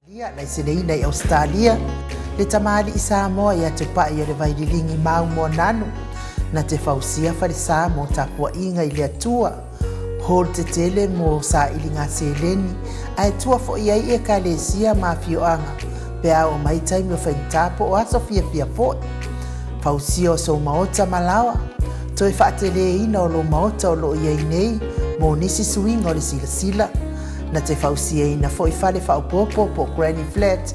Ia nei senei nei Australia le tamali i Samoa ia te pai o le vaililingi mau mo nanu na te fausia farisa mo tapua inga i le atua hol te tele mo sa ilinga seleni ai tua fo ia i e kalesia mafioanga pe a o mai taimi o whaintapo o aso fia fo fausia o so maota malawa toi whaatele ina o lo maota o lo ia i nei mo nisi suinga o le sila na te fausia ina fo i fale whaupopo po Granny Flat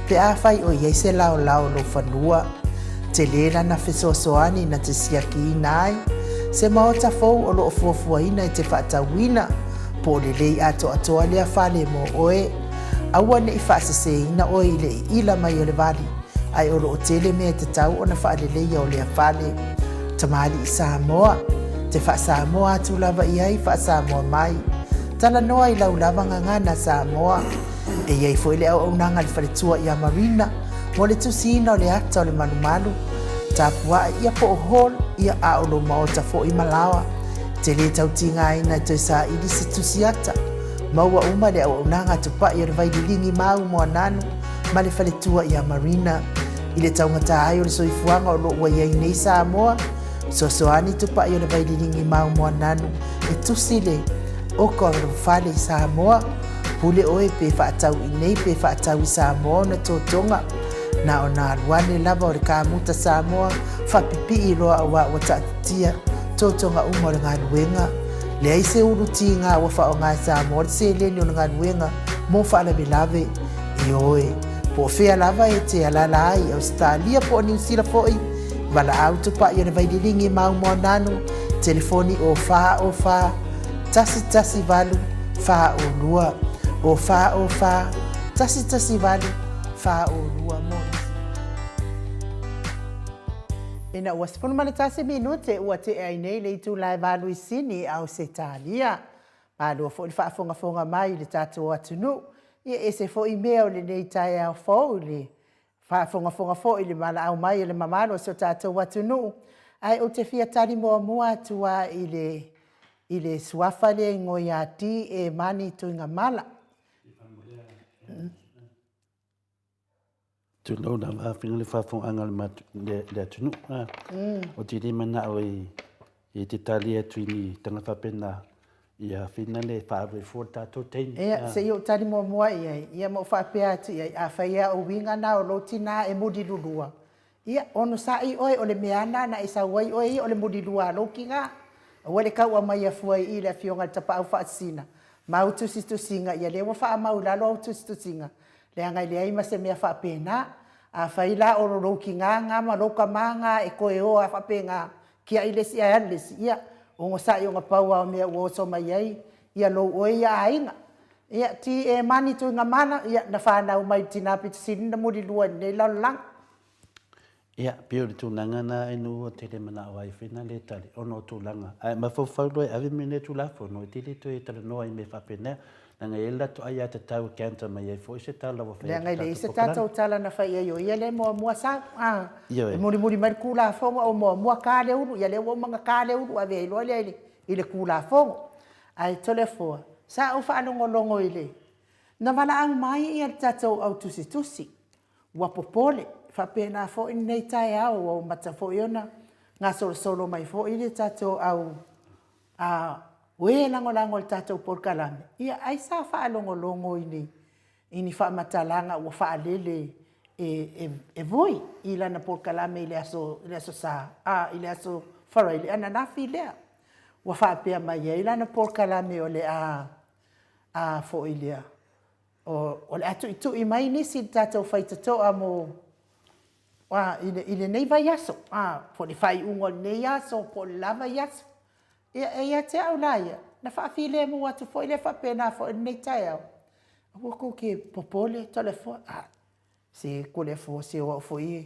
pe a whai o iei se lao lo whanua. Te lera na whesoasoani na te siaki ina ai. Se maota fau o lo ofuafua ina i te whaatawina po le lei ato atoa lea whale mo oe. Aua ne i whaasese ina oe i le ila mai o le vali. Ai o lo o tele mea te tau o na whaale leia o lea whale. Tamali i Samoa. Te wha Samoa atu lava i ai wha Samoa mai. Tala noa i lau lava ngangana Samoa. E iei fo ile au nanga le wharetua i a Marina. Mo le tusina o le ata o le manumalu. Tapua ia po o hol ia a o lo maota fo i malawa. Te le tau tinga ina te sa ili se tusiata. Maua uma le au nanga tupa i o le vaililingi mau mo ananu. Ma le wharetua i a Marina. I le tau ngata ai o le soifuanga o lo ua iei nei Samoa. Sosoani tupa i o le vaililingi mau mo ananu. E tusile. Oko o whale i Samoa, pule oe pe whaatau i nei pe whaatau i Samoa na tōtonga. Na o nā ruane lava o le kāmuta Samoa, whapipi i roa a wa tatia, tōtonga umo le ngā ruenga. Le aise uru ti ngā wafa o ngā Samoa, le se leni o ngā ruenga, mō whaala me lave e oe. Po whea lava e te alala ai, Australia po New Zealand foi, wala au tupa i o le vaililingi mau mo nanu, telefoni o wha, tasi valu fa o lua o fa tasi valu fa o lua mo ina was pun male tasi minute ua te ai nei le tu lai valu i sini au setalia ma do fo fa fonga mai le tatu atunu ia ese fo email le nei tai au fo le fa fonga fo le mala au mai le mamalo so tatu atunu ai o te fia tali mo tua i le suafa le ngoi ati e mani tuinga mala. Tu lo na va finga le fafong angal mat le tunu. O ti di mana o i te tali e tuini tanga whapena i a fina le whawe fōta to tein. Se i o tari mua ia mo whapea atu ia a whaia o winga na o lotina e mudi lulua. Ia ono sa i oe o le meana na isa wai oe i o le mudi lua loki ngā. Wale kau a mai a fuai i le fionga tapa au whaasina. Mau tusinga ia lewa wha mau lalo au tusinga. Le angai le aima se mea whaapena. A whaila o roki ngā ma roka manga e koe o a whaapena. Kia i lesi a lesi ia. O ngosa i o ngā pau au mea uoso mai ai. Ia lo oe ia a inga. Ia ti e mani tu ngā mana. Ia na whanau mai tina pita sini na muri lua nei lau lang. Ia, pio le tūlanga na e nua te le mana o ai whina le tali, ono tūlanga. Ai, ma whawhau ave mene tūlafo, no te le tue tala noa i me whapena, na ngai ela to ai ata tau kanta mai ai fo se tala wa le ngai le se tata o tala na whai ai o ia le mua sa, muri mai kula fonga o mua ka le uru, ia le o manga ka le uru, ave ilo le i le kula fonga. Ai tole foa, sa o whaanongo longo i le. Na wala ang mai i al tata au tusi, wapopole. Whapena fo i nei tai au o mata fo i ona. Ngā solo mai fo i le tatou au ue lango le tatou porkalame. Ia ai sa whaalongo i ni. I ni whaamatalanga ua whaalele e voi i lana porkalame i le aso sa. I le aso whara i le ananafi lea. Ua whaapea mai i lana porkalame o le fo i lea. O le atu i tu i mai nisi tatou whaitatoa mo ile nei vai aso. Po le whai ungo nei aso, po le lava aso. Ia te au laia. Na whaafile mo atu fo ile whapena fo nei tai au. Wako ke popole tole fo. Se kole fo se o fo i.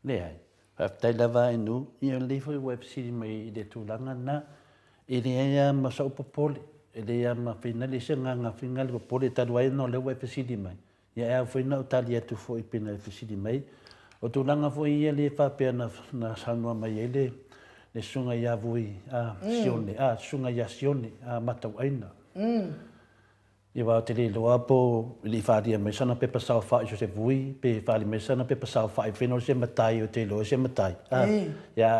Le ai. Whaftai lava inu, ia le fo i website mai i le tūlanga na, i le aia masau popole. I le aia ma whina le se nganga whina le popole talu ai no le website mai. Ia e whaina o tali atu fo i pena e whisiri mai. O tūlanga fo ia le whapea na sanua mai e le sunga ia vui a sione, sunga ia sione a matau aina. Ia wā te le loa po li whāria me sana pepa sao whai so se vui, pe whāri me sana pepa sao whai whenua se matai o te loa se matai. Ia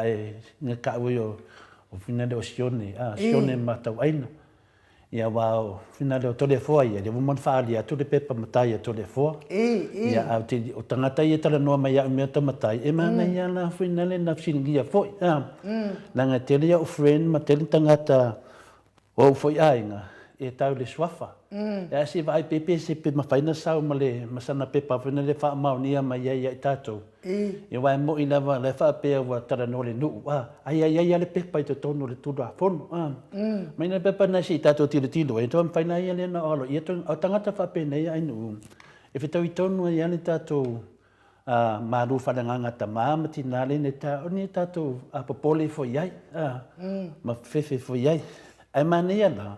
nga kaui o whinare o sione, sione matau aina. Ia wā o whinare o tole fua ia, le wuman whāri a tole pepa matai a tole fua. Ia au te o tangata ia tala noa mai au mea ta matai, e mana ia la whinare na whingia foi. Langa te lea o friend ma te tangata o foi ainga. E tau le swafa. E se vai pepe se pe mawhaina sau ma le masana pepa whena le wha maunia mai ia i tātou. E wai mo i lawa le wha pea wa tara no le nuu. Ai le pepa i te tono le tūru a whono. Mai na pepa na si i tātou tiro tilo. E toa mwhaina ia le na alo. Ia o tangata wha pena ia ai nuu. E whetau i tono ia le tātou maru whananganga ta māmati nā le ne tā. O ni tātou a popole fo iai. Ma whewhe fo iai. Ai mana ia la.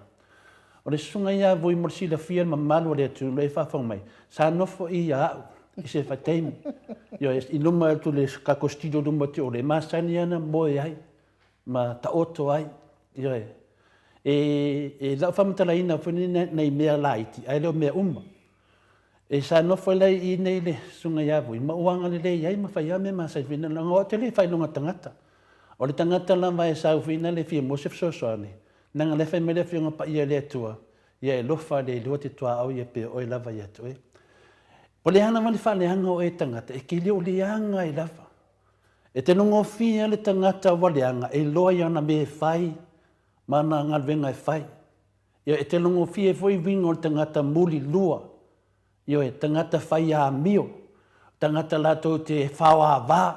O le sunga ia voi morsila fia ma malu le tu le whawhong mai. Sa nofo i au, i se whateimi. I luma tu le kakostilo luma te o le masani ana moe ai, ma ta oto ai. E lau whamatala ina whani nei mea laiti, ai leo mea uma. E sa nofo lei i nei le sunga ia voi, ma uanga le lei ai ma whai ame masai whina langa o te le whailunga tangata. O le tangata lama e sau whina le fia Mosef Sosoane. Nanga le fai mele fionga pa ia le tua. Ia e lofa le lua te tua au ia pe oi lava ia tu. Po le hana wani wha le hanga o e tangata. E ki leo le hanga i lava. E te nungo fia le tangata wa le hanga. E loa iana me e whai. Mana ngalwenga e whai. Ia e te nungo fia e foi wingo le tangata muli lua. Ia e tangata whai a mio. Tangata lato te whao a wā.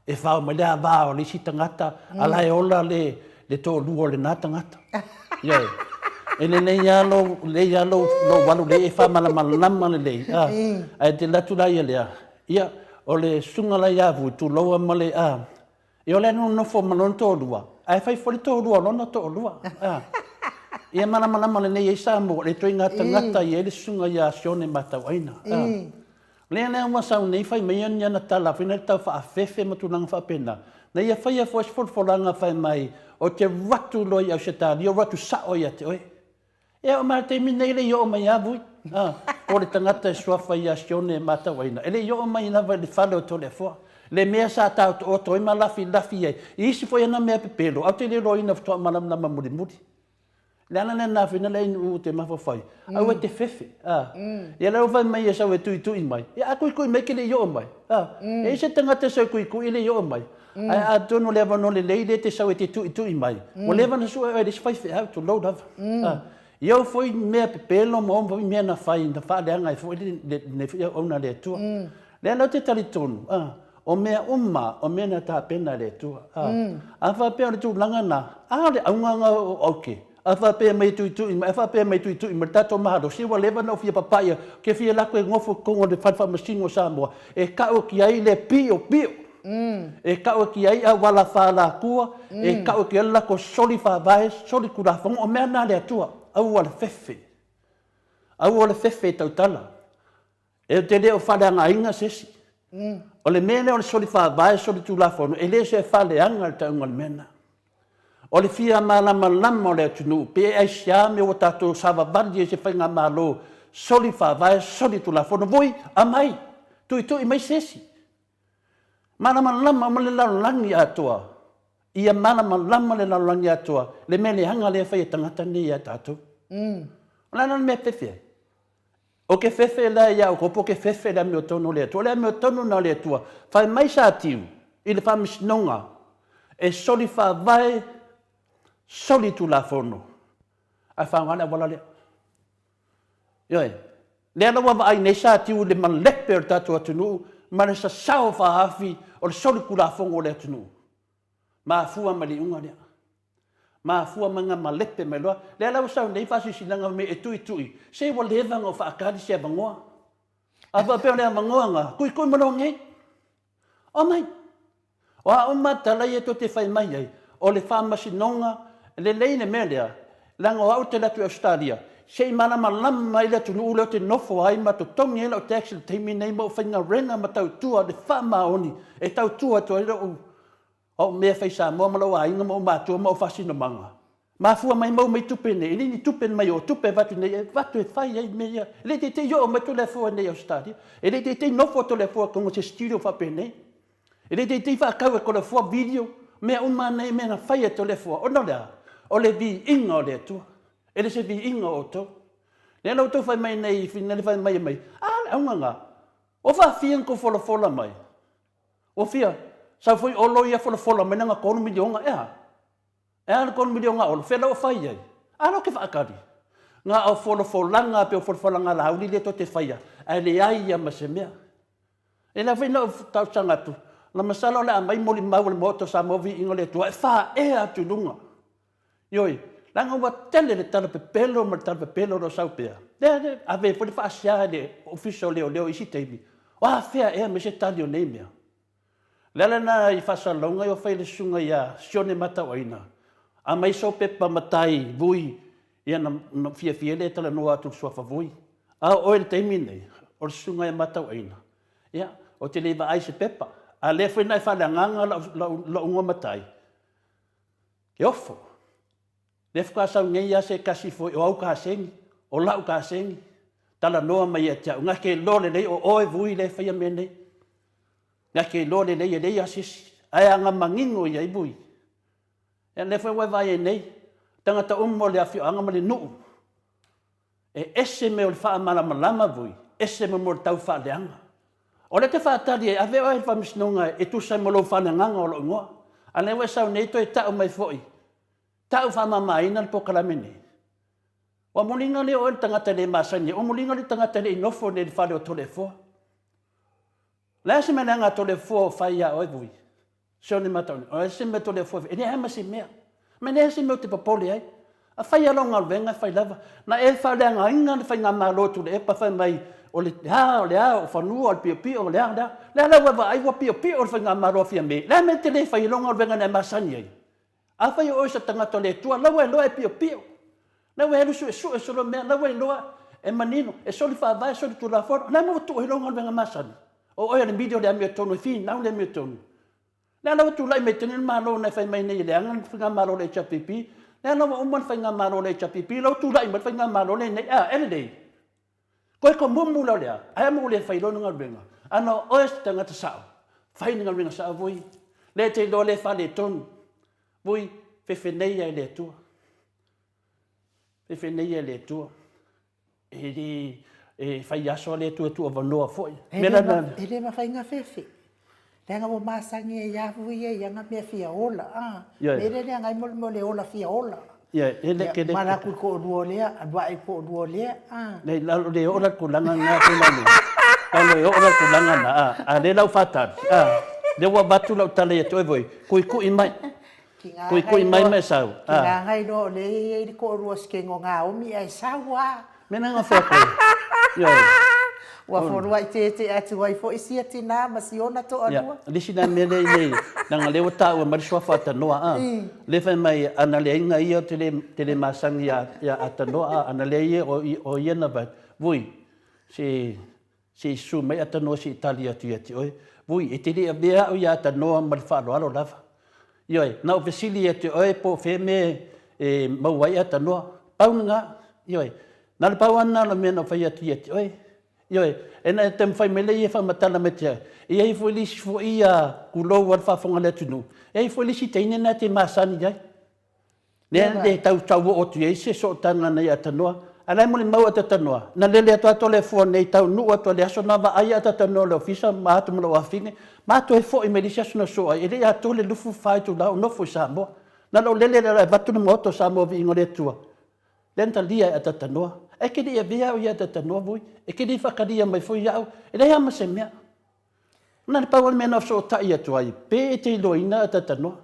E whao ma le a wā o le si tangata. Ala e ola le tō lua le nā tangata. Ia e le nei alo lo walu le e wha malamalama le lei. Ai te latu lai e lea. Ia o le sunga lai avu tu loa ma le a. E o le anu nofo malon tō lua. Ai whai fori tō lua lona tō lua. Ia malamalama le nei e Samoa le toi ngā tangata i e le sunga ia sione matau aina. Lea nea masau nei whai mea ni ana tala. Whina tau wha a whewhe matulanga wha pena. Nei a whai a fwais wholwholanga whai mai. O te watu loi au se tāri, o watu sao ia te oe. E o mara te minei le i o mai avui. O le tangata e suafa i a sione e mata waina. E le i o mai nawa le whale o tole fua. Le mea sa tau to oto, e ma lafi ai. I isi fo ena mea pepelo, au te le roi na ftoa malamnama muri muri. Le ana le nafi na le inu te mawhawhai. Au e te whewhe. E leo vai mai e sau e tui tui mai. E a kui mai ke le i o mai. E se tangata sau kui le i o mai. Ai a tono lewa no le leile te sau e te tui mai. O lewa na sua e les whaiwhi au to load of. Iau foi mea pepelo mo o mea na whai na whaaleanga e foi ne whia ona le tua. Le anau te tali tonu. O mea umma o mea na tā pena le tua. A whapea le tū langa na. A le aunganga o auke. A whapea mai tui mai. A whapea mai tui mai. Tato mahalo. Siwa lewa na o whia papaya. Ke whia lako e ngofo kongo le whanwha masingo Samoa. E kao ki ai le pio. E kao ki ai a wala whala kua. E kao ki ala ko soli whawai. Soli kurafongo. O mea nā le atua. Au ala whewhe. Au ala whewhe tau tala. E te leo whaleanga inga sesi. O le mene o le soli whawai, soli tūlafono. E le se whaleanga le taunga le mena. O le fia malama lama o le atunu. Pe ai siame o tato savavali e se whainga malo. Soli whawai, soli tūlafono. Voi, amai. Tui mai sesi. Malama lama o le laulangi atua. Ia malama lama le laulangi atua. Le mele hanga le whai tangata ni a tātou. Lana me whewhe. O ke whewhe la ia o kopo ke whewhe la meo tono le atua. Le meo tono na le atua. Whai mai sa tiu. I le whamisinonga. E soli whawai. Soli tu la fono. Ai whangana wala lea. Ioi. Lea lawa wa ai nei sa tiu le malepe o tātou atunu. Ma le sa sao whahafi o le soli ku la fongo le atunu. Ma fua mali unga lea. Ma fua manga malepe me loa. Lea lau sau nei whasi sinanga me e tui. Se wa levanga o whaakari se avangoa. A whapeo lea avangoa nga. Kui mano ngei. O mai. O a umata lai e to te whai mai ai. O le whamasinonga. Le leine me lea. Langa o au te latu Australia. Se i mana malama mai le tunu ule o te nofo ai ma to tongi ela o te axel teimi nei mo whainga renga ma tau tua le whamaoni. E tau tua to ero o mea whai Samoa malo a inga mo mātua mo whasino manga. Mafua mai mau mai tupe nei, ni tupe mai o tupe vatu nei, vatu e fai ai mea. Le te yo mai tu le fua nei Australia. E le te nofo to le fua kongo se studio fa pe nei. E le te fa kau ko le fua video, me un nei me na fai to le fua. O no la. O le vi inga o le tu. E le se vi inga o to. Le no to fai mai nei, fina le fai mai mai. Ah, nga. O fa fian ko fola mai. O fia, sa foi o loia fola mai nga kono milionga e. E ana kon milionga o fela o fai ai. Ano ke whaakari. Ngā au folanga pe o folanga la hauli le to te whaia. A le ai ia ma se mea. E na whaina o tau sangatu. Na masala le a mai moli mau le moto sa movi ingo le tua. E wha e atu lunga. Ioi, langa ua tele le tala pepelo ma le tala pepelo ro sau pea. Le ave poli wha asia le official leo isi teimi. Wa fea e me se tali o nei mea. Lele na i whasalonga i o whaile sunga ia sione mata waina. A mai so pepa matai vui ia na fia le tala noa atu suafa vui. A o ele teimi nei, o le sunga ia matau aina. Ia, o te leiva ai se pepa. A le whaina e whale anganga la unga matai. Ke ofo. Le whakasau ngei ia se kasi foi o au kasengi, o lau kasengi. Tala noa mai a tia. Nga ke lole nei o oe vui le whaia me nei. Nga ke lole nei e nei asisi. Ai anga mangingo ia i vui. E le whai vai e nei, tangata umo le awhio anga ma le nuu. E ese me o le wha malama vui, ese me mo le tau wha leanga. O le te whaatari e ave oe wha misnunga e tu sai mo lo whane nganga o lo ingoa. A le we sau nei to e tau mai foi. Tau wha mamaina le pokalame nei. Wa mulinga le o le tangata le masani, o mulinga le tangata le inofo ne le whale o tole fua. Le se me leanga tole fua o whai a oe vui. Se ne matau, o se me to le fo, e ne si mea. Me ne si me te popoli ai. A fai alonga venga fai lava. Na e fa le nga inga le fai nga malo tu le pa fai mai o le o fa nu o pio pio o le da. Le la wa ai wa pio pio o fai nga malo fia me. Le me te le fai longa venga na masani ai. A fai o sa tanga to le tua la wa lo e pio pio. Na wa lu su lo me na wa lo e manino e so li fa vai so tu la for. Na mo tu longa venga masani. O le video le mi tonu fi na le mi tonu. Nā lawa tū lai me tene mālo nei whai mai nei leanga, whainga mālo nei chapipi. Nā lawa uman whainga mālo nei chapipi, lau tū lai mat whainga mālo nei nei, ene nei. Koe ko mumu lau lea, aia mo le whailona ngā ringa. Ano oes tangata sao, whaini ngā ringa sao vui. Le te lo le whale tonu, vui, whewhenei ai le tua. Whewhenei ai le tua. E whai aso le tua wanoa foi. E le ma whainga whewhe. Lenga mo masangi e yafu ye yanga me fia ola mere le ngai mo le ola fia ola ele ke mana ku ko duolea adwa i ko duolea le ola ku langa nga ku langa le ola ku langa na le lau fatar le wa batu lau tale to voi ku imai ku imai me sau nga ngai no le ko ruas ke nga o mi ai sawa mena nga fa ko wa forwa te atu wai fo isia tina masiona to anua lisi na mele nei nanga le wata wa mariswa fata noa le fa mai ana le inga ia tele masangi ya atanoa ana le ia o iena va vui si su mai atanoa si italia ti oi vui e tele avea o ya atanoa mal fa lo lava ioi na ofisili e oi po feme e mawai atanoa paunga ioi na le pauana lo mena fa ya ti oi Ioi, ena tem fai mele ia fa matala metia. Ia i foi lisi fo ia kulo wa fa fonga le tunu. Ia i foi lisi teine na te masani dai. Ne de tau o tu ia se so tana na ia tanoa. Ala mo le mau ata tanoa. Na lele atu le fo nei tau nu atu le aso na va ai ata tanoa le ofisa ma atu mo lo afine. Ma atu e fo i melisia so so ai. Ele atu le lufu fai tu la no fo sa mo. Na lo lele la vatu mo to sa mo vi ngole tua. Denta lia ata tanoa. E ke dia vea o ia tata novui, e ke dia whakaria mai fui au, e rei ama se mea. Nā ni pāwal mea nāwso o tai atu ai, pē e te iloina a tata noa.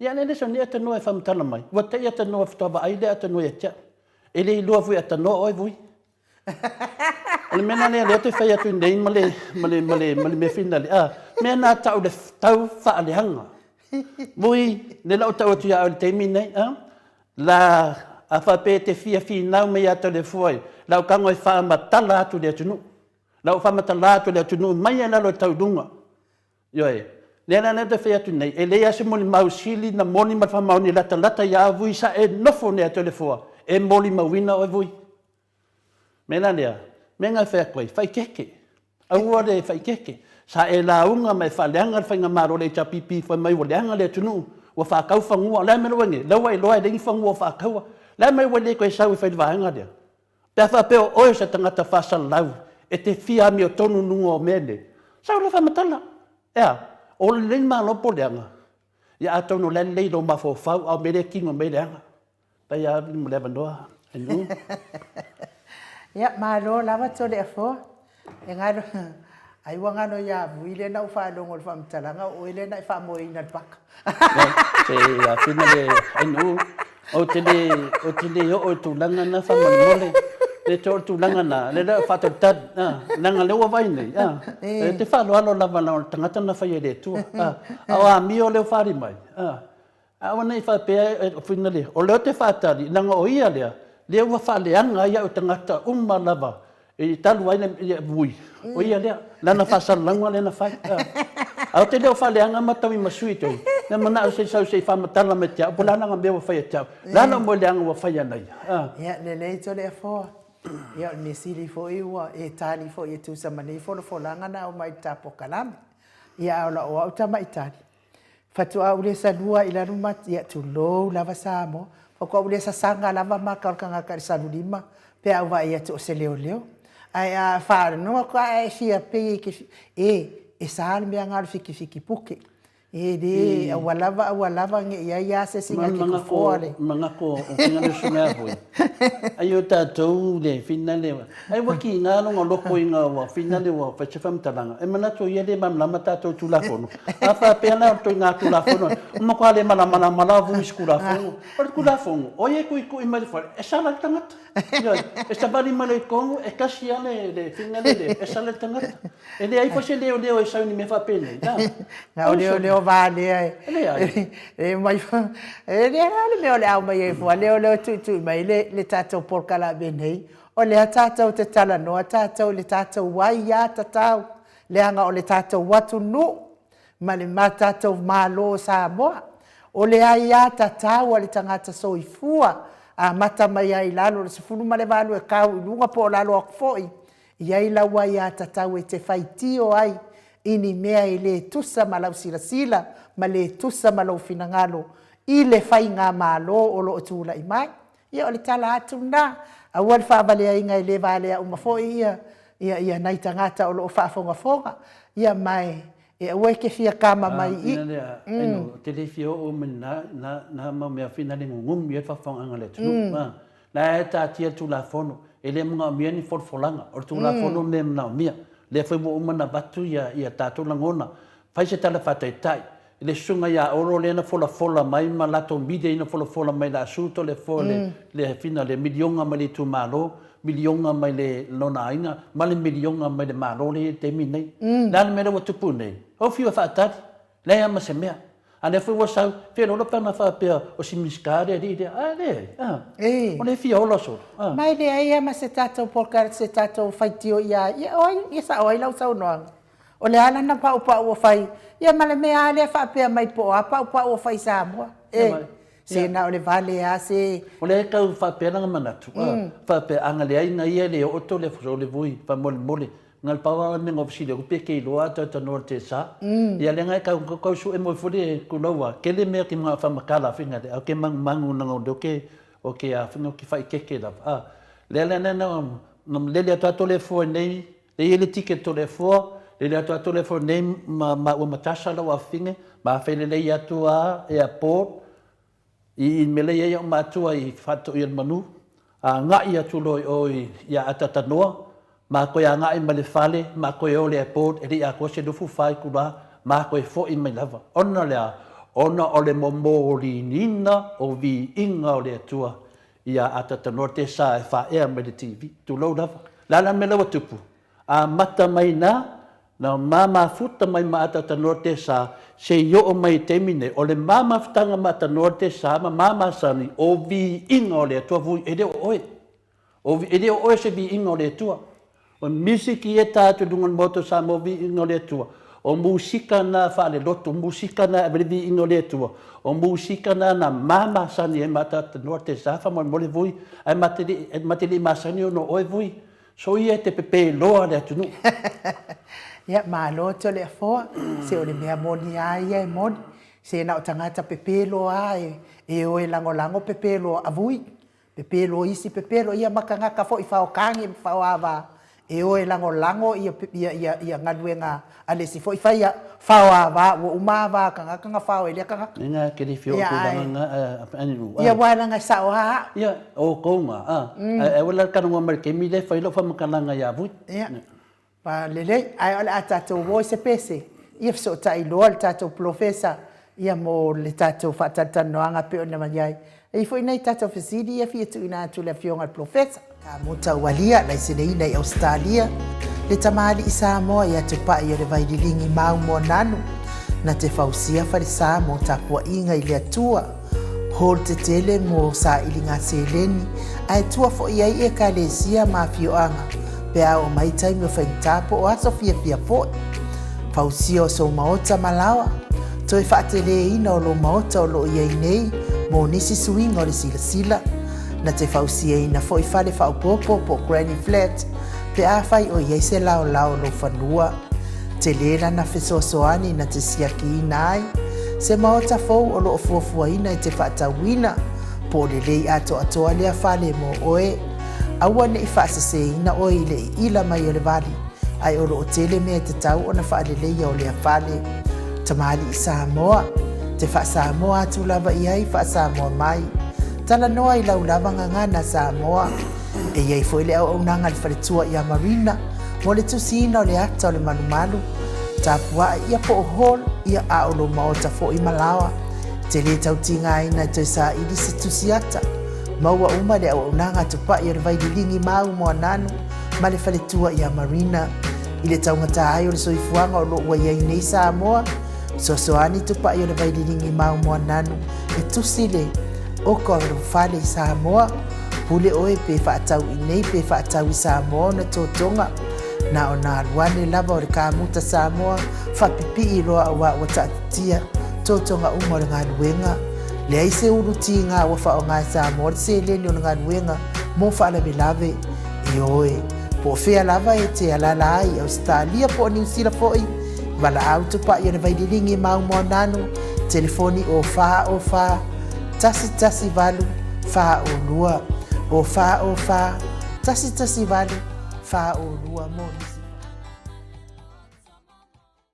Ia nene so ni ata noa e whamatala mai, wa te ata noa whutawa ai le ata noa e tia. E le iloa vui ata noa oi vui. Ole mena lea leo te whai atu nei male me finale. Mea nā tau le tau whaaleanga. Vui, le lau tau atu ia au le teimi nei, la... a whape te fia nau me ato le fuai, lau kango e whamatala atu le atunu. Lau whamatala atu le atunu, mai e nalo tau dunga. Ioi, Lena na te fea tu nei. E lea se moni mausili na moni ma fa mauni lata ia vui sa e nofo ne atole foa. E moli mawina o vui. Mena lea. Menga fea koe. Fai keke. Aua le fai keke. Sa e launga mai fa leanga fai nga maro le chapipi fa mai wa leanga le tunu. Wa fa kau fangua. Lea mena wange. Lawa i loa e lengi fangua fa kaua. Lea mai wale koe sau i fai vaanga lea. Pea fa peo oe sa tangata fasa lau. E te fia mi o tonu nunga o mele. Sau le fa matala. Ea. O le ma lopo leanga. Ia atau no lei do mafofau au mele kingo me leanga. Pa ia mo le bandoa. Enu. Ia malo lava tole afo. E ngaro ai wanga no ia vuile na ufa longo le famtalanga o ile na fa mo ina pak. Se ia fina le enu. O te o tu langa na fa mole. Le tu langa na le fa tad nanga le wa vai nei. Te fa lo alo lava na tangata na fa ye le tu. Awa mi o le fa ri mai. Awa nei fa pe fina le. O le te fa tari nanga o ia le. Le wa fa le anga ia o tangata lava. E talu ai le vui. O ia le lana fa salanga le na fa. Au te leo fa le anga matawi masui tu. Na mana o se fa matala me tia. Pola nga me wa fa ia tia. Lana mo le anga wa fa ia nei. Ia le tole afo. Ia ni sili fo iwa e tani fo e tu sa mani fo langa na o mai tapo kalame. Ia ola o au tama itani. Fatu au le salua ila rumat ia tu lo lava samo. Fako au le sa sanga lava maka kanga ka salu lima. Pe au va ia tu se leo. Ai a fa no ka e sia pe ke e sal me anga fiki puke. E de awalava nge ia se singa ki ko fole. Mangako o kinga le sunga foi. Ai o tatou le finale. Ai wa ki nga no loko inga wa finale wa fa chefam talanga. E mana to ia le mam lama tatou tu la fono. A fa pena to nga tu la fono. Mo ko le mala vu skula fono. O ku la fono. O ye ku ima fa. E sala tangata. E sta bari male kongo e kasiane le finale le. E sala tangata. E le ai fo se leo e sa ni me fa pena. Nga leo vale ai. E mai le me ole au mai fo leo tu mai le tatou porkala benei. O le tatou te tala no tatou le tatou wai ya tatau. Le anga o le tatou watu no. Ma le matatou malo sa moa. O le ai ya tatau o le tangata soifua. A mata mai ai lalo le sefulu ma le valu e kau i lunga po lalo ak foi. Iai la wai ya tatau e te faitio ai. Ini mea i le tusa malau sila ma le tusa malau finangalo i le fai ngā malo o lo tūla i mai. Ia o le tala atu na a wal whaabalea inga i le vale a umafoi ia nai tangata o lo whaafonga. Ia mai e ue ke fia kama mai i. Te le fio o mena na ma mea fina le ngum i e whaafonga le tunu. Na e ta tia tūla fono e le mga mea ni folfolanga o tūla fono le mna o mea. Le foi mo umana batu ia tatou langona fai se tala fatai le sunga ia oro le na fola mai ma lato mide ina fola mai la suto le le fina le milionga mai le tu malo milionga mai le lona ina ma le milionga mai le malo le te minei dan me lo tupu nei o fio fatai le ama se mea ane foi wasau fe lo pana fa pe o si miskare ri o le fio lo so mai le ai ma se tatou porcar se tatou faitio ia oi sa oi lau sau no o le ala na pa o fai ia ma le mea le fa pe mai po pa o fai sa mo se na o le vale a se o le ka fa pe na manatu fa pe anga le ai na ia le o to le fo le vui pa mole ngal pawa me ngofsile ko peke lo ata ta norte sa ia le ngai ka su e mo fode ku lowa ke le me ki ma fa makala finga de ke mangu na ngo ke o ke a finga ki fai keke da le na le to le fo nei le ticket to le fo le to le fo nei ma o matasa la wa finga ma fe le ia to a airport i me le ia ma to i fato i manu a nga ia to lo o ia atata noa ma ko ya ngai male fale ma ko yo le port ri a ko se do fu fai ku ba ma ko fo i me lava ona ole mombo ri nina o vi inga o le tua ia atata norte sa fa e me de tv tu lo lava la me lo tupu a mata mai na mama futa mai ma atata norte sa se yo o mai temine ole mama futanga mata norte sa mama sani o vi inga o le tua vu ede o vi ede o se vi inga o le tua o misi ki e tātu dungan moto sa mo vi ingo le tua. o musika na whaale loto, musika na abrevi ino le tua, o musika na mama sani e mata tanua te safa mo mole vui, ai matili masani o no oe vui, so ia te pepe loa le atunu. Ia malo to le fo se o le mea moni ai e moni se na o tangata pepe loa e o e lango pepe loa avui, pepe loa isi pepe loa ia makangaka fo i whao kangi whao awa. E o e lango ia ngaluenga ale si foi fai fawa va o umava kanga fawa ile kanga Nga ke fio ko nga anu. Ia wala nga sa wa. Ia o konga e wala ka no mer ke mi le fai lo fa makana nga ya vu. Ia. Pa lele ai ala atato wo se pese. Ia so tai lo al tato professor ia mo le tato fatata no anga pe ona mai. E foi nei tato fisidi ia fi tu ina tu le fionga professor. Ka muta walia na isinei nei Australia le tamali i Samoa ia te pai o le vaililingi mau mo nanu na te fausia farisa mo tapua inga i le atua hol te tele mo sa ilinga seleni ai tua fo iai e ka lesia ma fioanga pe au mai taimi o whaintapo o aso fia fo fausia o so maota malawa toi whaatele ina o lo maota o lo iai nei mo nisi suinga o le sila na te fausia ina fo i fale fau popo po Granny Flat pe a fai o iei se lao lo whanua te lera na fesosoani na te siaki inai se maota fou o lo fuafua ina i te whaatawina po le lei ato atoa lea fale mo oe aua ne i whaasase ina oe i le ila mai o le vali ai o lo o tele mea te tau o na whaale leia o lea fale tamali i Samoa te wha Samoa atu lava iai wha Samoa mai tala noa i lau lava ngangana Samoa e iei foi le au nanga le wharetua i a Marina mo le tusina o le ata o le malumalu tapua ia po o hol ia a o lo maota fo i malawa te le tautinga ina te sa ili se tusiata maua uma le au nanga tupa i o le vaidilingi mau mo ananu ma le wharetua i a Marina i le taungata ai o le soifuanga o lo ua iei nei Samoa sosoani tupa i o le vaidilingi mau mo ananu e tusile o ko fale i Samoa pule oe pe whaatau i nei pe whaatau i Samoa na tōtonga na o nā ruane lava o le kāmuta Samoa whapipi i roa a wa tatatia tōtonga umore ngā ruenga le aise uruti ngā wafa o ngā Samoa le se leni o ngā ruenga mo whaalawe lave e oe po whea lava e te alala ai Australia po New Zealand foi wala au tupa i o le vaidilingi mau mo nanu telefoni o wha tasi valu wha o lua o wha tasi valu wha o lua mo nisi.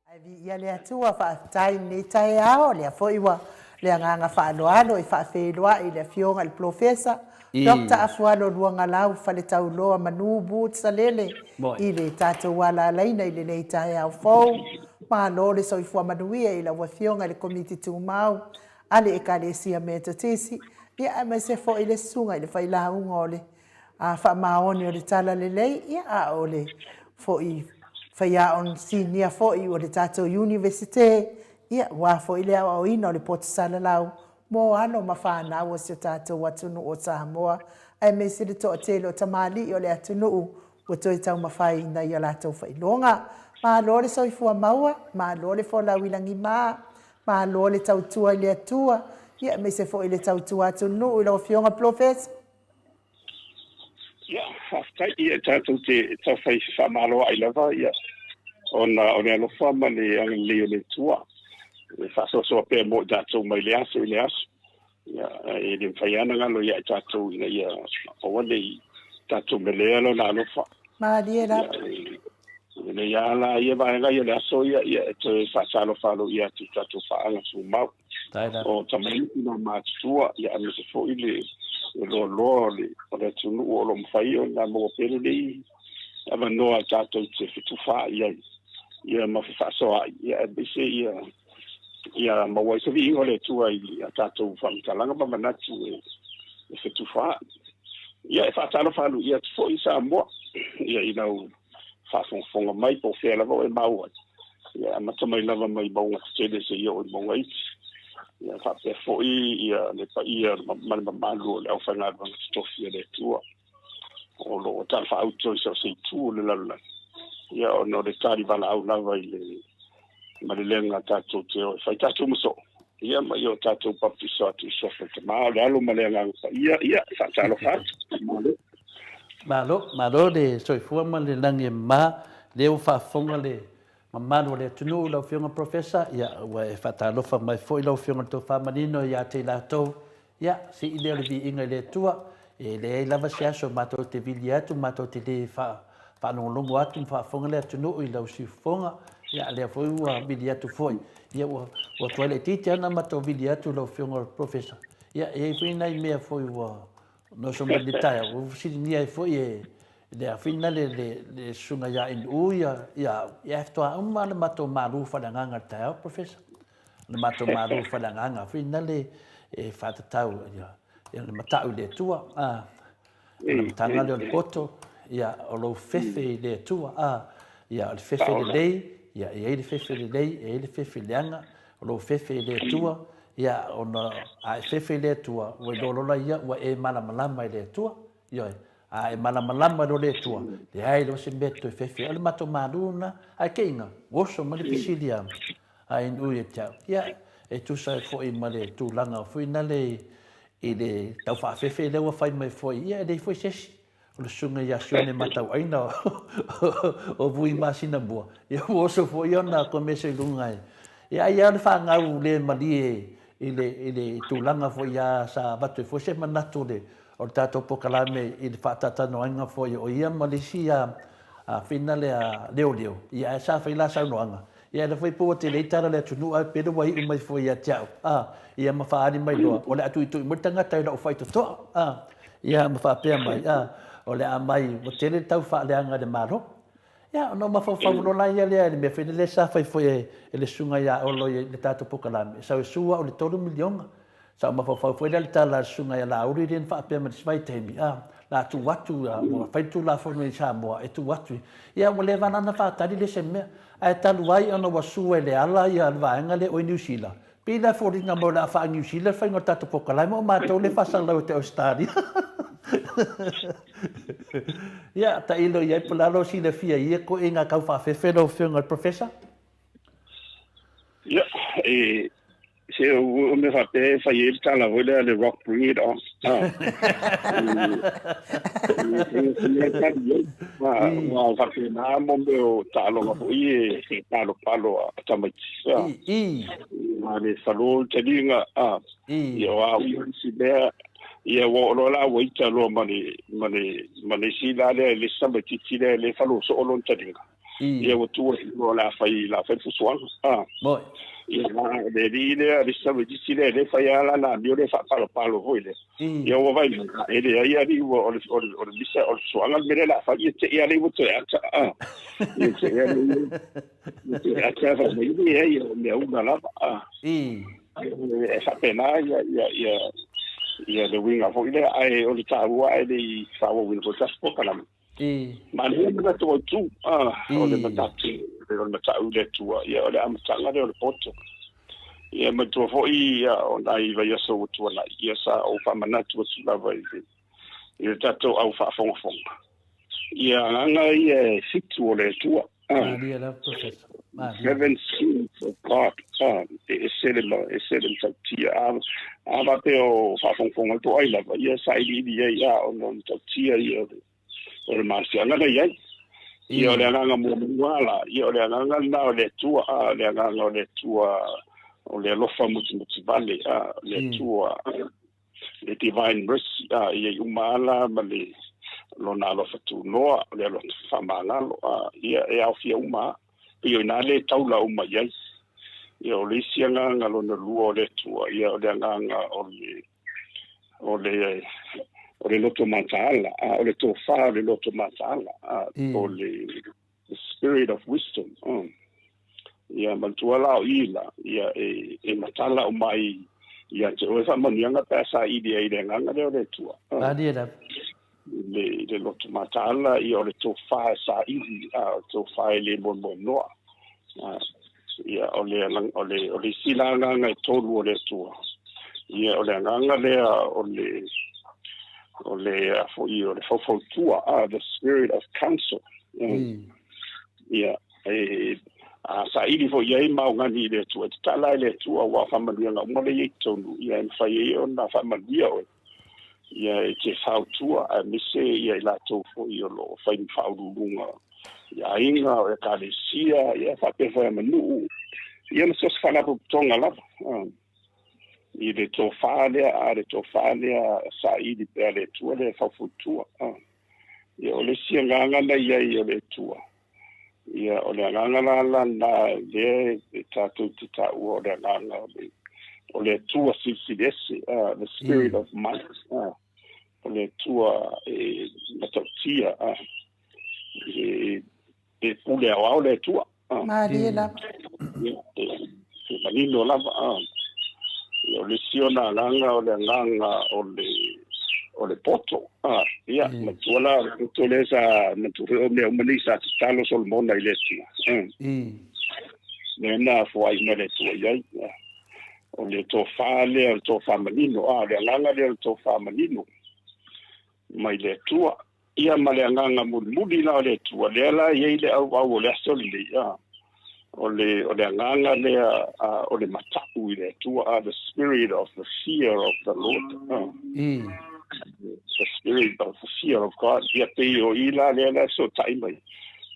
Ai ia le atua wha tai nei tai ao le a foiwa le anganga wha aloalo i wha wheloa i le fionga le professor Dr. Afualo luanga lau whale tau loa manu boot sa lele i le tātou wala leina i le nei tai ao fau ma lo le soifua manuia i la wafionga le komiti tūmau ale e kale sia me tatisi ia a me se fo ile sunga ile fai la unga ole a fa maoni o le tala le lei ia a ole fo i fai a on sinia fo i o le tato universite ia wa fo ile a o ina o le poti sala lau mo ano mawhana o se tato watunu o Samoa ai me se le toa telo tamali i o le atunu o toi tau mawhai na i o la tau fai longa ma lo le soifua maua ma lo le fo la wilangi ma lo le tautua i le atua ia me se fo i le tautua atu no i lo fionga professor ia haftai ia tatu te tawhai whamalo ai lava ia ona alofa ma le o le tua le whasosoa pe mo tatu mai le aso i le aso ia e le whaiana ngalo ia tatu ia o le tatu me le alo na alofa ma liera le ia la ia va ia le aso ia te whaasalo falo ia te tatu whaanga su mau o tamai ina matua ia me se fo i le lo le tunu o lo mfai o na mo pele le ava no tato te fitu fa ia ma fa so ia bise ia ma wa se vi o le tua ia tato fa kalanga ba manatu e fitu fa ia fa talo fa lu ia fo i sa mo ia ina fa fonga mai po fe la vo e mau ia ma to mai lava mai ba o te de se io mo wait ia fa pe fo ia le pa ia ma lo le au fa na ba to fia le tua o lo ta fa auto so se tu le la ia o no de tari bala au lava ile Malilenga tatou te o fai tatou muso. Ia ma yo tatou papiso atu sofa te ma le alu malenga ia sa talo fat. Malo le soifua ma le langi ma le o whaafonga le mamano le tunu lau whiunga professor ia ua e whatalofa mai fo i lau whiunga tō whamanino ia te lātou ia si i leo le vi inga le tua e le ei lava se aso mātou te vili atu mātou te le whanongolongo atu whaafonga le tunu i lau siufonga ia lea fo ua vili atu foi ia ua tuai le titi ana mātou vili atu lau whiunga professor ia e whina i mea foi ua no so me detail o sili ni ai foi le afina le sunga ya in uia ya to uma le mato maru fa la nganga ta professor le mato maru fa la nganga fina le e fa tau ya le matau le tua le matanga le poto ya o lo fefe le tua ya le fefe le lei ya le fefe le lei e le fefe le anga o lo fefe le tua ia ona a fefe le tua o lo la ia wa e malama le tua ia a e malama lo le tua le ai lo se metto fefe al mato maduna a kinga oso ma le fisilia a in ui tia ia e tu sai fo i male tu langa fo ina le e le tau fa fefe le wa fai mai fo ia le fo sesi o sunga ia sione matau aina o vui masina bua ia oso fo ia na komese lungai ia ia le fa ngau le mali ile tulanga fo ia sa batu fo se manato le o tato pokalame il fatata no anga fo o ia Malaysia a finale a leo ia sa fa ila sa no anga ia le foi po te le tara le tunu a pedo wai mai fo ia tau ia ma fa ani mai lo o le atu itu mo tanga tai o fai to ia ma fa pe mai o le amai mo te le tau fa le anga de maro ia no ma fa lo la ia le me fe le sa fa fo le sunga ia o lo le tato pokalame sa sua o le 3 milion sa ma fa fo le tala sunga ia la uri den fa pe ma svai temi la tu watu mo fa tu la fo me sa mo e tu watu ia mo le vanana fa tali le seme ai talu ai ona wa sua le ala ia va ngale o New Zealand pila fo ringa mo la fa New Zealand fa ngota tato pokalame o ma to le fa sa la te Australia ya ta ilo ia polalo si le fia ia ko inga kau fa fefe no fiunga professor ya se o me fa pe fa ia tala vola le rock bring it on wa fa pe na mo me o talo ma i talo palo tama ma le salon telinga ia wa si be ia wo lo la wo ita lo mani si la le samba titi le falo so lo tadinga ia wo tu lo la fai fu suan boy ia le samba titi le fai ala na dio le fa palo hoile ia wo vai ia di wo o bisa o suan me la fai te ia le wo te ia te ia te fa me ia me una la esa pena ia le winga fo ile ai o le taua ai le fawo wil ko tas po kala ma le na to tu o le matati le matau le tu ia o le amtanga le poto ia ma to fo ia o nai va ia so tu la ia sa o fa manatu tu la va ia tato au fa fong ia nga ia situ o le tu ia la professor seven scenes of God eselem tia ava pe o fa fong to ai lava ia sai di ia on tia ia o marcia nga ia ia le nga mo wala ia le nga na le tua le nga le tua o le lofa mo vale le tua le divine mercy ia umala male lo na lo fatu no le lo fa malalo ia e au fia uma io na le taula uma ia io le sianga ngalo na luo le tua ia o le nganga o le loto matala o le tofa le loto matala o le spirit of wisdom ia mantuala ila ia e matala o mai ia te o fa manianga pesa idea ile nganga le tua le loto matala ia o le tofa sa iwi tofa le bon noa ia o le silanga ngai tolu o le tua ia o le nganga le o le fo tua the spirit of counsel ia sa ili fo yai mau ngani le tu te tala le tu wa fa malia nga mo le i tonu ia en fa ye ona fa malia o ia te fa tu a mi se ia la to fo io lo fa in fa lunga ia inga e ka le sia ia fa pe fo manu ia no se fa la tonga la i le to fa le sa ili pe le tu le fa futua ia o le sia nga na ia le tu ia o le nganga la na le tatu tita o le nganga o le tua sisi the spirit of might o le tua matatia pule o le tua Mariela manino la o le siona nganga o le poto ia matuala tolesa maturo me umanisa talo solmona ilesia nena foi mele tu ia o le to fa manino le nganga le to fa manino mai le tua ia male nganga mudi la le tua le la ia le au le solile ia o le nganga le o le matapu le tua the spirit of the fear of the Lord the spirit of the fear of God ia te o ila le so taimai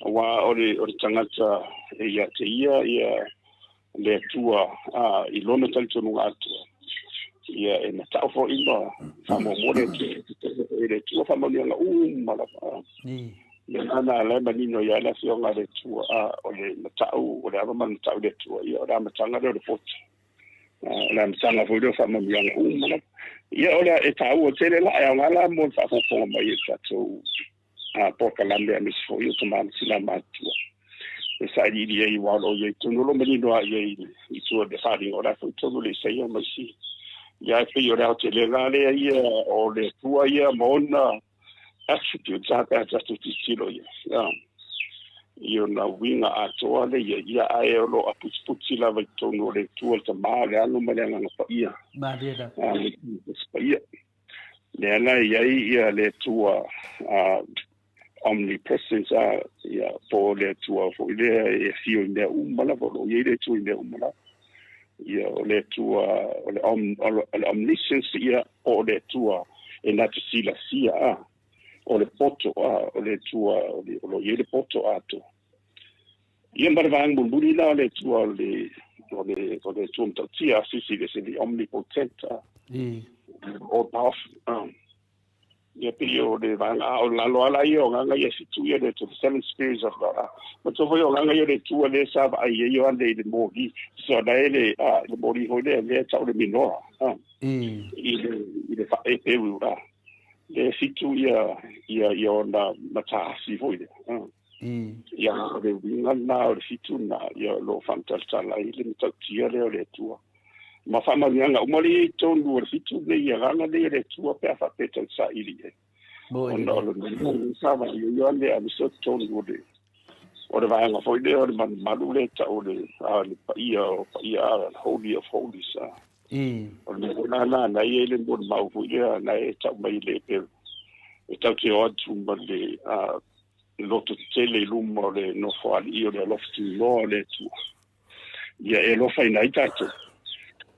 wa o le tangata ia te ia le tua i lona talitonu atu ia e na tau fo ina famo mole le tua famo ni nga mala le ana le manino ia la sio nga le tua o le tau o le ava man tau le tua ia ora matanga le foto la msanga fo le famo ni nga mala ia o le e tau o tele la ia ngala mo fa fo mai tatu poka lambe mi fo io tomani sila matua sa ili ai walo ye tunu lo menino ai i tu de fari ora fu tunu le sei ma si ya fe yo ra te le ngale ai o le tua ia mona attribute za ka za tu tilo ya io na winga atoa le ia ai lo aputi la va tunu le tua te male anu male nga pa ia ma deda ia le ana ia le tua omnipresence ia po le tua fo le fio ne umala po ye le tua ne umala ia le tua le omniscience ia o le tua e na te sila sia o le poto o le tua o ye le poto ato ia marvang bulbuli la le tua o le tua mtatia sisi le se omnipotent o powerful ia pio de van a la lo ala io nganga ia situ ia de the seven spirits of God but so yo nganga ia de tu le sa ai io ande de mogi so da ele le mori ho le tau de minora i de fa e pe ura le situ ia na mata si foi ia de ngana o situ na ia lo fantastic la ile mtatia le tua ma fa marianga umali tonu o fitu le ia ranga le tua pe fa petal sa ili no lo sa va io ande a so tonu o de va nga foi de o de malu le ta o de pa ia holy of holies o de na ile bon mau fu ia na e ta mai le pe e ta te o tu ma le loto tele lumo le no fo ali o de lofti no le tu ia e lo fa ina itato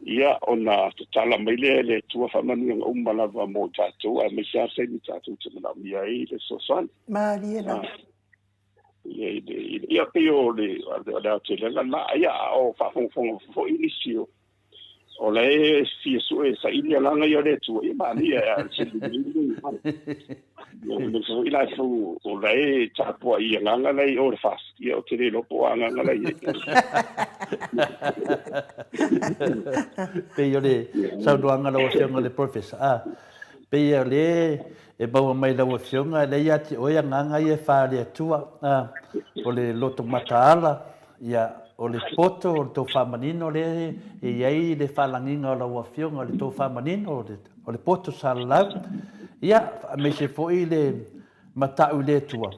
ia ona tala mai le tua famani nga umala va mo tatu a me sa se ni tatu te na mi ai le sosan Mariela ia pio le da te le na ia o fa fo inicio o le si su e sa ilia langa ia le tua ia mani ia se ni le so ila so o le tapo ia langa nei o fast ia o te le lopo anga nei pe yo le sa do anga lo se le professor pe yo le e ba mai la opción le ya ti o ya nganga ia fa le tua o le loto matala ia o le poto o to famanino le e ai le falanginga o la opción o le to famanino o le poto sala ia me se foi le mata u le tua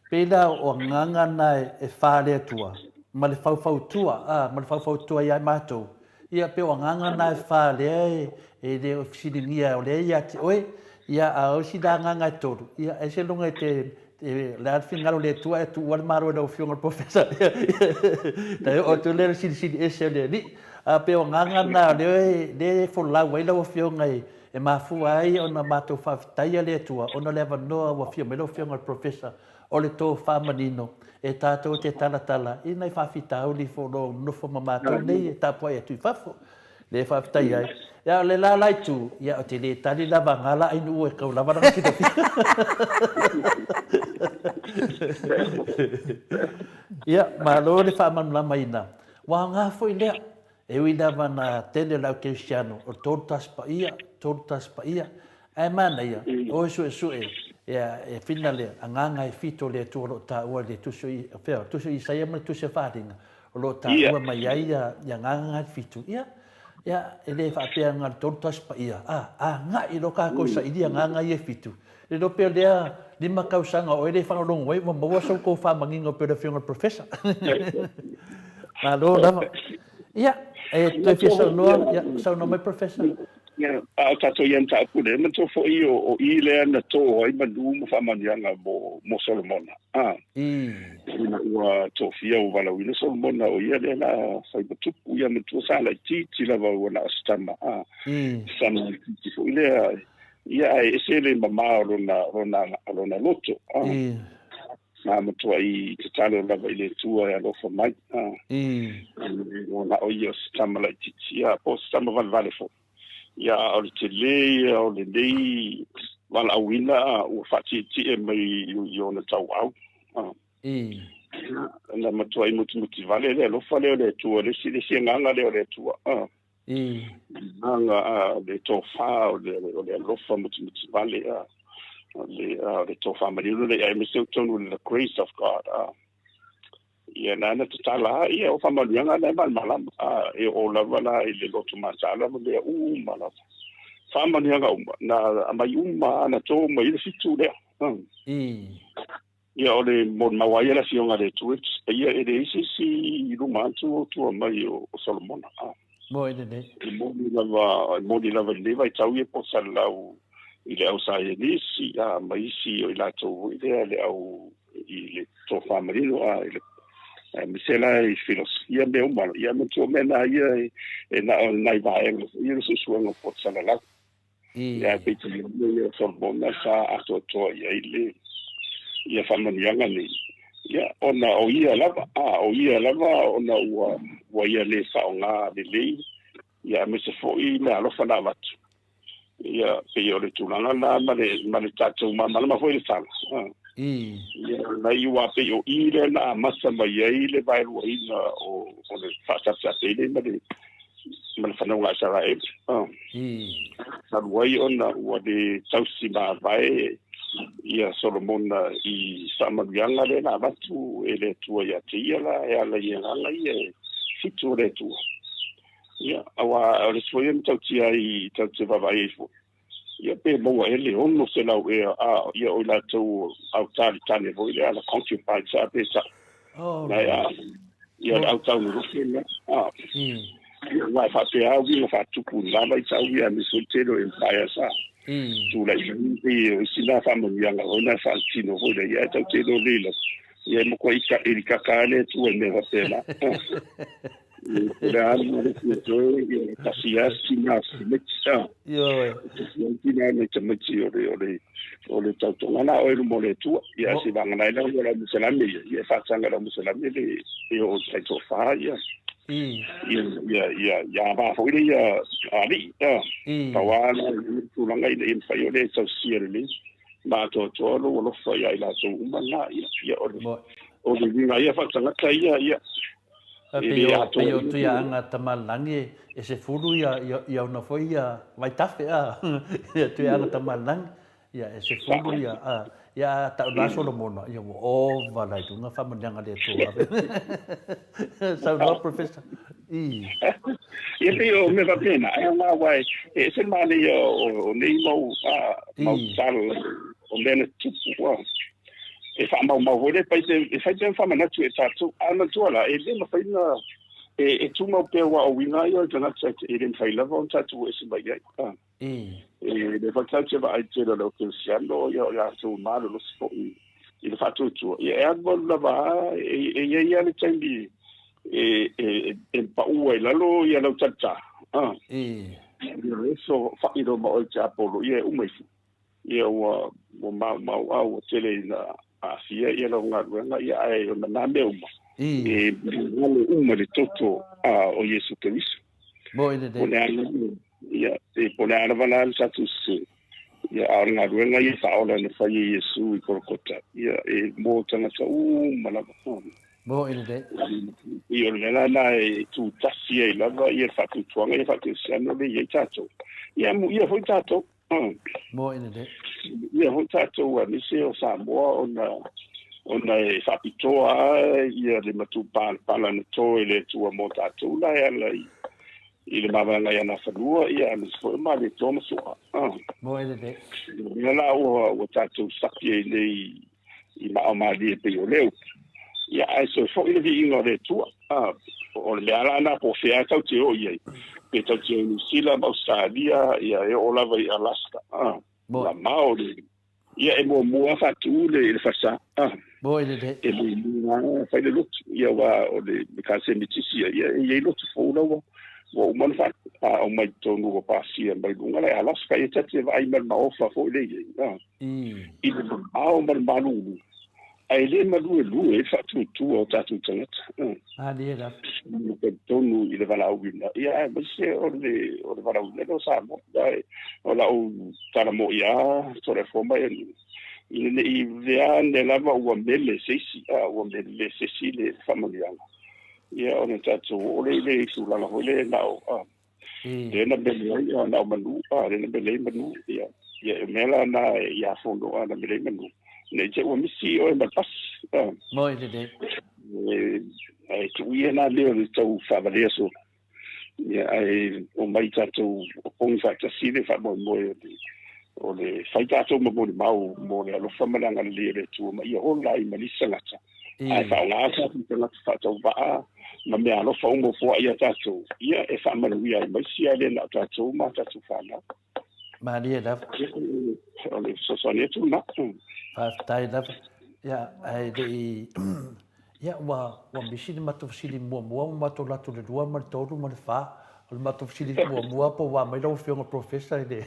pe la o nganga na e fa le tua ma le fau tua ia mato ia pe o nganga na fa le e le ofisinia o le ia oi ia a o si da nganga todo ia e se longa te la finga le tua tu wal maro da fiong professor dai o tu le si ese le ni a pe o nganga na le fo la wai la fiong ai e ma fu ai ona mato fa taia le tua ona le no wa fiong me lo fiong professor o le to fa manino e tato te tala i nei fa fita o li fo no fo mamato nei e tapo e tu fafo le fa taia ai ya le la lai tu ya o te le tali la bangala ai nu e ka la bana ki te ya ma lo le fa man la maina wa nga fo ile e wina mana tele la cristiano o tortas pa ia e mana ia o su ya e finale anganga e fito le tu lo ta o le tu sui sai ma tu se faringa lo ta o mai ia nganga fito ya ele fa pe ngal tortas pa ia nga i lo ka ko sa idia nganga e fito le do pe dia di makausanga o ele fa long way mo so ko fa mangingo pe de finger professor malo na ya e tu fisa no ya so no my professor tato yan ta pule man to fo o ile na to ai madu mo fa manianga mo Solomon ina wa to fia o vala wile Solomon o ia le la sai tu ya me to sala ti la va wala stama sana ti fo ile ia ese le mama rona loto na mo to ai te talo la ile tu ya lo fo mai ona o ia stama la ti ya po stama vale fo ya o te le o le dei wala wina o fati ti e mai yo na tau au na matua i muti vale le lo fale le tu le si nganga le tu nganga le to fa o le lo fa muti vale le to fa mai le ai me se tonu the grace of God ia na tala ia o fama nyanga na malam e o la wala ile lo tu masala mo le mala fama nyanga na mai na to mai fitu le ia o le mon mawai la sionga le tu ia e de si ruma tu mai o Solomon mo ide ne mo di la le vai tau e po salau ile au sai ni si mai si o la to ile le au ile to fama ile misela e filosofia me umano ia me to mena ia e na vai ia so suanga pot sala ia pe te ia so bona sa ato to ia ile ia famanianga ni ia ona o ia lava ona wa ia le saunga le ia me se foi me alo fana vatu ia pe yo le tulanga na male tatu mama foi le sala na iwa pe yo ile na masa mai ile vai ruina o le fasa ile ma fana nga sara sa wai ona wa de tausi na vai ia Solomon i sama yanga le na batu ele tu ya tiela ya la yanga ia fitu le tu ia awa le soyem tauti ai tauti vai ia pe mo ele ono se la ia o la tu au tani vo ile ala concubine sa pe sa ia au tau no fina ia fa pe au vi fa tu ku la mai sa ia mi soltero en paia sa tu la i sina fa mo yanga ona fa tino vo le ia tau te do lilo ia mo ko ika kale tu e me va pela ora no le to casi asina metsa yo tina me chamchi ole tauto ngana o mo le tu ia si banga na ile o la musalami ia fa tsanga la musalami le o tsaito fa ia ia ba fo ile ia ali tawana tu langa ile fa yo le so sierli ma to lo fa ia la so umana ia o le vinga ia fa tsanga ia Peo tu ia anga tamalangi e se furu ia una foi ia vai tafe tu ia anga tamalangi ia e se furu ia ta na Solomon ia o vai tu nga fa manyanga le tu so no professor ia peo me va pena ai ma vai e se mali o nei mo sal o mena tupu e fa ma vole pa e fa tem fa mana tu e tatu ana tu ala e le fa ina e tu mo pe wa o winga yo tana chat e le fa lava on tatu e se ba ya e le fa tatu ba ai te lo que siando yo ya tu malo lo spo i le fatutua ia mo lava ia le tangi pa ua lalo ia lo tata so fa i do mo cha polo ia umaifu ia wa ma au tele na asia ia lo nga ia ai na me uma uma le toto o Yesu Cristo mo ine de ia pole ana vala sa tu ia nga ruenga ia sa ola na fa Yesu i korokota ia mo tanga sa mala mo ine de ia na tu tasia ia lava ia fa tu tuanga ia fa tu siano le ia tato ia mo ia foi tato mo ine de ia foi tato wa ni se o sa mo ona fa pitoa ia le matu pala no to ele tu mo tato la ia ile mavanga ya na falua ia ni so ma le toma so mo ine de la o tato sapi le i ma di pe o leu ia ai so fo ile vi ingo le tu o le ala na po fea tau te o ia pe tau te New Zealand Australia ia e o lava i Alaska la maori ia e mo fa tu le fasa mo ine de e mo fa le lut ia wa o le ka se mitisi ia e lut fo lo wo man fa o mai tonu o pasia mai lunga le Alaska e tete vai mal ma ofa fo le ia i le mal malu ai le malu e fa tu o tatu tangat ali era tonu i le vala uina ia ma se o le vala uina no sa mo dai o la o tara mo ia so le forma i vea ne lava ua mele seisi le famalianga ia ona tatu o le sulanga hole nao le na bele ia na manu le na bele manu ia mela na ia fondo ana bele manu ne te o misi o ma pas mo ide de ai tu ia na le tau favale so ia ai o mai tatu o pong fa tasi fa mo o le fai tato mo mo le alo famalanga le tu ma ia o lai malisa ngata ai fa la sa tanga fa tau ba ma me alo fa ngo fo ia tato ia e fa malu ia mai sia le na tato ma tato fa na ma dia da o le so ne tu na fa tai da ya ai de ya wa bisi ma to sili mo ma to la to le dua ma to ma le fa o ma to sili mo po wa mai lo fio professor de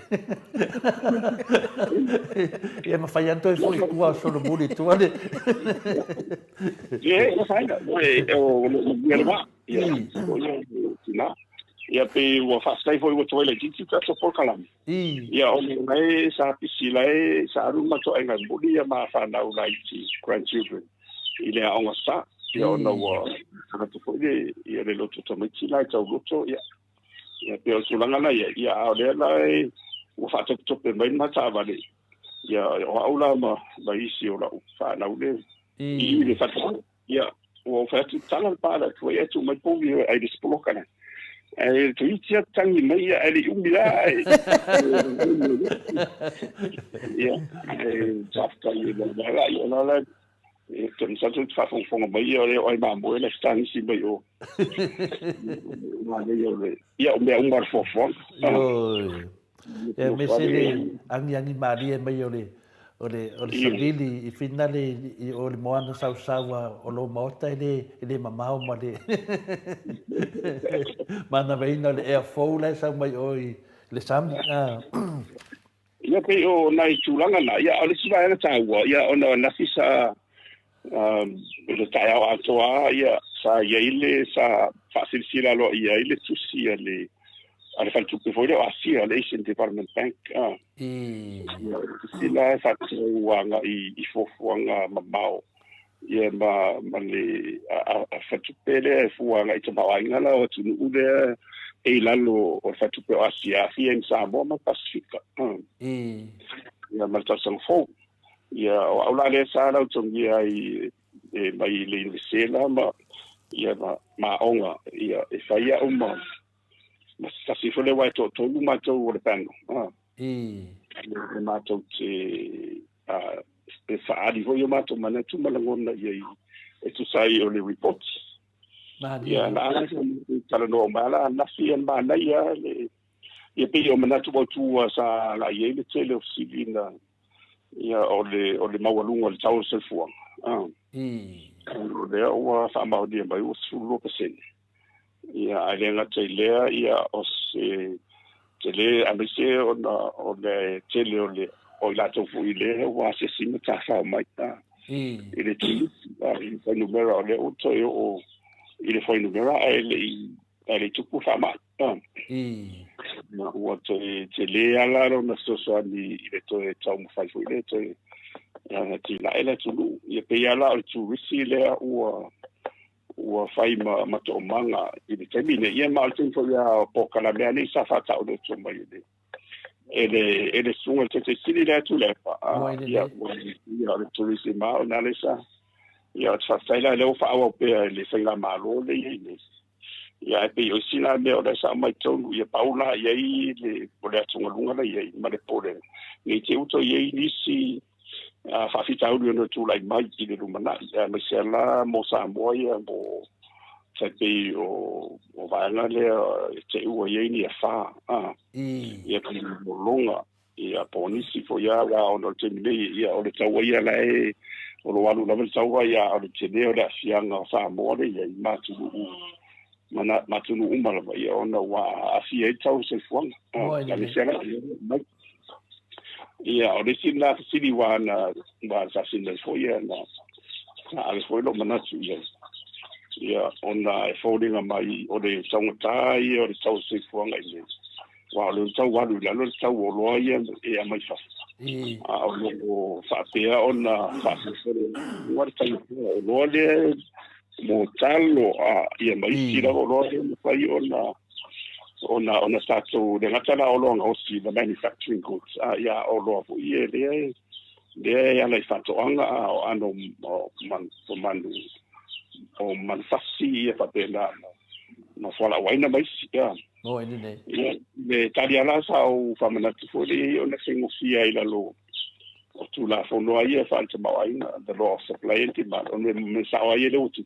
ia ma fai anto e foi tua solo buli tu ale ia fai na o yerba na ia pe o fasta foi o toile titi ka so por kalam ia o mai sa pisila e sa ruma to enga buli ia ma fa na ulai grandchildren ile a onga sa ia no wa ka to foi ia le loto to mai tila ta loto ia pe o sulanga na ia o le lai o fa to pe mai ma ta vale ia o aula ma isi o la fa na ule i le fa ia o fa tu tala para tu ia tu mai po ai dispoloka na ai tu ia tangi mai ai umila ia jafta ia la que nous avons fait font meilleur et ma moi la stand ici mais yo ia o mar fofo me se angi maria mai o le sodili i finale o le moana sausawa o lo mota ele mamau ma le mana veina le air foul sa mai oi le sam ia pe o nai tulanga na ia o le siva na tawa ia ona na fisa le taia o atoa ia sa ile sa fasilsila lo ia ile tusi ale fal tu foi le asia le Asian Development Bank sila sa wanga i fofuanga mamao ia ma le fa tu pele fuanga i tama ngala o tu ule e lalo o fa tu pe asia fien sa mo ma Pacifica ia ma ta sang fo ia o aula le sa la tongi ai mai le sela ma ia ma onga ia e faia uma ma sa si fole wa to ma to o le pano ma to te e fa ali vo yo ma to mana tu malangona ia e tu sai o le reports ia na tala no mala na fia ma na ia pe yo mana tu sa la ia le tele of civil ia o le maualunga le tau se fuang o le ua whaamaudia mai ua sulu pasene ia alenga te lea ia o se te le amise o le tele o i lato fu i le ua se sima tasa o mai i le tili i le numera o le uto i le foi numera e le tupu whama ua te le ala na sosoani i le toe tau mawhai fu i le toe ti la ele tulu ia pe ala o tu risi le ua fai ma to manga i le temine ia ma altin fo ia po kala mea ni sa fa tau le tu mai ele sunga te sili le tu le pa ia le tu risi ma na le sa ia fa sai la le fa au pe le sai la malo le ni ia pe o sila me o sa mai tonu ia paula ia i le pole tunga lunga ia ma le pole ni te uto ia ni si fa fita au no tu lai mai i le rumana ia me se la mo sa mo ia mo se pe o vaina le te u ia ni fa ia ka mo longa ia ponisi fo ia wa o no te mile ia o le tau ia lai o lo walu na tau ia o le te leo da fianga sa mo le ia ma tu mana matunu umala ia ona wa afia tau se fuanga ia le sela ia o le sina sili wana wa sa sina fo ia na ale fo lo manatu ia ona e folding mai o le tangata ia o le tau se fuanga ia wa le tau walu la le tau o lo ia e mai fa o lo fa pea ona fa se wa tau o lo le mo talo ia mai tira o lo le fai ona stato de natala o longa osi the manufacturing goods ia o lo fu ia le ia le fato anga o ano man fasi ia fa pena no fola waina mai ia le taliala sa o fa manatu fo le ona singo fia ila lo o tu la fo no ia fa te mawaina the law of supply and demand on me sa ia le utu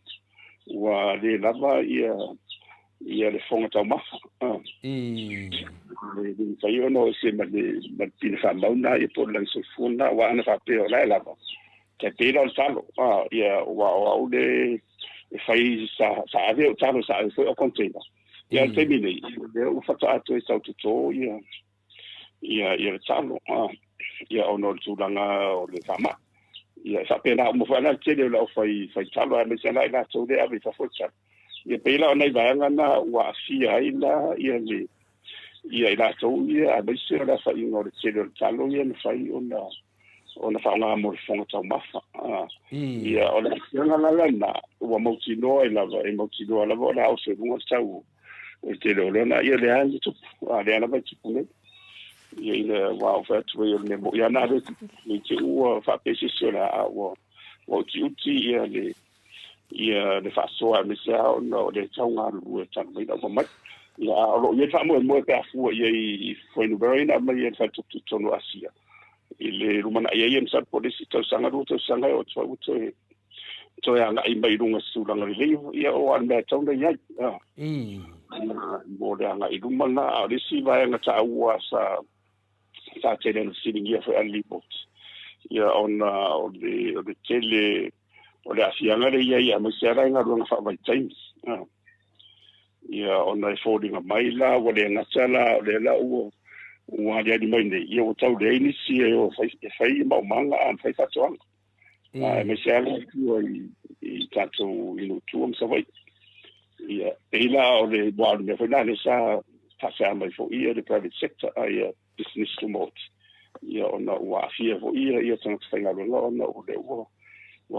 wa le lava ia le fonga tau mafa le sai ono se ma pina fa mauna ia po lang so funa wa ana fa pe la lava te pe lo salo ia wa o le fai sa ave o talo sa foi o container ia te mine le o fa ato e sa to ia talo ia ono tulanga o le fama ia sa pena mo fa na tele la fai talo a me se la to de ave fa focha ia pe la nei vanga na wa fia ina ia la to ia a me se la fa ino le tele talo ia na fai ona fa nga mo fonga tau mafa ia ona la na wa mo tino e la o se mo tau o tele na ia le ani tu le ana ba tu ne ia ina wa fa tu ia mo ia na de ni te u fa pesi sona o ti ia le fa so a me se no de tau nga lu ta me da mo ia o ia fa mo pe fu ia i foi no very na me ia fa tu no asia ile rumana ia ia sa polisi tau sanga o to ia nga i mai runga sulanga le ia o an me tau ia mo de nga i rumana a le si vai nga ta ua sa tele no sitting here for early boats ia ona o le tele o le asianga le ia mo se ra nga runga fa vai times ia ona folding a maila o le nga sala o le la o le di mai nei ia o tau le ni si o fai ma manga am fai fatoanga me se ra i tato ino tuam sa vai ia ela o le boal me foi na le sa pasa mai fo ia le private sector ia business remote ia ona wa fia fo ia tanga tanga lo ona o le o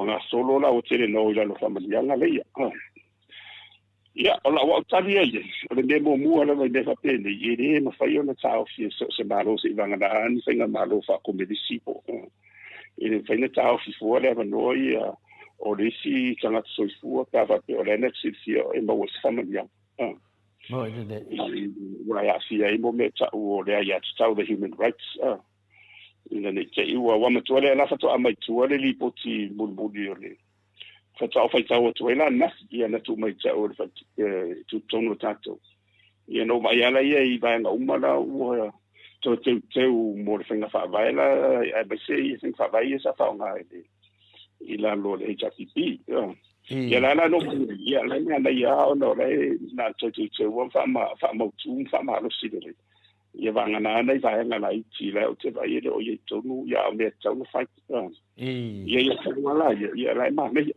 nga solo la o tele no ila no familia nga le ia ola wa tali ia o le demo mu ala vai de fa pele ia ma fai ona tau fi se malo se vanga da ani fai nga malo fa come disipo ia fai na tau fi fo le va no ia o le si tanga so fu ka va pe o le net si e mo se familia no ide wa ya si ai mo me ta o le ya ta the human rights ina ne te iwa wa ma tuale na fa to amai tuale li poti bulbuli ole fa ta fa ta o tuela na ia na tu mai ta o fa tu tono tato ia no mai ala ia I va na umala to teu mo le fenga fa vai la ai ba se sing fa vai sa fa nga i la lo le HPP ya la no ya la na ya no le na to wo fa ma tu fa ma lo si le ya va na vai nga i ti la o te vai le o ye to nu ya me to no fa ya la ya la ma me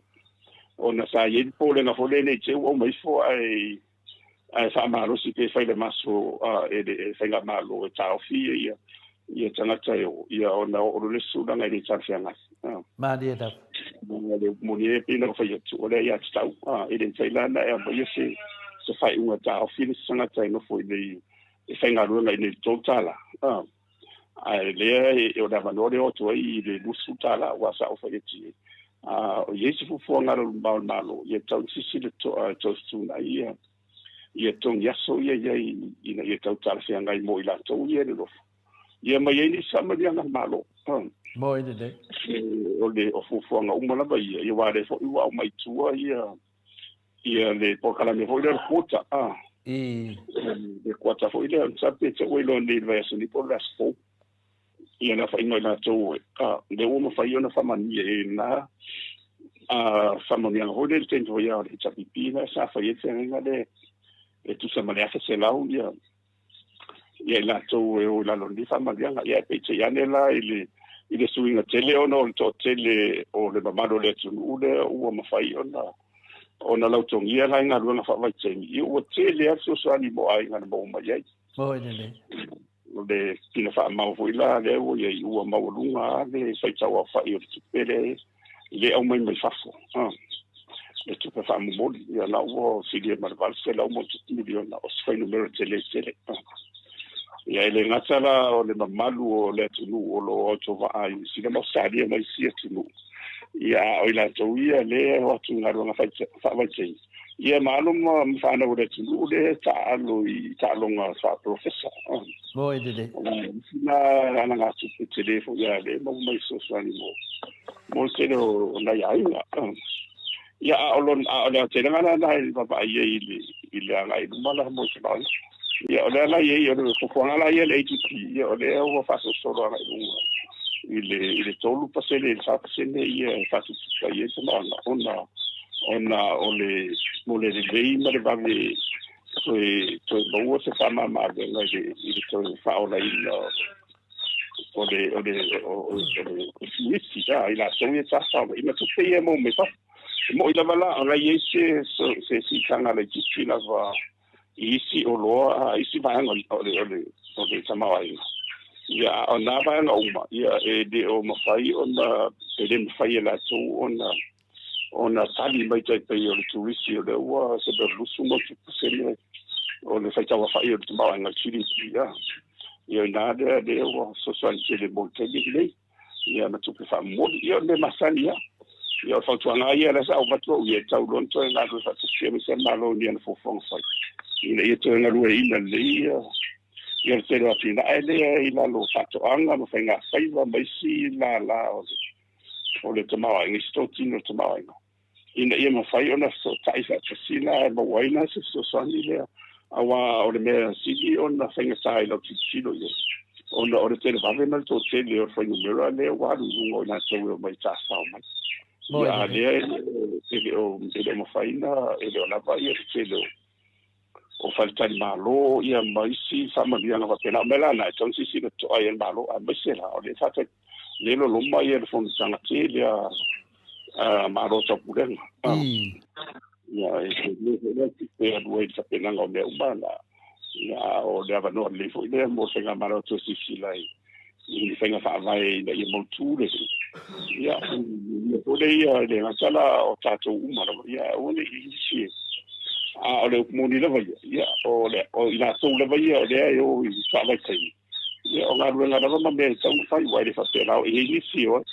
ona sa ye po le na fo le che wo mai fo ai fa malo si te fai le maso e fai la malo e tau fi ia tanga tayo ia ona o le suda ngai tsa fianga ma dia da le monie pina fai tu ole ia tau e den sai la na e ba ia se fai unha tau fi le sanga tayo no foi le e fai ngalo ngai ni totala ai le e o da valore o tu i le lusu tala wa sa o fai ti o yesi fu ngalo malo ia tau si le to tu na ia tong yaso ia ina ia tau tala fia ngai mo ila tau ia le lofu ia mai ni sama dia ngai malo mo ide de o le o fu nga umala ba ia wa le fo i mai tua ia le po kala me fo le kota le kota fo ile sa pe se o lo ni va so ni por las fo ia na fa ingo na tau le o mo fa ia na fa mani na fa mani nga ho le tento ia le chapipina sa fa ia nga le e tu sa malea se lau ia la to e o la londi fa malia ia pe che ya nela ile suinga tele ono to tele o le mamalo le tu ule o ma fai ona la tongia la nga luanga fa vai chen i o tele aso so ani mo ai nga mo ma ia mo ide le kina fa ma vo ila le o ia i o ma o lunga le sai tau fa i o tupele le au mai mai fafo le tu fa mo mo ia la o sidia marval se la mo tu miliona o sfai numero tele ia ele ngatala o le mamalu o le tunu o lo to va ai sina mo sadia mai sia tunu ia o ila to ia le o tu ngaro nga fa vai sei ia malo mo mfana o le tunu le ta lo nga fa professor mo ide na ana nga tu telefo ia le mo mai so so ani mo se no na ia ia olon ole te ngana na papa ye ile ala i mala mo se ba ia ole ala ye ole ko ala ye le ti ia ole o fa so ala ile tolu pasele sa pasele ia fa so ye se ona ole mo le vei ma le ba le to bo se fa ma de la ile to fa ola ile ole si ja ila so ye sa fa ina to pe mo me fa mo ila bala ala yese se si kanga le tisi la va isi o loa isi ba nga ole tamai ya ona ba nga uma ya e de o ma fai ona e de fai la tu ona tali mai tai pe o turisti o le wa se be lusu mo tu se le o le fai tawa fai o tamai nga chiri ya na de o social le bolte le ya na tu fa mo ya de masania ia fa tu nga ia la sa o batlo ia tau lon to nga do sa se me se malo ni en fo fon fa ia to nga lu ia le ia se lo fina ele ila lo fa to anga mo fa nga fa iwa mai si la o le tama ngi sto tino tama ina ia mo fa ona so tai sa si la mo waina se so so ni le awa o le me si ona fa nga sai lo ti chilo ia ona o le tele va venal to tele o fa numero le wa lu ngo na so mai ta sa mai ya ele mo faina ele ona vai ele o falta di malo ia mai si sama dia na pena mela na então si to ai malo a besela o le fata le lo mai ele fon sana tele malo to pulen ya ele pe duai sa pena ngo me umana ya o le ava no le fo ile mo senga malo to si lai ni senga fa vai da ia mo tu le ya o le sala o tato uma ya o le isi o le moni le vai ya o ina so le vai o le o sa vai sai ya o ngaru nga na me sa un fai vai le fa pera o isi o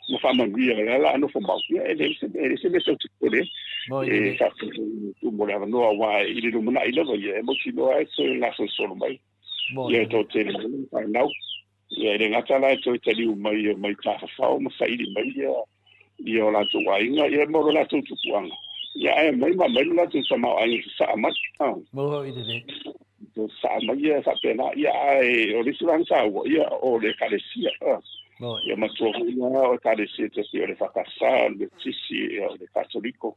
mo fa mangia la no fo ba ya ele se me so tipo le e fa tu mo le no wa ile no na ile vai e mo si no ai so na so solo mai ya to te fa now ia le ngata la to te liu mai ta fa mo sai di mai ia la to wa inga ia mo la to puanga ia mai la to sama ai sa mat mo ide de to sa mai ia sa pena ia ai o le sulan sa o le kalesia ia matua ia o kalesia te o le fakasa le tisi o le katoliko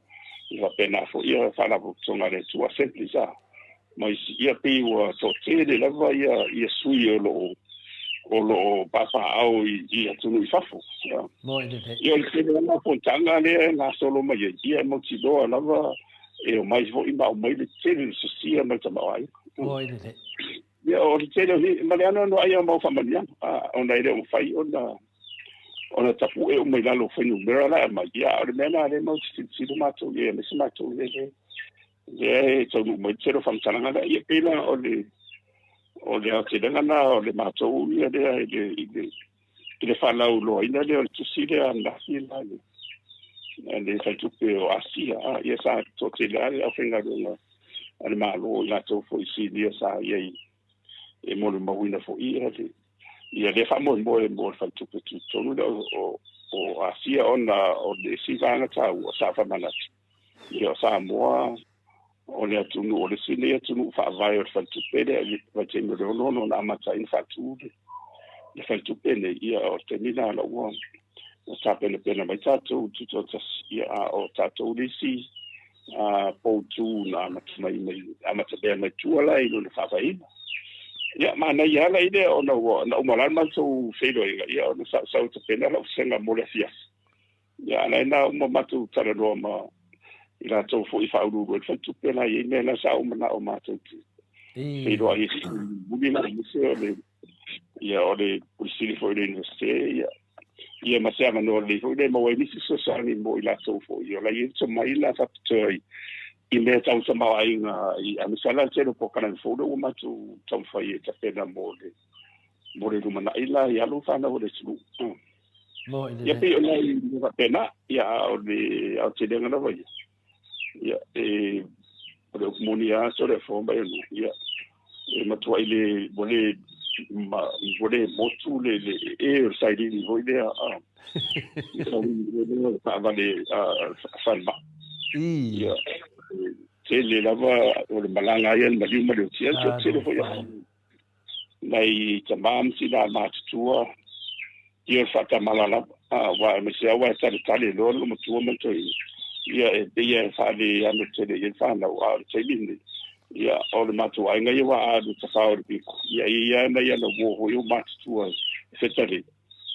ia pena fo ia fala tonga le tua sempre sa mai ia pe o to tele lava ia sui o lo papa au ia tunu i fafo ia le tele na pontanga le na solo mai ia mo tido lava e o mais vo ima o mai le tele se sia mai tamai ia o le tele ni mariano no ai mo familia ona ile o fai ona tapu e o mai lalo foi no mera la mai ia o le mena le mo si do mato ia me se mato le so no mai tele fam tanga ia pela o le ate na o le mato ia le fala o lo ina le tu si le anda fila le fai tupe o asia ia sa to tele a finga do ale malo la to foi si dia sa ia e mo le mawina fo ia le famo mo fa tupe tu tonu o asia ona o le si vanga ta o sa fa mana ia sa mo o le atunu o le sine atunu fa vai o fa tupe le va tendo no na mata in fa tu le fa tupe le ia o termina la o sa pele pena mai tatu tu ia o tatu lisi po tu na mai amata be mai tu ala i le fa vai ia mana ia la ide o na umalan man so felo ia o sa te pena la senga mo le fia ia la na mo matu tara do ma ila to fo I fa uru go fa tu pena ia me la sa o na o matu felo ai budi na museo le ia o le polisi fo le universite ia ma se no le fo le mo ni so sa ni mo ila to fo ia la ia so mai la fa toi I me tau sa mai I amisala tero po kana fo do ma tu tom fa ia ta pena mo le rumana ila ia lu fa na o le su ia pe ona I pena ia o le au te denga na vai ia o le komunia so le fo ba ia ma tu ile bole motu le sai di voi le so le fa vale fa ma ia tele lava o le malanga ia ma liu ma liu tia tele foi nei tamam si la matua ia fata malala wa me se wa tale lo mo tu mo to ia fa le ame tele ia fa na wa tele ia o le matua ngai wa adu ta fa o le ia na ia no wo yo matua fetale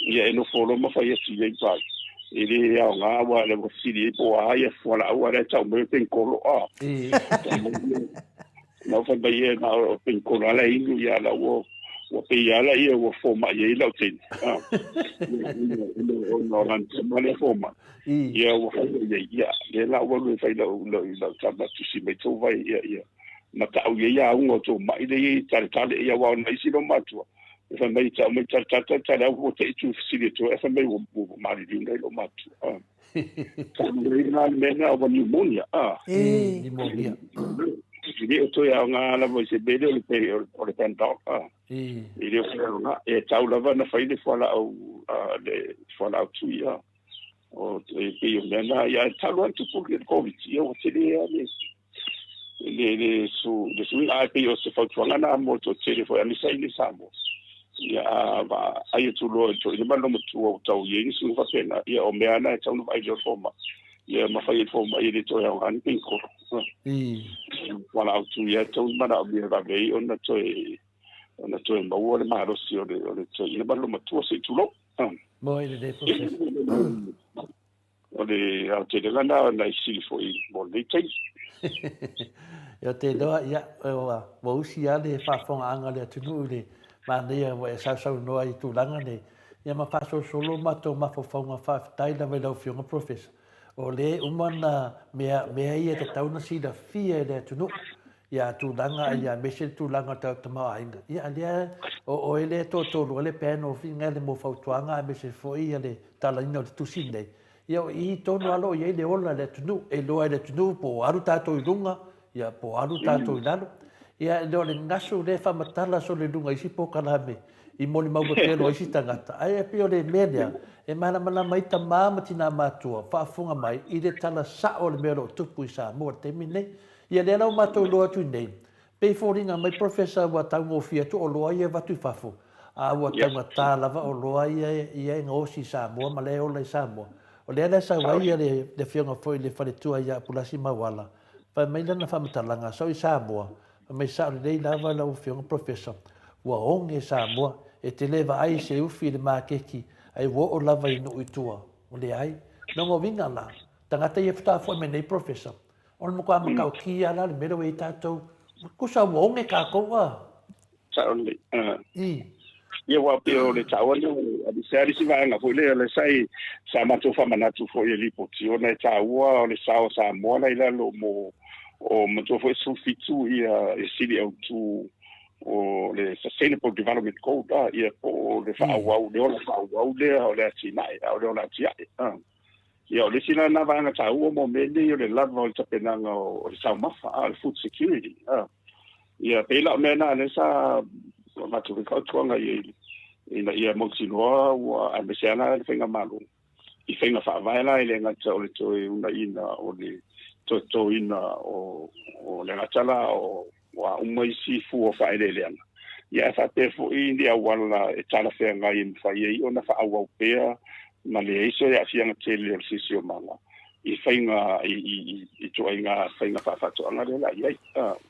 ia no folo ma fa ia si ia pa ele ia nga wa le sili po ia fo la wa le tau me pen kolo no fa ba ia na o pen kolo la ingu ia la wo pe ia la ia wo fo ma ia la tin no ran ma le fo ma ia wo fa ia la wo le fa la ta ba tu si me to vai ia ma ta o ia un o to ma ile tale ia wa na isi no matua fa mai ta me ta o te tu si le to fa mai wo ma li ngai lo matu ta me na me na o pneumonia pneumonia ile to ya nga la vo se bede o le penta ile o nga e ta la va na fa ile fo la tu ya o te pe na ya ta lo tu po ke covid ia o te le su ai pe o se fa tu na mo to te fo ya ni sai ni samo ia va ai tu lo to le malo mo tu o tau ye su fa pena ia o meana e tau no vai jo forma ia ma fa forma ia to ya an pinko wala tu ia tau mana ia va vei ona to ma o le maro si o le to le malo mo tu se tu lo mo ile o le au te ngana na si fo I mo le tai ia te doa ia wa usi ale fa fonga anga le tunu le ma ia wa sa no ai tu langa le ia ma fa solo ma to ma fo fonga fa tai la vela fionga professor o le umana me ia te tau na si da fia le tunu ia tu langa ia me se tu langa ta ma ainga ia le o ele to lo le peno finga le mo fa tuanga me se fo ia le tala ino tu sinde ia I tonu alo ia le ola le tunu e loa le tunu po aru tato I lunga ia po aru tato I lalo ia le ngaso le fa matala so le lunga isi po kalame I moli mau telo isi tangata ai pe o le media e mana mai ta mama tina matua fa funga mai I le tala sa o le mero tupu I sa mo te mine ia le lau matou loa tu nei Pe foringa mai professor wa tango fia tu o loa ia watu fafu. A wa tanga tā lava o loa ia ngosi Samoa ma leo le Samoa. O lea lea sa wai ia le whionga foi le whare tua ia pulasi mawala. Whai mai lana whamatalanga so i Samoa. Mai sa le lei lava lau whionga professor. Ua onge Samoa e te lewa ai se ufi le mākeki ai wo o lava i no itua. O le ai. Nongo winga la. Tangata ia whata foi me nei professor. Ono mo kua makau ki ala le mero e tātou. Kusa wo onge ka koua. Certainly. Ia wa pe o le tawana a di seri si vai nga foi le sai sa matu fa manatu foi li poti ona taua o le sao sa mo na ila lo mo o matu foi su fitu ia e sili au tu o le sustainable development code ia o le fa wa le ona fa wa le ati mai o le ona ati ia o le sila na va nga taua mo mele o le lava o tapenanga o le sao mafa al food security ia pe la mena le sa matu ko tuanga ia moksinoa ua amesiana le whainga malu. I whainga whaavaela i le ngata o le toi una ina o le to ina o le ngatala o wa umaisi fu o whaere leana. Ia whape fo i ni awala e tala whenga i mwhaia i ona whaawau pēa ma le eiso e afianga tele o sisi o manga. I whainga i toa inga whainga whaafatoanga le la iai.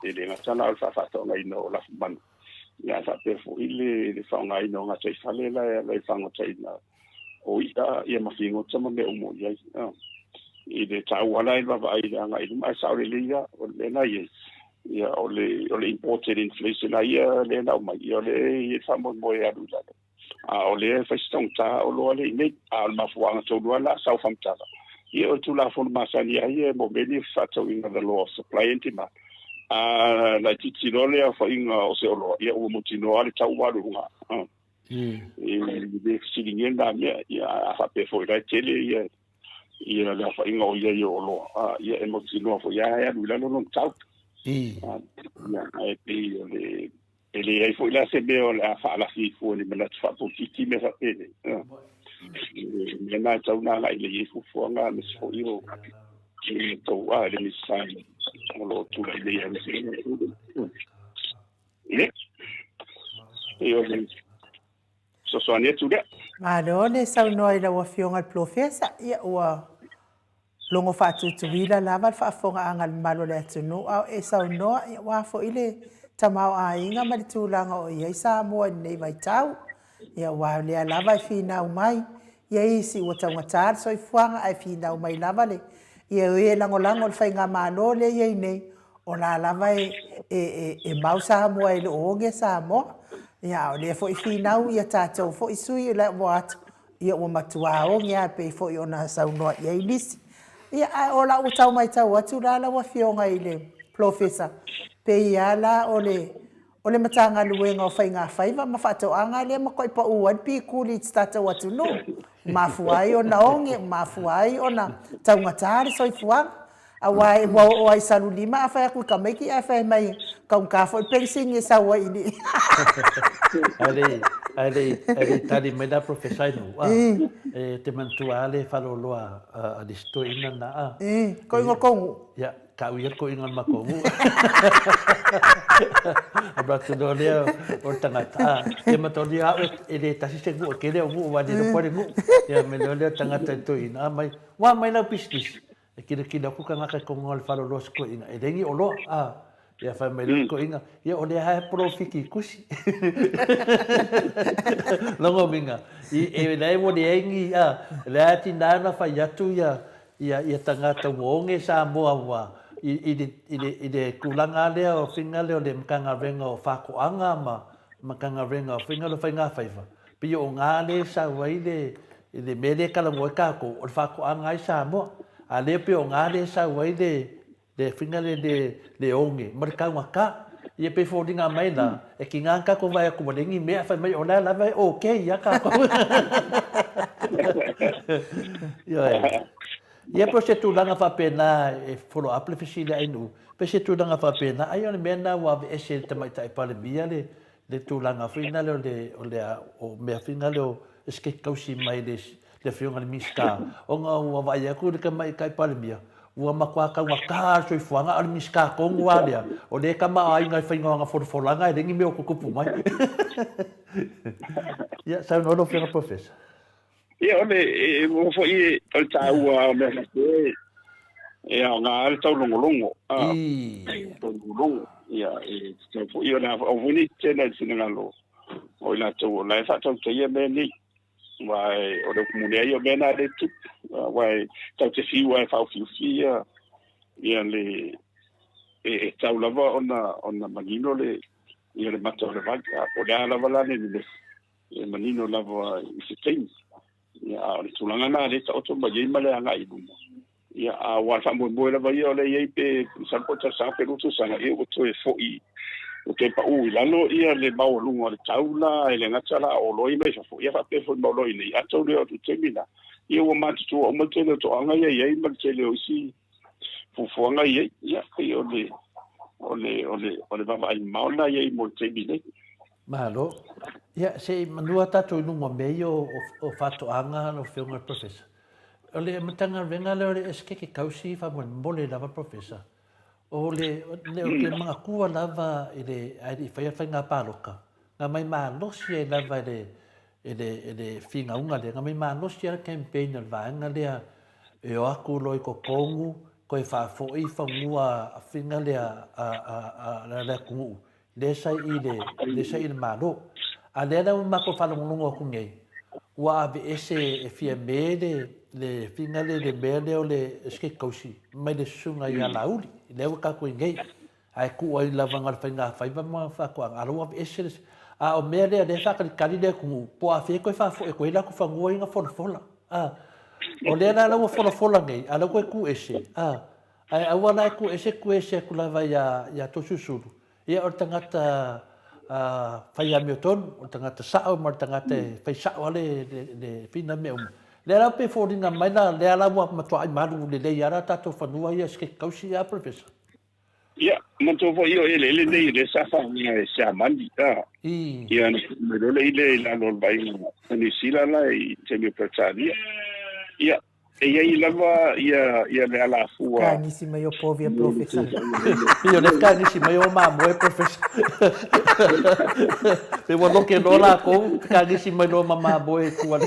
E le ngatala o whaafatoanga ina o lafu manu. Ia sa pe fo ile le faunga ino nga tai fale la faunga tai na o ia mafingo tama me umo ia ile tau wala i baba ai nga i mai sa le ia o le na ia o le imported inflation ia le na mai ia le i famo mo ia dula o le fa stong ta o lo le ne al mafuanga to la sa famta ia o tu la fon masani ia mo beni fa to in the law supply and demand la titirole a whainga o se olo ia ua mutinoa le tau warunga le siringenda mea ia a whape fo ira tele ia le whainga o ia i olo ia e mutinoa fo ia ea luila no tau ia e pe le ele ai fo ila se meo le a whaala fifo ni mena tu whapo kiki me whapene mena tau nā lai le iefu fuanga me se fo iro ki tau le misai lo tu la idea so ane tu de Malone sau noi la wafionga profesa ia ua longo fatu tuila lava fa fonga angal malo le tunu au e sau no wa fo ile tamau a inga mali tulanga o ia sa mo nei mai tau ia wa le lava fina mai ia isi o tanga tar so fuanga ai fina mai lava le ia e lango le whainga malo le ia nei o la lava e mau sa mo e le onge sa mo ia o le fo i finau ia tātou fo i sui le wat ia o matua o ia pe fo i ona sau no ia ilisi ia o la o tau mai tau atu la wa fionga ile professor pe ia la o le matanga luenga o whainga whaiva ma whato anga le ma koi pa uan pi kuli tata watu no mafuai o na onge mafuai o na taunga tari soi fuang awai o ai salu lima a whai aku ka meiki a whai mai kaunga fo pensing e sawa ini ale tali me da professor no te mantua ale faloloa a disto ina na ko ingo ya ka uia ko inga makongu abratu do leo o tangata e matolia ele tasi se go ke le o wa de po de ya me le tangata to ina mai wa mai na pistis e kira ku kanga ka ngol falolos ko ina e dengi olo ya fa me ko inga ya o le ha profiki kusi longo minga e le mo de engi le ati na fa yatu ya tangata wonge sa moa i kulanga lea o whinga leo le mkanga renga o whakoanga makanga renga o whinga lo whainga whaiva. Pio o ngā le sa wai le mele kalango e kako o whakoanga i sa moa. A le pio o ngā le sa wai le whinga le onge. Marikau waka. Ia pe fōringa mai na e ki ngā kako vai a kumarengi mea whai mai o la lava e okay ia kako. Ia po se tūlanga whapena e follow up le whisile ainu. Pe se tūlanga whapena ai o le mena wa e se te mai tai pale mia le tūlanga whina o mea whina leo ske kausi mai le whiunga le miska. O ngā ua vai aku le ka mai kai pale mia. ua makuaka ua ka soifuanga o le miska kongu alea o le kama ai ngai whaingoanga whorwholanga e ringi meo kukupu mai ia sau nono whianga professor ia ole mo fo i o taua me e a ngā ale tau longolongo tau longolongo ia tau fo i o na o vuni tēnā sinangalo o ina tau o lai whatau te ia me ni wai o le kumune ai o mena le tup wai tau te whiu ai whau whiu ia le e tau lava ona manino le ia le mata o le vaka o le alava lane le manino lava i se teimi ia o le tulanga na le ta oto ma ye male anga i lumo ia a wa fa mo la va ia le ye pe sa po ta sa pe lutu sa ia o to e fo i o te pa u la no ia le ba o lungo le taula ele ngata la o loi me fo ia fa pe fo mo loi ni a to le o te mina ia o ma tu o mo te le to anga ia ma te le o si fo fo anga ia ia o le ba ai mauna ia mo te mina Malo. Ia, se manua tatu nunga meio o whatoanga no whiunga professor. O le matanga venga leo le eske ke kausi whamole lava professor. O le mga kua lava i le whaiawhainga pāloka. Ngā mai maa nosi e lava i le whinga unga le. Ngā mai maa nosi e campaign al vaenga lea e o aku loi ko kongu koe whafoi whangua a whinga lea a kungu. Le sai le malo a le na ma ko fala ngongo ku ngai wa ave ese e fia mele le finale le mele o le ske kausi mai le sunga ya lauli le ka ku ngai ai ku ai lava ngal fainga faiva ma fa ko alo ave ese a o mele le fa ka le ku po a fe ko fa fo e ko ila ku fa ngoi nga fola o le na lo fola ngai alo ko ku ese ai awala ku ese ku lava ya to susuru ia o tangata whai amiotonu, o tangata sao, o tangata whai sao ale le whina mea uma. Le ara pe fōringa maina, le ara mua matua ai maru le lei ara tato whanua ia ske kausi a professor. Ia, mato fo io ele nei le safa e sa mandi ia me le ile la no vai ni sila la i te mi pretaria. Ia e ai lava ia le ala fua. Kanisi mai o povia professor. Io le kanisi mai o mamo e professor. Pe wano ke lola ko kanisi mai lo mama boy kuan.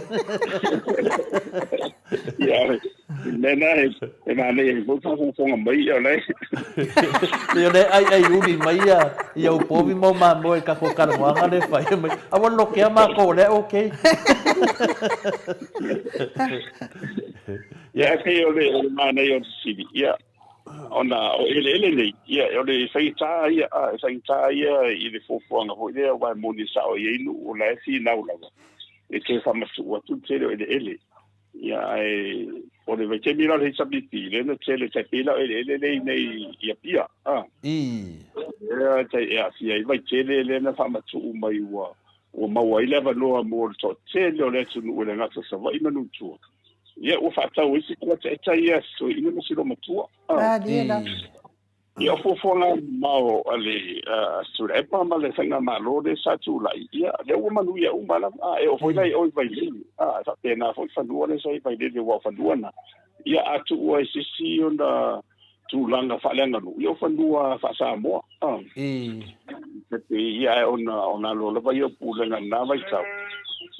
Ia nena e mane e ko fo mai ia le. Io le ai uni mai ia o povi mo mamo e ka ko karwanga le fai mai. Awan lo ke ma ko le okay. Ia ke o le mana o sivi ia ona o ele nei ia o le feita ia i le fofoanga ho ia wa moni sa o ia no o la si na o la e ke fa ma su o tu te ele ia o le vete mira le sabiti le no te le te pila ele nei ia pia ia te ia si ai vai te le na fa ma su mai o ma wa ile va no mo to te le tu no le ngata sa vai manu tu ia o fata o isi ko te ia so ina mo silo matua Diela. ia fofola mau ale sura pa ma le sanga malo de sa tu lai ia le o manu ia o mala e o foi lai o vai li sa pena foi fanua le sai vai de wa fanua na ia atu o isi ona tu langa fa lenga no ia fanua fa sa mo ia ona lo vai o pula na vai sa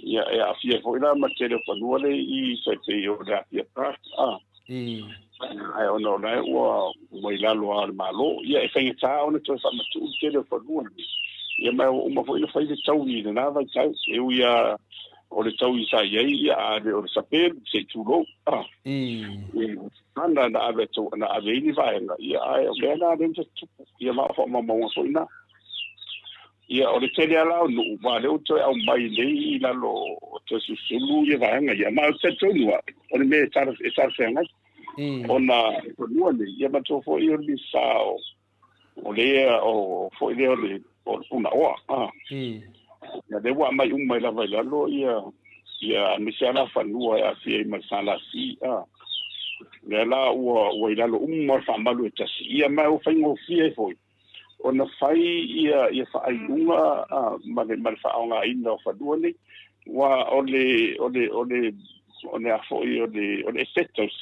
ia a fia foi la matele fanua le I se te o da ia ai ono nei o mai la lo al malo ia e fai ta ona to sa matu tele fanua ia mai o ma foi le fai de taui na vai tau e ia o le tau I sa ia a de o sape se tulo anda na ave to na ave ni vai ia ai o na dentro ia ma fo ma so ina ia o le tele ala no va le o to au mai nei la lo to su sulu ia vai ia ma se to no o le me tar se ngai ona no le ia ma to fo ia ni sao o le o fo ile o le o una o ia de wa mai mai la vai la lo ia mi se ala fanua ia fi ma sala si le la o ila lo ma fa malu ta ia ma o fa ngo fi foi ona fai ia fa ai unga ma le fa nga ina fa duone wa ole a foi ole setos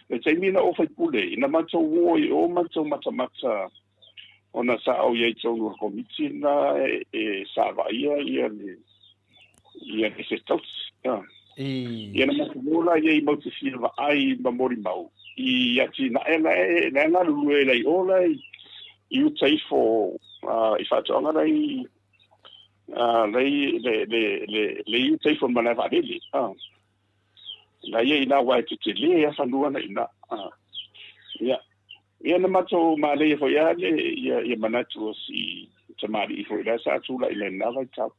le taimina o faipule ina matou oi o matou matamata ona sa'au iai tonu komiti na e sa'avaia ia le se tausi ia na matumola iai mautafia va'ai ma molimau i ati na e na lulu e lai ola i utaifo i fa'ato'aga lai le utaifo mana va'alele na ia ina wa tetele ia fanua na ina ia na matou male fo ia ia manatu si tamari fo ia sa tula ile na vai tau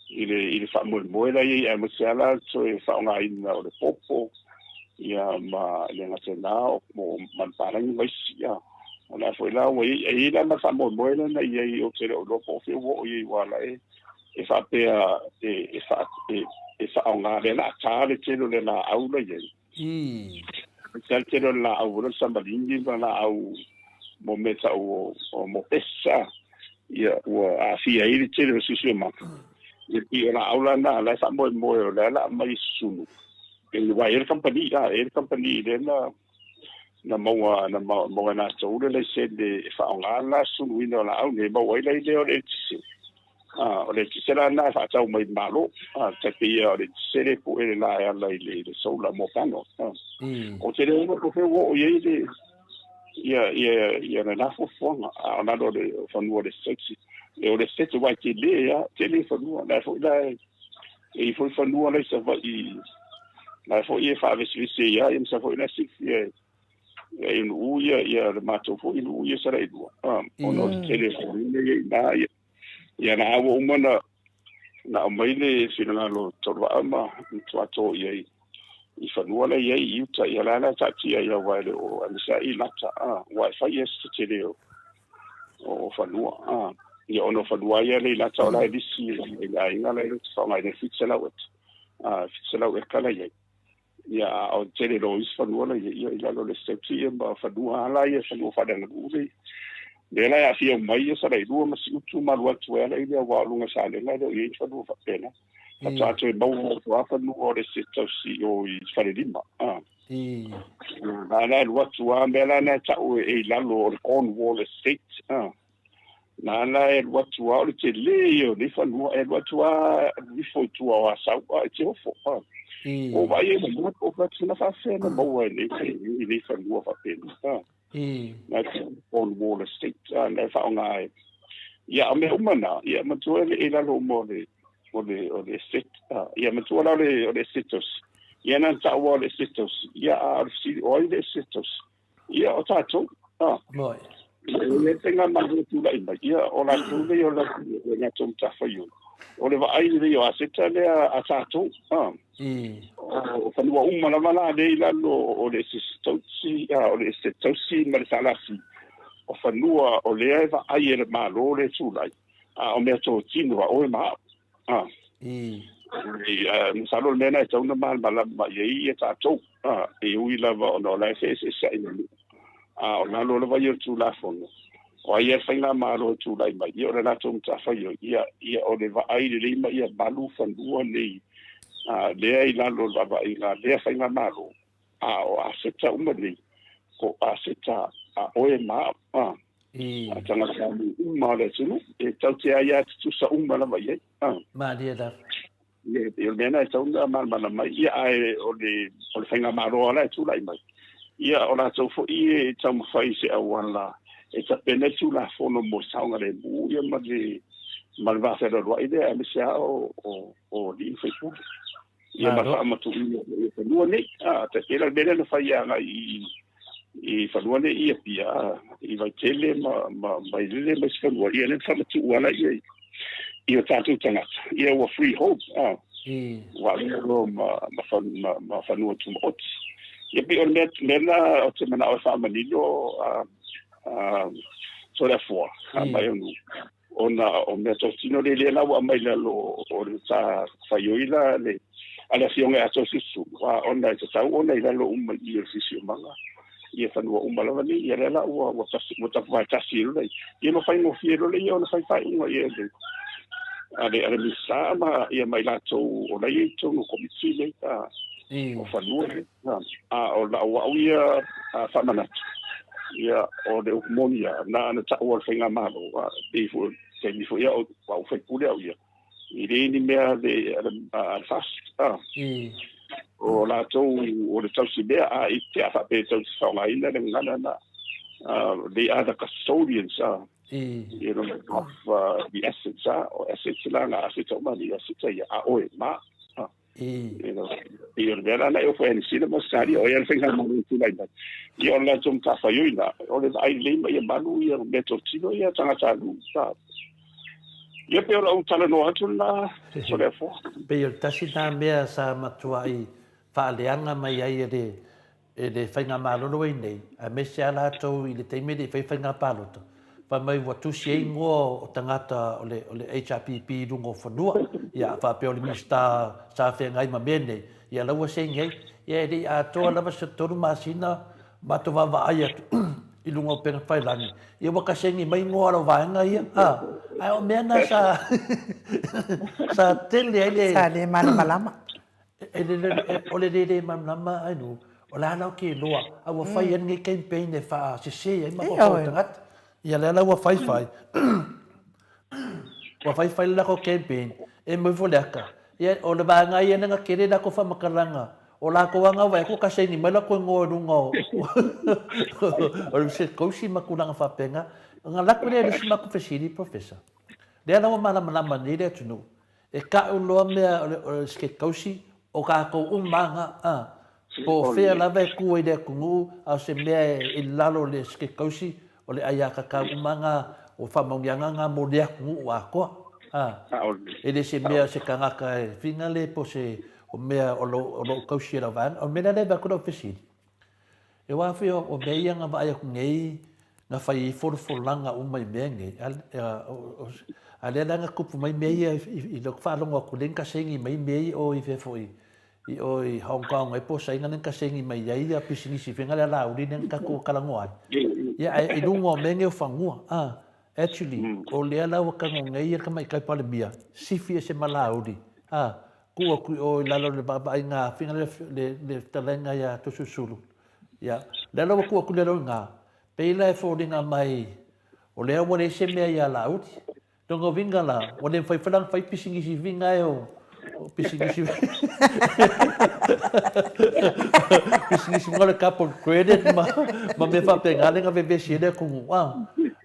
ile fa mo la ia mo sala so fa nga ina o le popo ia ma le ngata mo man para ni vai ia ona fo la o ia ma fa mo la na ia o te o lo po fe wo ia wala e fa pe e fa nga le na ta le te le na aula ia Saltero la au samba lingi la au momenta o mo pesa ia o a fia ile tele susu ma e la aula na la sa mo la mai sunu e wa company le na mo na so le se de fa ngala sunu ino la au ne mo ile ile o le o le tsela na fa tau mai malo te pia o le tsele po ele la ya la ile so la mo pano o te le mo fe wo ye ia na fo fonga na do de fonu de sexy e o le sete wa te le ya te le fonu na fo da e fo fonu la sa va i na fo ia fa visi ya im sa fo na six ye e no ia le mato fo i no ia sa re do o no te le fonu na ia na awo umana na maile finanga lo torwa ma tuato ye I fanua le ye yuta ia la tatia ia wale o amisa I lata wifi yes tele o fanua ia ono fanua ia le lata ola disi ia inga le tsonga le fitsela wet kala ye ia o tele lo is fanua le ia lo le septia ba fanua ala ia fanua fadanga ule Dela ya fia mai sa dai dua mas utu malu atu ela ia wa lunga sa le la do ia fadu fa pena ta to ba mo to apa no o de sito si o I fare lima na what to ambela na ta o e la lo on wall state na what to o te le o ni fa no e what to ni fo to o sa o te fo o vai e mo o fa na fa se na mo e ni fa no fa pena That's on wall estate and fa nga ia me umana ia matua le ila lo mo le estate ia matua le sitos ia na ta wall sitos ia si o le sitos ia o tato moi le tenga ma tu la ia o la tu le o la tu ta fa yo o le va ai le yo aseta le a tato o fa no umana mala le ila lo o le sistosi o le sistosi ma sala si o fa no o le eva ai le malo le sulai o me to tino o ma salo le na tau na mal mala ma ye tato e ui lava no la se sai o na lo va yo tu la fono o ia faina malo tu lai mai o na tu ta fa yo ia o le va ai le ma ia balu fanua nei le ai la lo va ai la le faina malo o aseta uma nei ko aseta o e ma tanga sa uma le tunu e tau te ai tu sa uma la mai ma dia da ia mena tau na mal mai ia ai o le faina malo la tu lai mai ia o la tau fo I tau mawhai se awala e ta pene tu la fono mo saunga le mu ia ma le malvasa da roa idea me se o li Facebook ia ma fa ma tu ia no ne ta era bene no fai ana I fa no ne ia pia I vai tele ma le ma se no ia le fa ma tu wala ia tatu tanga ia wa free hope wa lo ma fa no tu mo ia pe on mena o te mana o fa manilo so therefore mai ona o me to tino le la wa mai lo o sa fa yo ila le ala fionga ato sisu wa ona te tau ona ila lo umma I sisu manga ia fa no umma la ni ia la wa ta fa ta silu le ia no fa no fiero le ia no fa no ia le ale mi sa ma ia mai la to o la ia to no komisi le o fanua o la o ia famana ia o de monia na ta o fenga malo e fu se mi fu ia o fa pule o ia i re ni mea de fast o la tau o le tau si mea a i te afa pe tau si whaunga ina le ngana na they are the custodians you know of the assets or assets la nga assets o mani assets ia a oe ma you know i o vera na eu foi ni sina mosari o ia fenga mo tu lai ba i o la tum ka fa yuina o le ai le ia manu ia meto tino ia tanga talu sa ia pe o tala no atu na so le fo pe o tasi na mea sa matua i faaleanga mai ai e whainga malolo i nei. A me se ala tau i le teime de whainga paloto. Wha mai watu si ei ngoa o tangata o le HRPP rungo whanua. Ia whapea o le minista sa whengai ma mene. Ia laua se ngei. Ia e a toa lava se toru masina mato wawa ai atu. I lungo o penga whailangi. Ia waka sengi mai ngoa ra waenga ia. Ai o mena sa sa tele ai le. Sa le mana malama. O le rere mamlama ai nu. O la lau ke loa. A wa whai ane campaign e wha se se ai mako kau tangata. Ia le ala wa whai. Wa whai lako campaign. E mui fo leaka. Ia o le vanga ia nga kere lako whamakaranga. O la ko wanga wai ko kasei ni mai lako ngō runga o. O le se kousi makulanga whapenga. Nga lako le si mako whesiri professor. Le ala wa malama ni le tunu. E ka uloa mea o le ske kousi. O ka kou umanga po fea lava e kua i lea kungu au se mea i lalo le ske kausi o le aia kakau umanga o whamaungianga ngā mo lea kungu o a koa. E le se mea se kangaka e whina le po se o mea o lo kausi e la vana. O mena le bakura o whesiri. E wafi o mea ianga wa aia kungei nga whai i forfolanga umai mea nge. A lea langa kupu mai mea i lo whalonga o kulenka sengi mai mea o i whefoi. I o i Hong Kong e po sa inga neng kasengi mai ia ia pisinisi whenga le lauri neng kako kalangoa. Ia i lungo menge o whangua. Actually, o lea lau kango ngai ia kamai kai pale mia. Sifi e se malauri. Kua kui o i lalo le baba i ngā whenga le talenga ia tosusulu. Ia, lea lau kua kui lalo ngā. Peila e whoringa mai o lea wane se mea ia lauri. Tonga vinga la, wane whai whanang whai pisinisi vinga e o pisinisi ngole couple credit ma me fa penga nga bebe sile ku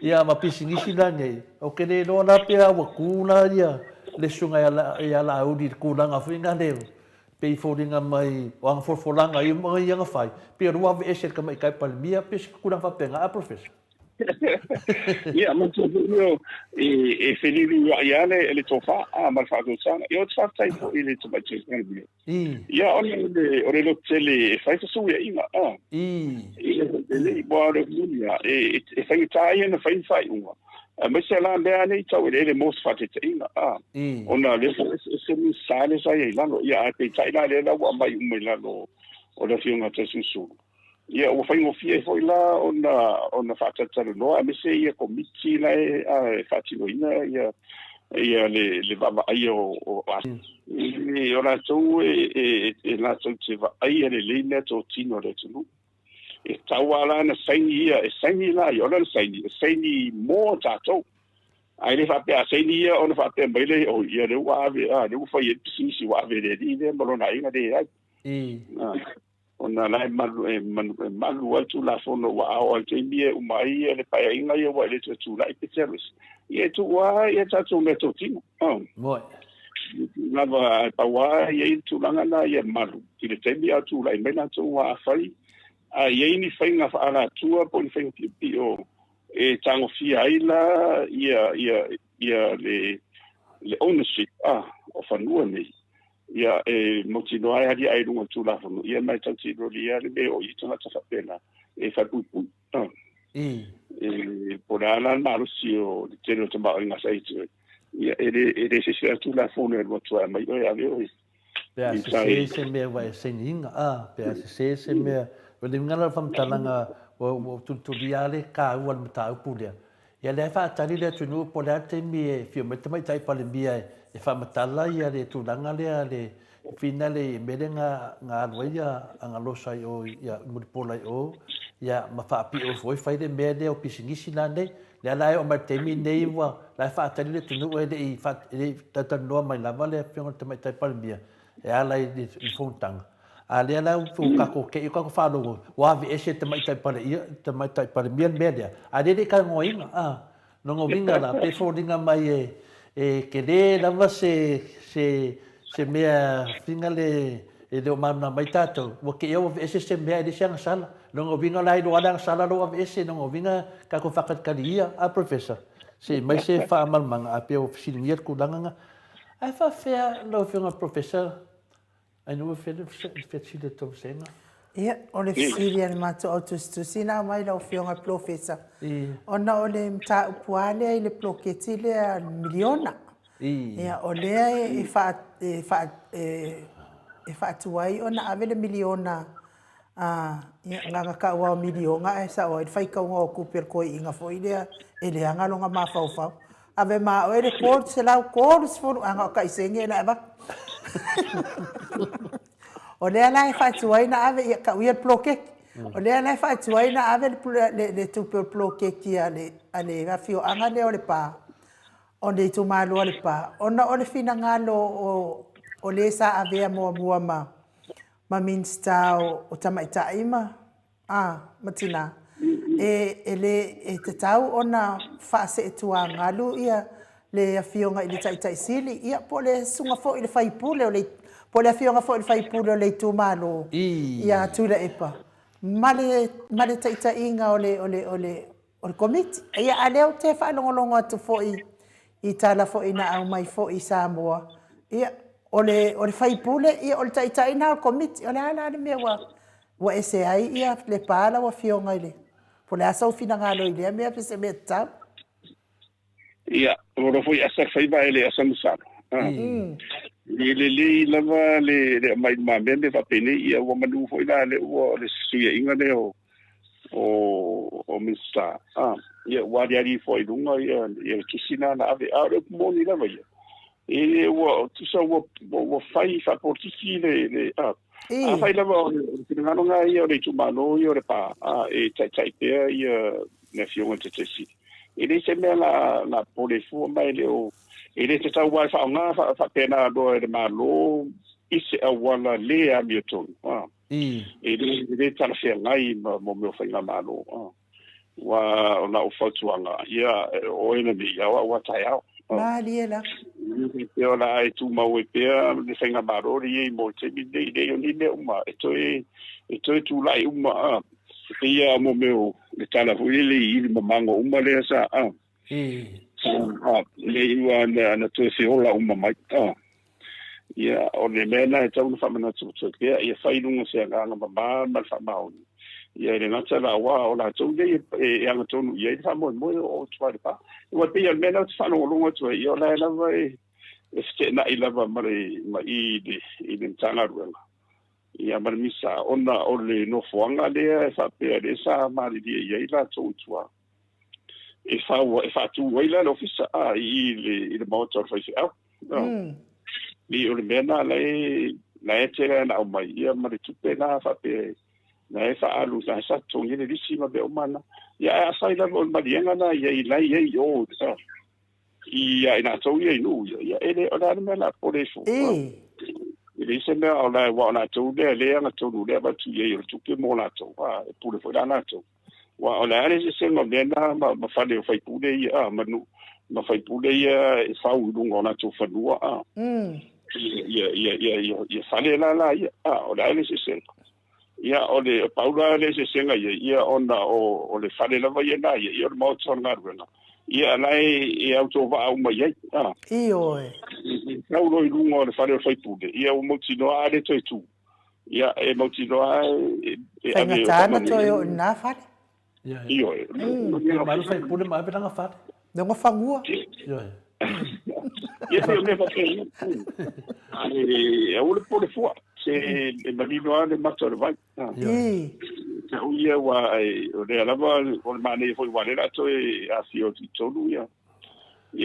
ia ma pisinisi la nei o ke le no na pe wa kula ia le sunga ia la udi kula nga finga le pe fodinga mai wang for langa ia nga fai pe ro wa ese ka mai kai palmia pe kula fa penga a professor. Ia, muito bem. E feliz ia ele tofa mal fado sana. Eu te faço isso ele te vai te escrever. Ia, olha no tele faz isso ia inga. Ele bora munha e faz taia no faz uma. Mas se lá bem aí então ele most fate inga. Ona le se me sale sai lá no ia pe tai lá le lá mai lá no o fio nga te susu. Ia o fai ngofia foi lá ona fatatalo no a me se ia komiti la e fatino ina ia le baba ai o e ora tu e la tu te va ai le lina to tino le tu e tawala na saini la ia ora saini mo tato ai le fa pe saini ia ona fa pe mai le o ia le wa le fai e pisi wa ve le mo na inga de ai ona lai malu atu la fono wa ao al teimie umai ele pai inga ia wa ele tu lai peteros ia tu wa ia tatu meto tino moi lava pa wa ia tu langa na ia malu ile teimie tu lai mena tu wa fai a ia ni fainga fa ala tua po ni fainga pio e tango fia ila ia le ownership o fanua nei ia motino ai ali ai lunga tu la fono ia mai tanti rolia le o i tona ta pena e fa pupu por ala marusio de teno to ba inga sai ia ele se tu la fono e moto mai o ia o pe se me vai seninga pe se me o le ngala fam talanga o tutoriale ka ua mata pulia ia le fa tali le tunu por la te mi fio me mai tai pa le mia e whamatala ia le tūranga lea le whina le mere ngā aluaia angalosa i o ia muripola i o ia ma whaapi o foi whai le mea lea o pisingisi nā nei le alai o mai temi nei wa lai whaatari le tunu e le tatanoa mai lava le whionga te mai tai parimia e alai le whontanga a lea lau kako ke i kako whanongo wavi ese te mai tai parimia mea lea a le ka ngoinga nongo winga la pe fordinga mai ke le lava se mea finga le o mana mai tatou wa ke eu ese se mea le sianga sala nongo winga lai do ala sala lo ese nongo winga ka ko fakat kalia a professor se mai se fa malmanga a pe oficina ku langa ai fa fea lo finga professor ai no fe de to senga ia ole fisilia mato autostusina mai la fionga professor ona ole mta puale le ploketi le miliona ia ole e fa tuai ona avele miliona ia nga ka wa miliona e sa o fai ka ngo ku per ko inga foi le ele anga longa ma fa ave ma o ele port se la course for anga ka isenge na ba o le ala e whaatuai na ave ia ka uia ploke. O le ala e whaatuai na ave le tupe ploke ki a le rafio anga le o le pā. O le tu malo o le pā. Ona o le fina ngalo o le sa avea mua ma minsta o tamaita ima. Matina. E te tau ona whaase e tua ngalu ia le afionga i le taitai sili. Ia po le sunga fo i le whaipule o le po le afionga fo le fai pulo le tu malo ia tula epa male taita inga ole komiti ia aleo te fa longo atu fo i tala fo ina au mai fo i Samoa ia ole fai pule ia ole taita ina o komiti ole ala le mea wa ese ai ia le pala wa fionga ile po le asa fina ngalo ile mea pese me tau ia ora foi asa fai vai le asa musalo le lava le mai mame va pene ia o manu foi la le o le suia inga le o mista ia wa diari foi dunga ia kisina na ave a le moni lava ia e o tu sa o fai fa portiki le a fai lava o ngano nga ia le tumano ia le pa e tai pe ia na fionga te si e le se me la polefu mai le o ele te tau wai whaonga whapena doa e malo ise a wala le a mioton. Ele tala whea ngai mo meo whainga malo. Wa o na o whautuanga. Ia o ena mi ia wa tai au. Mali e la. E o la e tu mau e pea le whainga malo ri e mo te mi ne o nine uma. E toi tu lai uma. Ia mo meo le tala hui le ili mamango uma le sa. Le iwa na tu se ola uma mai ia o le mena e tau na whamana tu kia ia whainunga se anga mama mal whamao ia le ngata la wa o la tau le e anga tonu ia i whamao moe o tuare pa ua pia mena tu whanau lunga tu ia o la e lava e fte na i lava mare ma i le mtanga ruenga ia mara misa ona o le nofoanga lea e whapea le sa mari ia i la tau tua e fa tu waila no fisa i le motor fa au ni o le mena la etera na o mai ia ma le tupe na fa pe na e fa alu sa tu ni le sima be o mana ia a sai la o malianga na ia i lai ia o ia ina to ia nu ia ele o la mena po le fu ele se me o la wa na tu le na tu le ba tu ia tu pe mo la to po le fo na to wa o la ale se mo bena ma fa le fai pule ia manu ma fai pule ia e fa u lungo na tu fa lua ia fale la ia o la ale se ia o le paula le se senga ia ona o le fale la vai na ia o mo tsona rena ia lai e auto va uma ia io au lo lungo le fale fai pule ia o mo tino ale to tu ia e mo tino e ave tana to na fale io ma lo fai pure ma per fare non ho fangua io ne fa che e o le pole fu se e marino ane matto le vai se o ia wa o le lava o mane foi wa le to e a fio ti tolu ia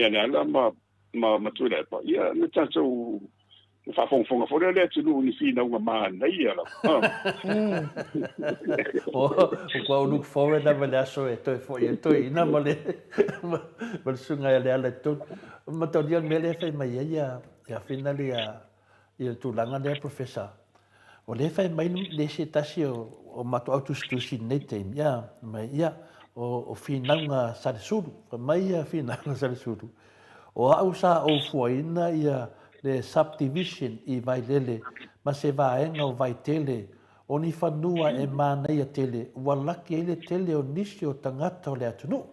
ne ala ma ma tu le pa ia me tatou fa fonga fora le tu ni fina uma mana ia la o look forward na vale aso e to ina male mal sunga le ala to ma to dia mele fai mai ia finally ia tu langa le professor o le fai mai le se tasi o mato auto stusi nete ia mai ia o finanga sa suru mai ia finanga sa suru o au sa o fuaina ia le subdivision I vai lele ma se vaenga o vai tele o ni whanua e mānei a tele ua laki ele tele o nisi o tangata o le atunu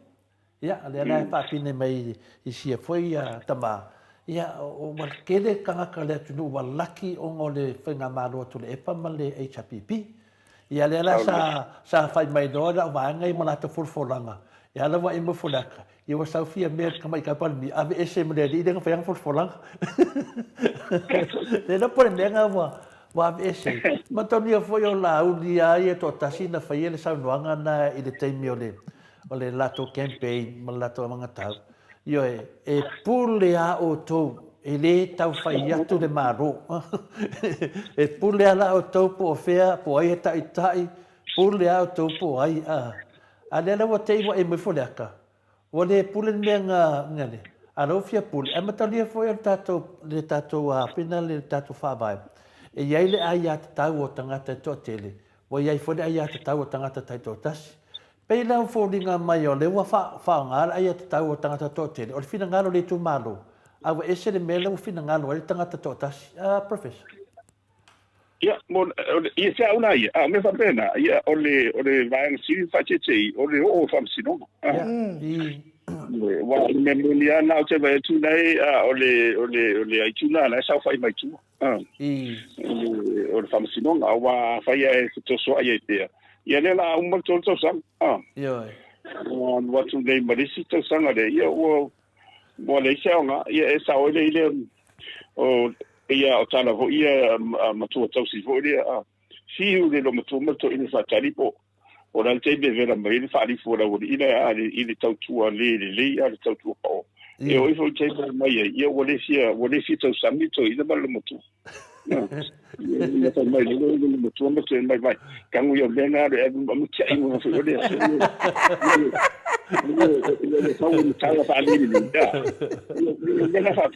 ia le ana e whapine mai I sia foi a tama ia o walkele kangaka le atunu ua laki o ngo le whenga mālo atu le epa ma le HPP ia le ana sa whai mai noa o vaenga I malata fulfolanga ia la wa I mawhulaka ia wa Sofia mea kamai kapal mi ave ese mo le I denga whaianga fulfolanga le na pore mea wa ave ese ma toni foi o la uli ai to tasina whai le saunoanga na I le teimi o le lato campaign ma lato manga tau io e pule a o tou e le tau whai atu le maro e pule a la o tou po fea po ai tai pule a o tou po ai a le wa te wa e me foleka o le pule mea ngane a lo fia pule e matali foi le tato a pina le tato whabai e iai le ai a tau o tangata to tele o iai foi ai a tau o tangata tai to tasi pei la foldinga mai o le wa fa ngala ai a tau o tangata to tele o fina ngalo le tu malo a wa ese le mele o fina ngalo le tangata to tasi professor ia mo ia se una ia me fa pena ia ole vai si facete ole o fam sino wa me monia na te vai tu nei ole ai tu na sa fai mai tu ole fam sino wa fai e to so ai te ia le la un mo to sang yo wa tu nei marisi to sang ale ia o le seonga ia e sa ole ile o ia o tana ho ia matua tausi ho ia fiu le lo matua ina sa talipo o la te be vera mai le fali fora o ina ile tautua le ale tautua pa e o ifo te mai ia o le fia tau sami to ina ba le matua ia ta mai le matua mai kangu ia lena e mo tia i mo fo le le tau ni tau fa le le na fa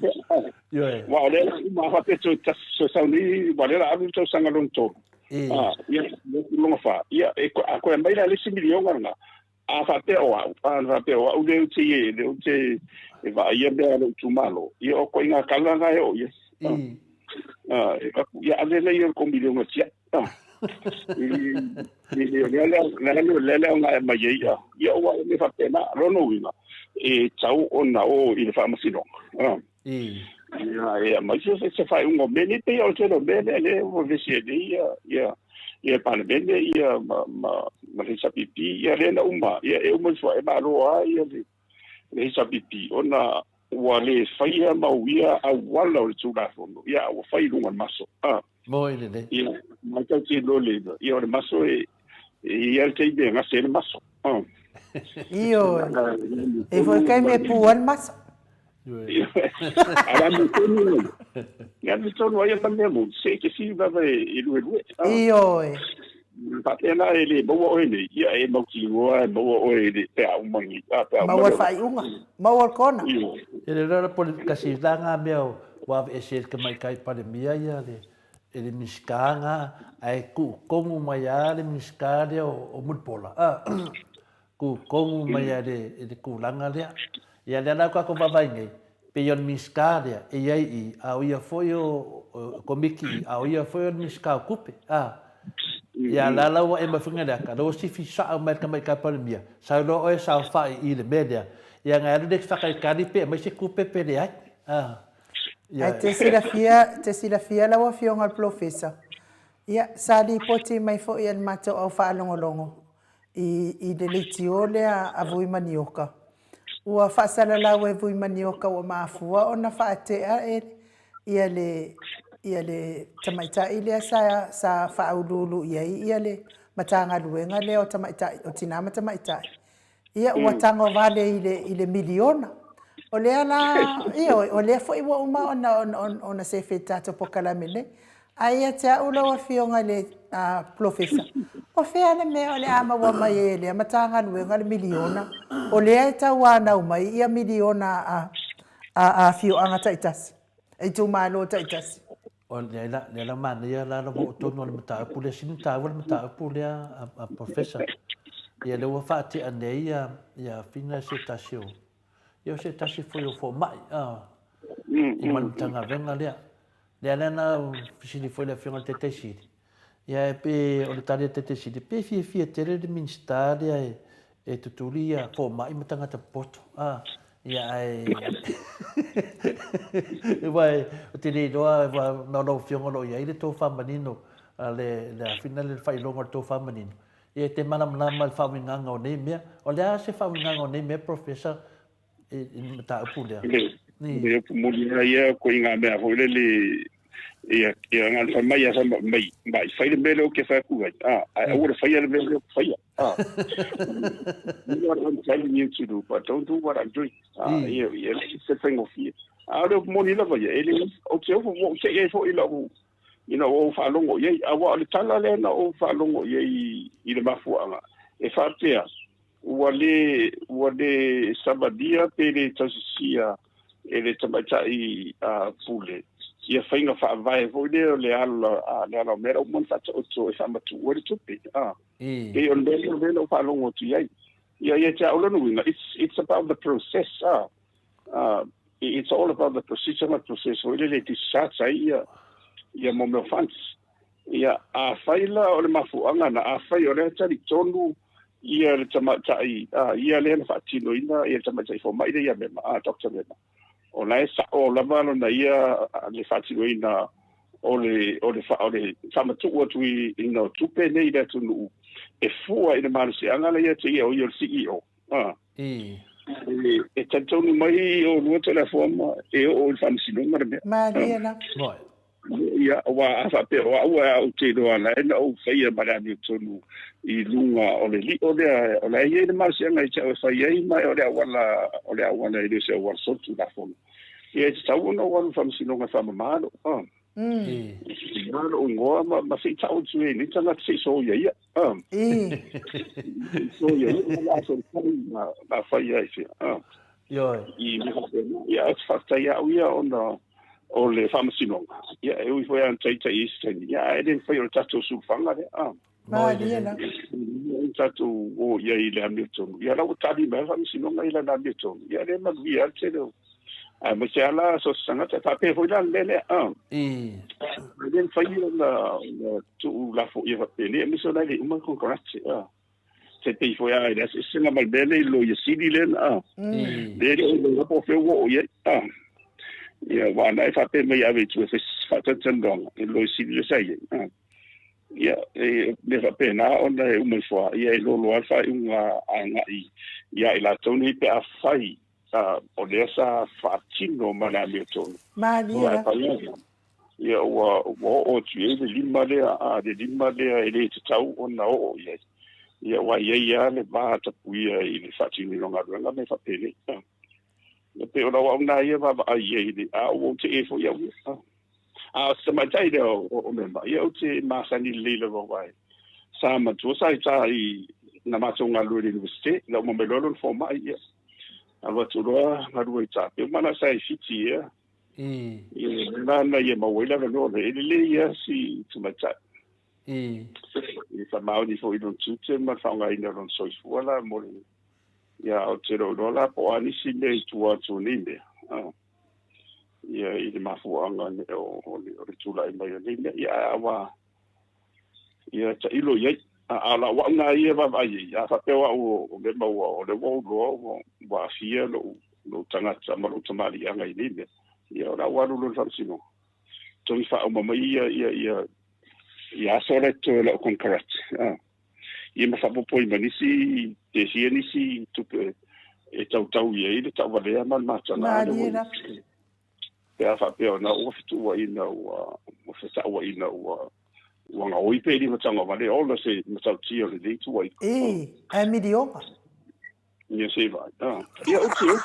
wa le ma fa te so sa ni wa le la to sanga long to ia lo fa ia e ko mai la le similio nga a fa te o u le te e va ia be lo tu malo ia o ko inga kala nga yo ia ia ale le ia ko milio nga tia le nga mai ia wa le fa pena rono winga e tau ona o I le farmasino ia mai se fai un bene te o te bene le o vesi ia pana bene ia ma le sapipi ia le na uma ia e uma fai ba roa ia le sapipi ona wa le fai ma uia a wala o tu la fondo ia o fai lunga maso moi le ia ma ka ti lo le ia o maso ia te be nga se maso io e voi kai me puan mas ala mi tonu ya mi tonu ia tambe mo se ke si va e lu io pa pena ele bo o ele ia e mo ki wo e bo o ele pe a mo ni ma wa fai unga ma wa kona ele rara por kasi danga meu wa e se ke mai kai pa de mia ia ele miskanga ai ku kongu mai ale miskade o mulpola ku kongu mai ale ku langa le ia le na ko vai ngai pe yon miskade e ai au ia foi o komiki au ia foi o miska kupe ia la wa e mafunga le ka lo si fi sa mai ka pa mia sa lo o sa fa I le media ia ngai le fa ka ni pe mai se kupe pe le ai te sila fia la wa fionga al professor ia sali poti mai fo ia mato au fa longo I de letiole a vui manioka ua fa sala la we vui manioka o mafua ona fa te ia le tamaita ile sa fa ululu ia le matanga luenga le o tamaita o tinama tamaita ia ua tango vale ile miliona O lea la, o lea fo iwa uma ona se fetato po kalamine. Aia te ula wa fionga le professor. O fea le mea o le ama wa mai e lea matanga nuenga le miliona. O lea e tau wana umai ia miliona a fio anga taitasi. E tu malo taitasi. O le mana ia la mo tono le mata pule sin ta wal mata pule a professor. Ia le wa fati ane ia fina se tasio. Ia se tasi foi o fo mai I man tanga venga lea. Lea lena fisili foi le fionga te te siri. Ia e pe o le tari te te siri. Pe fia tere de ministaria e tuturia fo mai matanga te poto. Ia e... E vai, o te rei doa, na lau fionga lo ia, ile tō whamanino, le fina le whailonga tō whamanino. Ia te manamana le whawinganga o nei mea, o lea se whawinganga o nei mea, professor, I mata upu lea. Le upu muli ia ko inga mea hoi le ia ngā le whamai a mai whaile mele o ke whaku ai. I would have fired mele o ke whaia. You know what I'm telling you to do, but don't do what I'm doing. Yeah, it's a thing of fear. Out of money lava ia, ele o te ofu mo te e fo ila o, you know, o whalongo ia, awa le tala lena o whalongo ia I le mafuanga. E whapea, ua le sabadia pe le tasisia e le tamaitai pule. Ia whainga whaavae fo le ala mera o mon fata o to e whamatu ua le tupe. Ke o lelo whalongo tu iai. Ia te aulanu winga, it's about the process. It's all about the procedure process. O le tisata ia mo meo fans. Ia a whaila o le mafuanga na a whai o le tari tonu ia le tamatai, ia le na whaatino ina, ia tamatai fo maile ia mema, Dr. Mema. O la esa o la mano na ia le whaatino ina o le whamatu ua tui ina tupe nei le tunu e fua ina manu se angala ia te ia o ia le CEO. E tantonu mai o lua te la forma e o le whamsinunga le mea. Mariana. Ia wa afa pe wa o te do ala ena o faia marani tonu I lunga o le li o le ia le masi anga I te o faia I mai o le awana I le se o sotu la fona. Ia te tau ona o whamsinunga whamamano. Mana o ngoa ma se tau tu e ni tanga se so ia. So ia la so ma faia ese. Yo. Ia fasta ia ona o le whamasinonga. Ia, e ui foi an taita Eastern. Ia, e den foi o tatou sufanga le. Mariana. Tatou o ia I le Hamilton. Ia, lau tali mea whamasinonga I le Hamilton. Ia, le magui al te leo. Ma se ala so sangata tape foi la lele. E den foi la tu la fo ia pele. Mi so le uma konkorate. Se pei foi a ida se singa malbele lo ia sidi len. Le o po fe o ia. Ia wana e whape mai awe tu e whatatandonga e loi siri le sai. Ia e le whape na ona e umai wha ia e lolo alfa I unga anga ia I la toni pe a whai o lea sa whaatino mana mea tonu. Maria. Ia ua o tu e le lima lea e le te tau ona o ia. Ia wa ia le maa tapu ia I le whaatino longa ruanga me whape le. Pe ora wa una ia va ai ele o te e fo ia sa mai tai o memba ia o te masani lele va vai sa ma tu sai tai na ma so nga lu university la mo melolo fo mai ia ava tu roa na ru ta pe mana sai fiti ia na ia ma wela no ele ia si tu mai tai sa ma ni fo I don't tu ma fa nga ina non so wala mo ia o te rola po anisi me tua tu nime. Ia I le mafuanga o le tula I mai nime. Ia awa ia ta ilo ia ala wa nga ia va vai ia fa pe wa o me ma o le wo wa fia lo tanga ma lo tamali anga I nime. Ia ora wa lo fansino. Toni fa o mama ia sore to lo concret. Ia ma whapopo I manisi, te sia nisi tupe e tau ia I le tau walea man matana. Mariana. Pea whapea na ua fitua ina ua whetaua ina ua ngā oipe ni matanga wale, ola se matau tia le leitu wa I. Ai midionga. Ia se vai. Ia o tio.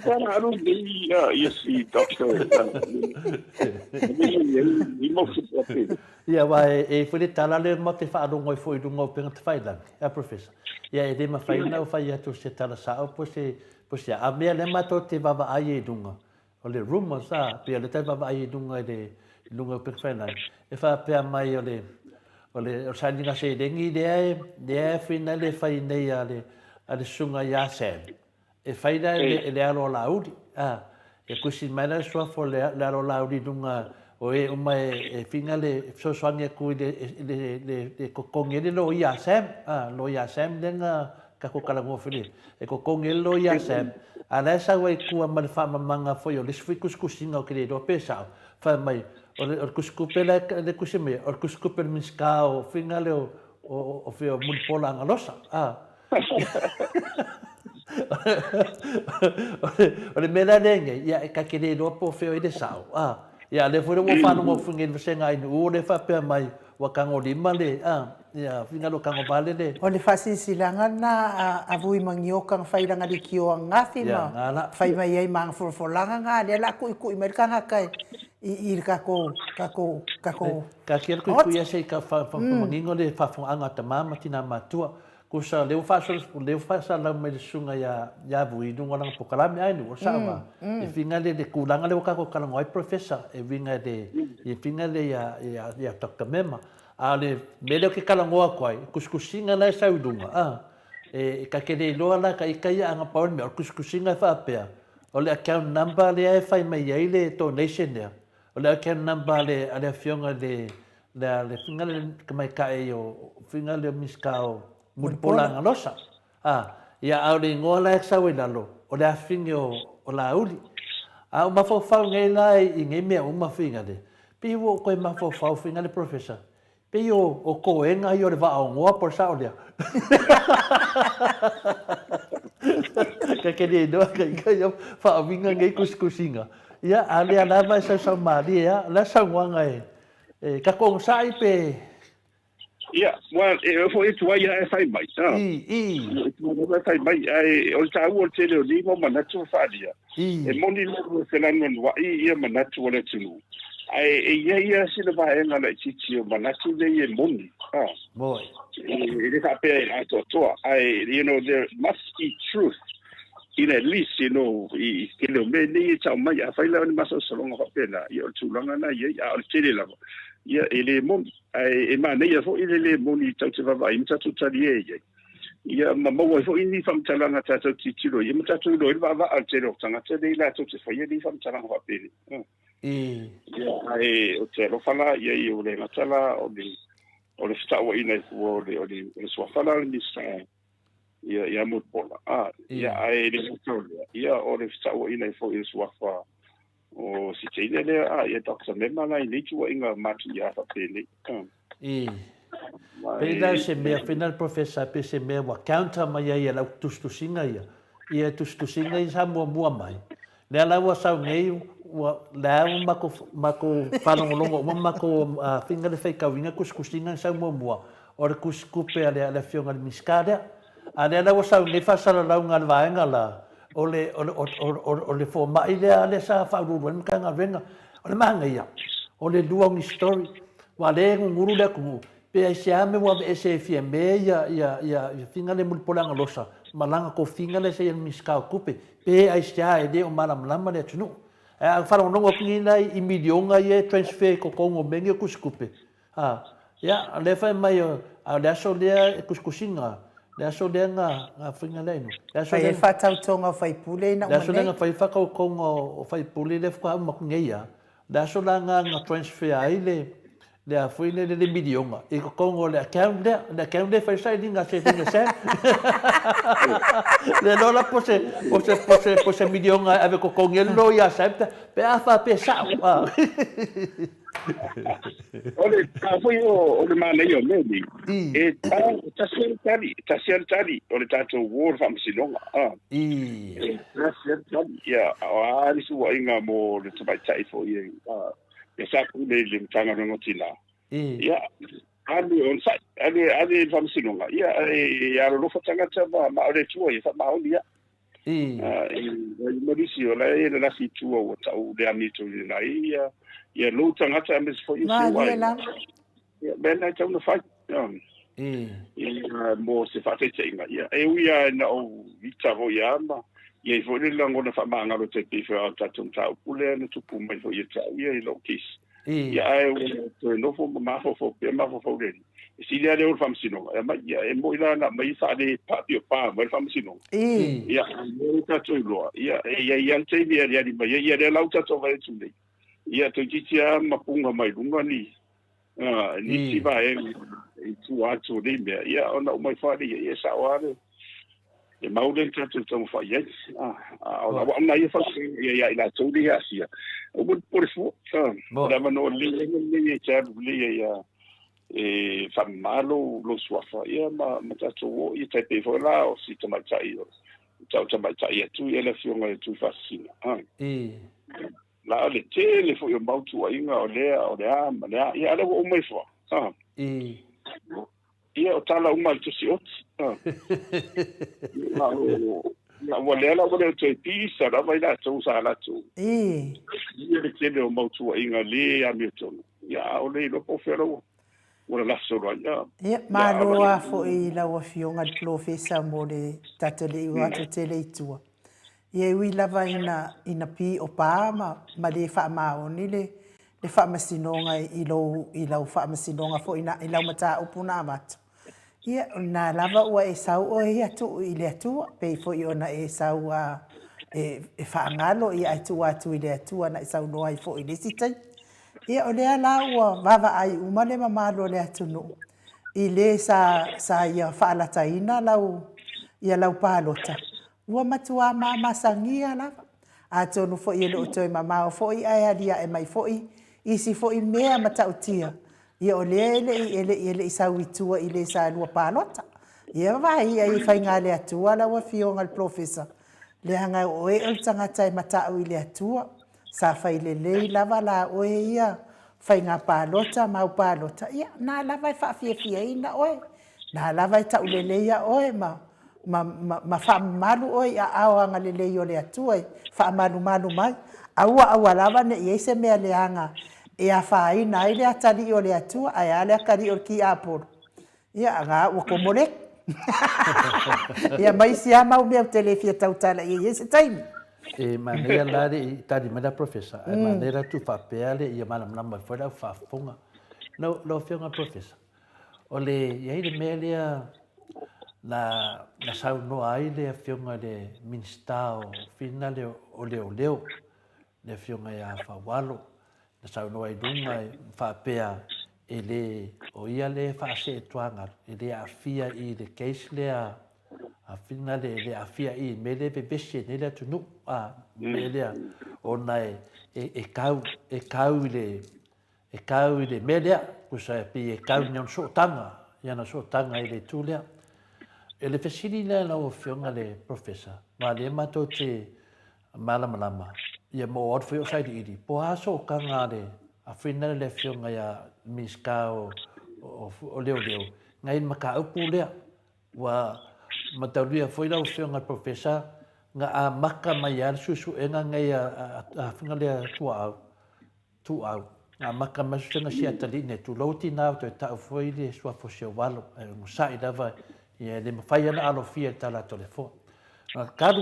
Kana aru ni ia si doctor. Ni mo se pate. Ia vai e foi tala le mo te fa ngoi foi du ngo pe te fai lang. A professor. Ia e de ma fai na fai atu se tala sa po se a me le ma to te baba ai dunga. O le rumor sa pe le te baba ai dunga de lunga pe fai lang. E fa pe mai o le sa ni se dengi de fina le fai nei ale sunga ya sem. E fai da le alo laudi. E kusi mana so fo le alo laudi dunga o e uma e finga le so soanga ku le kokongele lo ya sem lo ya sem denga ka ko kala mo fili e kokongele lo ya sem ala sa wai ku ma fa manga fo yo le kuskusinga o kile do pesa fa mai o kuskupela le kusime o kuskupel miskao finga le o fio mul pola ngalosa o le mena nenge ya ka kile do po fio ide sao ya le foi mo fa no mo fungin senga inu o le fa pe mai wa kango lima le ya finga lo kango vale le o le fasi silanga na avui mangioka fai ranga di kio ngafi ma fai mai ai mang for langa nga le la ku merkanga kai i kako ka kier ku ya sei ka fa mangingo le fa anga ta mama tina matua kusa leu fa la me sunga ya vui dunga lang pokalami ai no sama e finga le kulanga le ka ko kala ngoi professor e vinga de e finga le ya tokamema ale mele ke kala ngoa kwai kuskusinga na sa dunga e ka kele lo la ka ikaya anga paul me kuskusinga fa pe o le account number le ai fai mai ai le donation le o le account number le ale fionga le finga le mai ka e o finga le miskao Mulpola ngalosa. Ya aure ngola sa we lalo. O le afinge o la uli. O mafofau ngai lai i ngai mea o mafinga de. Pe o koe mafofau finga le professor. Pe o koenga i o le va o ngoa por sa o lea. Ka kene doa ka ia fa vinga ngai kuskusinga. Ya ale ala vai sa mali ya la sa wanga e. Ka kong sai pe Yeah, well, for it why I find my fai mai ai o ta o te le ni mo manatu fadia e moni no se la no wa ia manatu o le tunu ai ia se le va en la chichi o manatu le e moni boy it is up I to you know there must be truth in at least I ke le me ni ta mai a fai la ni maso solonga fa pena ia tu langa na ia o te le la ia ele mon e mana ia fo ele moni tau te vava imta tu tali e ia mamaua fo ini fam talanga tatu titilo ia mta tu do vava al te ro tanga te la tu te fa ia ni fam talanga va pele ia ai o te ro fala ia i o le matala o le stawa ina o le so fala ni sa ia mo pola ia ai le storia ia o le stawa ina fo is wa fa o si te ile le ia doksa mema lai le tu inga matu ia fa pele Pela se mea final professor pe se mea wa counter mai ia la tustusinga ia tustusinga i sa mua mai le ala wa sa nei wa la mako falongolongo mako finga le fai kawinga kuskusinga sa mua o le kuskupe ale fionga le miskada ale ala wa sa nei fa sala la unga vaenga la o le fo mai le sa fa ruan kanga venga o le manga ia o le dua ni story wa le nguru le ku pe se ame wa se fie me ya finga le mulpolanga losa malanga ko finga le se miska kupe pe ai sta e de o malam lama le tunu a fara no ngo pinga i milionga ye transfer ko kongo menge kuskupe ya le fa mai a le so le kuskusinga le so le nga finga le no le so le fa tau tonga fai pule na le so le nga fai fa ko kongo fai pule le fa ma kungeia le so la nga transfer ai le a foi le milionga e ko kongo le account le fai sai dinga se le no la pose milionga ave ko kongelo ya septa pe a fa pe sa ole ka foi o le mana yo medi e ta sentali ole tato war fam silonga ya ali su inga mo le tabai tai fo ye e sa ku le tanga no tila ya on sai ali famsinonga ia lo fatanga ma ole tua ia ma olia modisi ola la situa o tau de amito la ia lo tanga me fo i ia bena tau no fai mo se fa te tinga ia ia na o vita vo ia ma ia vo le lango na fa manga lo te pe fa tatu tau pule na tu pu mai vo ia tau ia lo kis ia o no fo ma fo le si le o famsino ia mo ila na mai sa de pa pa mo famsino ia mo tatu lo ia te ia di mai ia le lau tatu vai tu le ia to kitia mapunga mai lunga ni ni si va tu atu de me ia ona mai fa ia sa wale e mauden tatu tamo fa ia ona ia fa ia ila tu dia sia o por fu da mano le ia fa malo lo suafa ia ma tatu ia te pe vola o si tama tai tama tai tu ia la fionga tu fascina la le tele fo yo mautu ainga o le ia le o mai fo ia o tala uma tu si ot na wale la wale te pisa la vai la tu sa la tu ia le tele o mautu ainga le a miton ia o le lo po fero ora la solo ia maloa fo i la wa fionga professor mo le tatele wa tele tua ia wi lava ina pi o pa ma le fa ma ni le fa masinonga i lo fa masinonga fo ina ila mata upuna mat ia na lava wa e sau o ia tu i le tu pe fo i ona e sau e fa ngalo ia tu atu i le tu na sau no ai fo i le sitai ia o le ala wa vava ai uma le mamalo le atu no i le sa ia fa la taina ia lau palota ua matua masangia lava atonu fo i lo toi mama fo i ai dia e mai fo i isi fo i mea matautia ia o ele isawitua i le sa lua palota ia vai ai fainga le atua la wa fionga al professor le hanga o e tangata e matau i le atua sa fai le lava la o ia fainga palota mau palota ia na lava fa fia ina oe na lava ta ulele ia oe ma fa malu oi a anga le yo le atua fa malu mai aua lava ne ye se me le anga e a fa ina ile atali o le atua ai ale kari o ki apor ia nga o komole ia mai si ama o meu telefia tautala ye se time manera la de tadi meda professor manera tu fa peale ia mana mai fora fa fonga no fiona professor ole ye de melia na sau no ai le fionga de minstao finale o leo le fionga ya fa walo na sau no ai dunga fa pea ele o ia le fa se tuanga ele afia i de case le a finale le afia i mele be bese ne le tunu a mele ona e kau le mele ku sa pe kau nyon so tanga ya na so tanga ile tulia ele fesili la o fionga le professor ma le mato te malama ia mo od fio sai di po aso kanga le a final le fionga ya miskao o leo ngai maka upu le wa matalia foi la fionga professor nga a maka mai al susu enga ngai a final le tu au a maka masu na sia tali ne tu loti na to ta foi le sua fo se walo mo sai dava ia le mafai ana alofia tala telefone kadu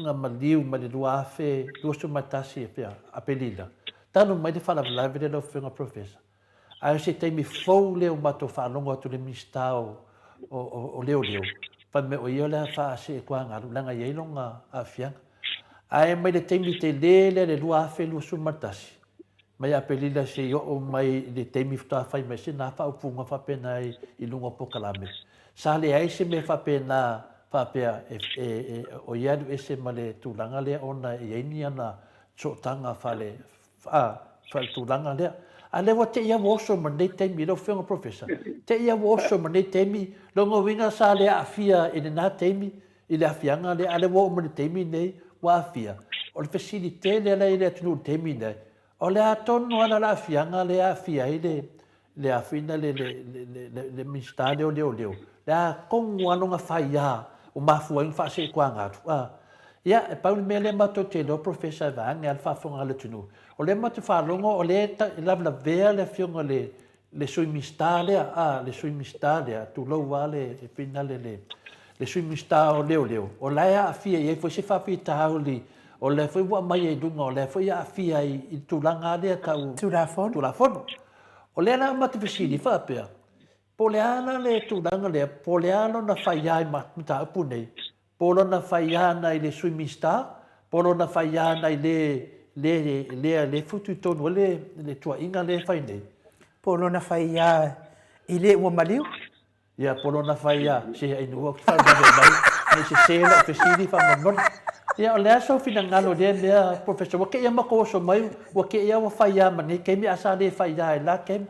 nga maliu malilua fe lusu matasi pe apelila tanu mai de fala live de lo fenga professor ai se tem mi fou le o mato fa longo tu le mistao o leo pa me o ia la fa se kwa nga langa ia longa afia ai mai de tem te le lua fe lusu matasi mai apelila se yo mai de tem mi fa fai mai se na fa o punga fa pena i lungo pokalame sale ai se me fa pena fa pea o iadu ese male tulanga le ona e ni ana so tanga fale fa tulanga le ale wa te ia woso mane te mi lo fenga professor te ia woso mane te mi lo ngo winga sale afia in na te mi ile afianga le ale wo mane te mi nei wa afia o le facilite le ile tunu te mi nei o le aton no ala afianga le afia ile le afina le mista leo la kongo ano nga faia o mafuang fa se kwanga ia e pau me le mato te lo professor van al fa fonga le tunu o le mato fa longo o le la vea le fionga le sui mista le sui mista tu lo vale e finale le sui mista o leo o la ia fia e foi se fa fita li o le foi wa mai e dunga o le foi ia fia i tulanga le tau Tu la fono. o le ana mate fisili fa pea po le ana le tulanga le po le ana na fai ai mata punei po lo na fai ana i le sui mista po lo na fai ana i le futu tonu le tua inga le fai nei Polo na fai ia i le ua maliu. ia po lo na fai ia se ai no fa mai ne se la fisili fa mon ia o le aso fina ngalo le professor wa ke ia mako so mai wa ke ia wa fai ia mani ke mi asa le fai ia la ke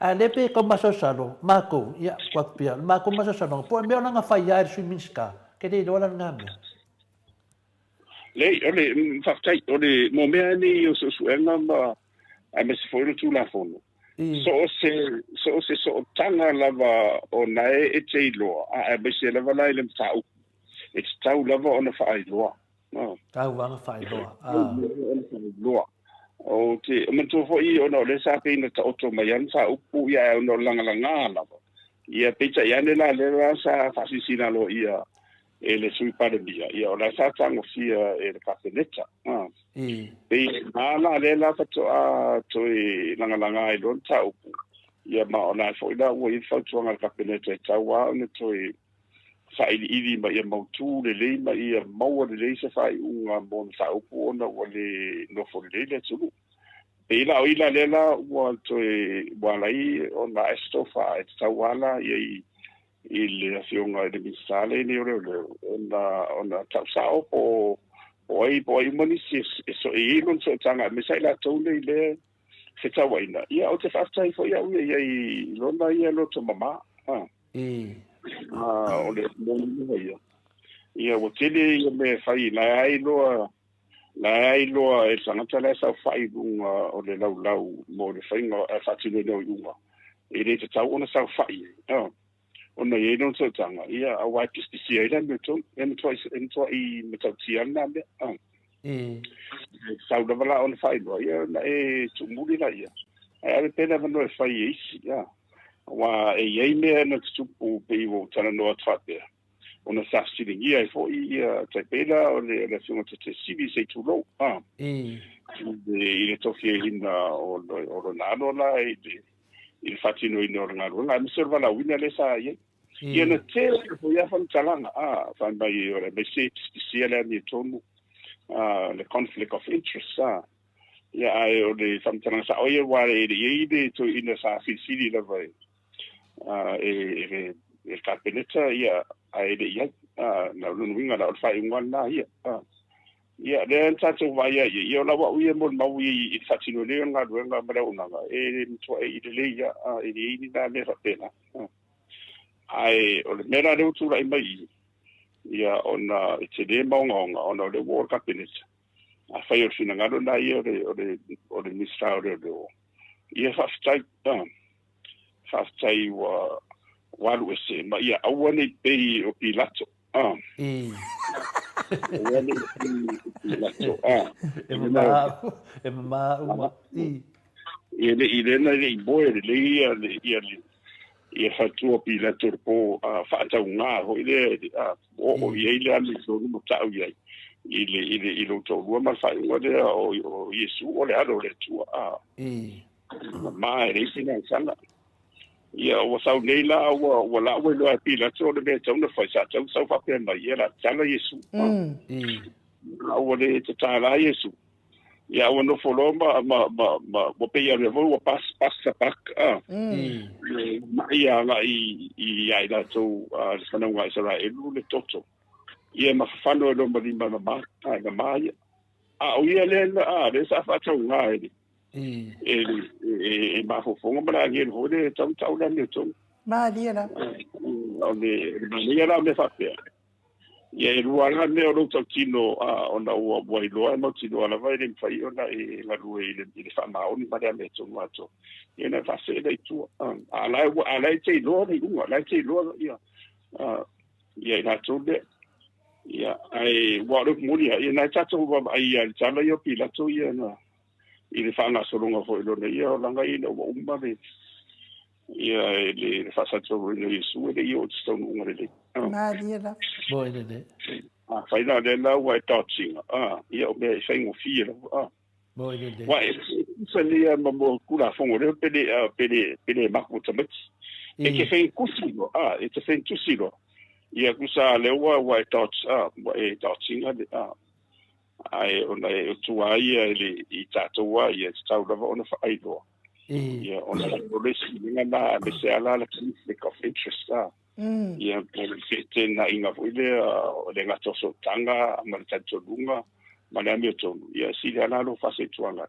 a le pe ko masosalo mako ia kwa pia mako masosalo po me ona nga fai ia su minska ke de dola ngame le ole faktai ole mo me ni o su enga ma a me se foi tu la fono so tanga lava o nai e te lo a me se lava lai le tau it's tau lava ona fai lo tau wanga fai lo o te me to fo I ona le sa pe na to mai an sa upu ia ona langa lava ia pizza ia ne la le sa fasisina lo ia e le sui pare dia ia ona sa tango fia e le capenetta pe ala le la fa to e langa I don't tau ia ma ona fo ida wo I fa to ngal capenetta tau wa ne to e fa ili ma ia mautu le ma ia mau le se fa unga bon tau ona wo le no fo le tulu pe la o ila le la wo to e wala I ona estofa e tau wala ia il afionga de misale ni ore ona tausao po oi moni so e non so tanga me sai la tone le se tawaina ia o te faftai fo ia I lona ia lo to mama o le moni ia o tele ia me fai la ai lo e sanga la sa fai o le lau mo le fai ngo a fatino no yunga e le te tau ona sa fai ona ye non so tanga ia a wa pistisia ila me to en to I me tau tiana me sa da bala on fai do ia na e tu muri la ia ai pena no fai isi ia wa e ye me na tu pe wo tana no atfate ona sa sitting ia fo ia te pena o le fiona te sibi se tu lo ile to fie hinda o na la il fatino in organo la mi serva la wina le sa ye na te fo ia fan talanga fan bai ora be se la ni tonu le conflict of interest ia ai o le samtana sa o ye wa le to in sa fili la vai e capenetta ia ai le ia na lunga la fa ingwana ia le tatu vai ia la wa ia mo mau I fatino le nga duenga mara una e to e le ia ni na le fa pena ai o le mera le tu lai mai ia ona te le maunga ona le war capenetta a fai o fina ngado na ia o le mistra o ia faftai walu ese ma ia awane pe o pilato ile na le boy le ia fatu o pilato po fa ta una ho ile o ile ali so no ta ia ile to lo ma fa o Yesu o le ado le tu ma ele sina sala ia o sau nei la o la o lo pila so le tau na fa sa tau sa fa pena ia la tala Yesu o le ta la Yesu ia o no foloma ma mo pe ia le vo pas pak ma ia la ia la to sana wa sara e lu le toto ia ma fa no lo ma na ma ia o ia le sa fa tau ngai e ma fo fonga bra ngi ho de tau la ni to ma dia la o le ma ia la me fa pe ia e luanga me o lo tino ona ua wai loa mo tino ala vai le fai ona e la rue le fa maoni ma le to mato ia na fa se dai tu ala te lo ni unga la te lo ia na to de ia ai wa ro muri ia na tato wa ai al tala yo pila to ia na ile fa na so longa fo lo ia langa ina wa umba le ia le fa sa to le su le io sto unga le Maria. Boy de. Fai na le la wa touching ia o me sai ngo fia Boy de. wa se le mo kula fongo le pele ma ko tamet e ke fai kusilo e te fai kusilo ia kusa le wa touch wa e touching ai ona e tua ia le i tato wa ia tau lava ona fa ai do ia ona o le singa na le se ala la conflict of interest ia fete na inga fuile o le ngato so tanga ma le tato lunga ma le amio tonu ia si le analo fa se tuanga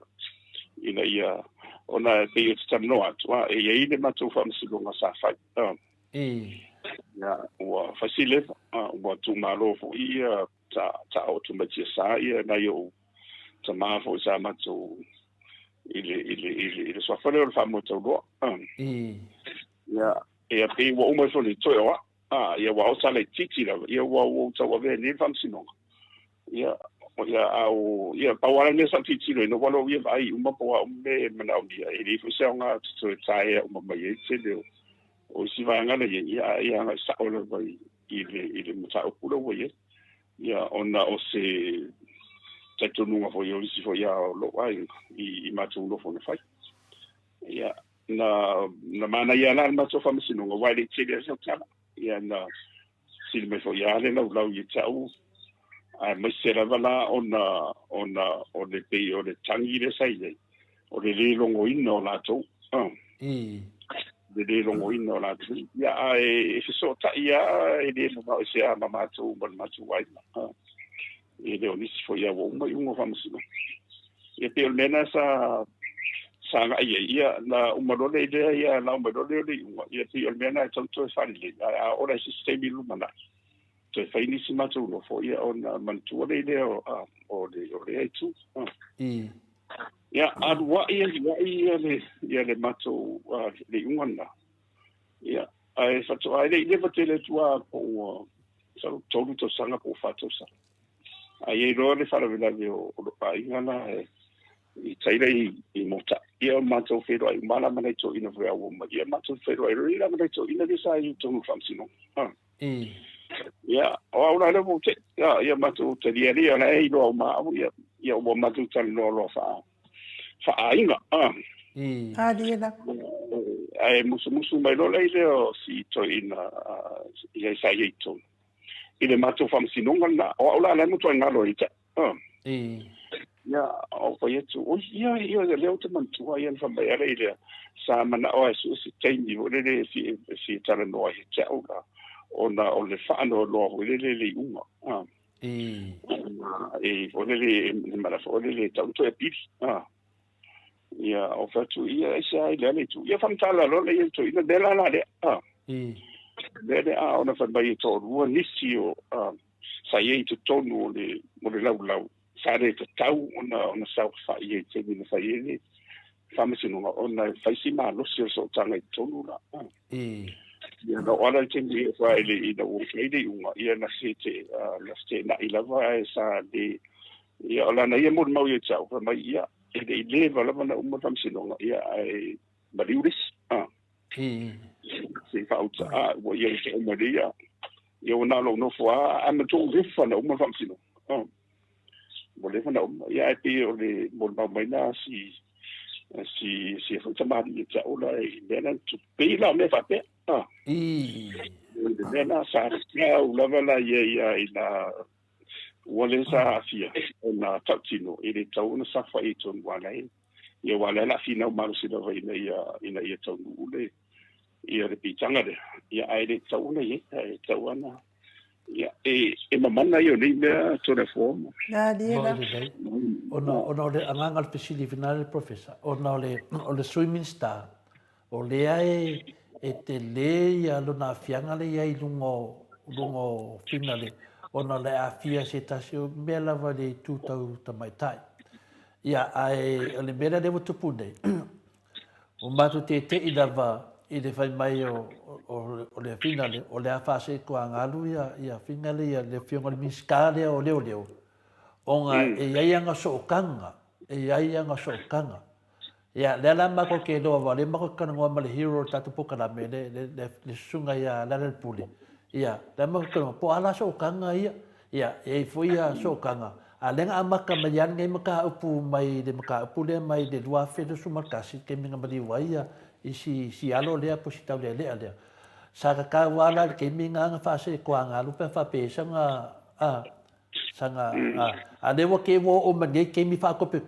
ina ia ona pe i tano atu e ia ile mato fa msilunga sa fai ia wa fasile wa tu malo fo ia ta automatia sa ia na yo ta ma fo sa mato ile so fa le fa moto do ia ia pe wa uma so le toa ia wa o sale titi la ia wa o ta wa ve ni fam sino ia ia pa wala ne sa titi no wala ia vai uma po me mana dia ele fo se nga so tai uma mai se de o si va nga le ia nga sa o le vai ile muta o pulo wo ia ona o se tato nunga fo yo si fo ia lo ai I matu lo fo na fai ia na mana ia na mato fa msino ngo wai le tele sa tala ia na sil me fo ia le no lau ia tau ai me se la vala o le pe o le tangi le sai le o le longo ino la to de longo ino la to ia ai se so ta ia e de no se a mama to bon matu wai e le oni fo ia wo mo ungo fa msino ia pe mena sa sanga ia na umadole ia na umadole ia pe mena tonto fa le ora sistemi lumana te faini si matu lo fo ia ona mantua le o le tu ia adwa ia le matu le ungana ia ai fatu ai le vatele tua po so todo to sanga po fatu sa ai ro le fara vela o pai ngana I taira I mota ia matu fero ai mala mana to ina vea wo ma ia matu fero ai rila mana to ina disa I to famsino ia o ora le mo te ia matu te dia na ai lo ma ia o matu tan lo fa ainga dia na ai musu mai lo le o si to ina ia sai I to ile matu famsino ngana o ora le mo to ngalo ita ia o fa yetu o ia le leo te mantua ia fa mai ale ile sa mana o su si teini o le si tala no ai te ola ona o le fa no lo o le unga o le mara fo le tanto e pili ia o fa tu ia sa ile tu ia fa tala lo le tu ina de la le le ona fa mai to ru nisi o sa ye tu tonu le mo le lau sare te tau ona sa fa ye te ni fa ye famasi no ona fa si ma lo so tanga tonu la ia no ona te ni fa ile I do ile uma ia na sete na ila va sa de ia ona na ia mo mau ia tau fa mai ia ile vala na uma famasi no ia ai baliuris se fa uta wo ia se maria ia ona lo no fa am to rifa na uma famasi no boleh mana ia pe o le bon mai na si fa tamari ia ola e dena tu pe la me fa pe dena sa la vala ia ina wale sa afia na tatino ile tau na sa fa ito wala ia wala la fina ma si da vai ina ia tau ule ia le pitanga de ia ai tau na ia tau ana ia e mamana io nei me to the form dia na ona le anganga le pesili finale professor ona le swimming star o le ai e te le ia lona fianga le ia lungo finale ona le afia se tasi o mea lava le tūtau tamaitai. Ia ai le mea le watupu nei. O matu te i lava i le whai mai o le finale, o le awhase kua ngalu ia finale ia le fionga le miskale o leo leo. O ngā e iaianga so o kanga, Ia, le ala mako ke loa wa, le mako kana ngoa ma le hero tatu poka la me, le sunga ia lale puli. Ia, le mako kana po ala so o kanga ia, e fui a so o kanga. A lenga amaka mai an ngai maka upu mai, le maka upu le mai le lua whedo sumakasi, ke minga mali waia, i si alo lea po si tau lea. Saka ka wala ke minga anga whase kua ngā lupe whape sanga a lewa ke wo o mangei ke mi whakope,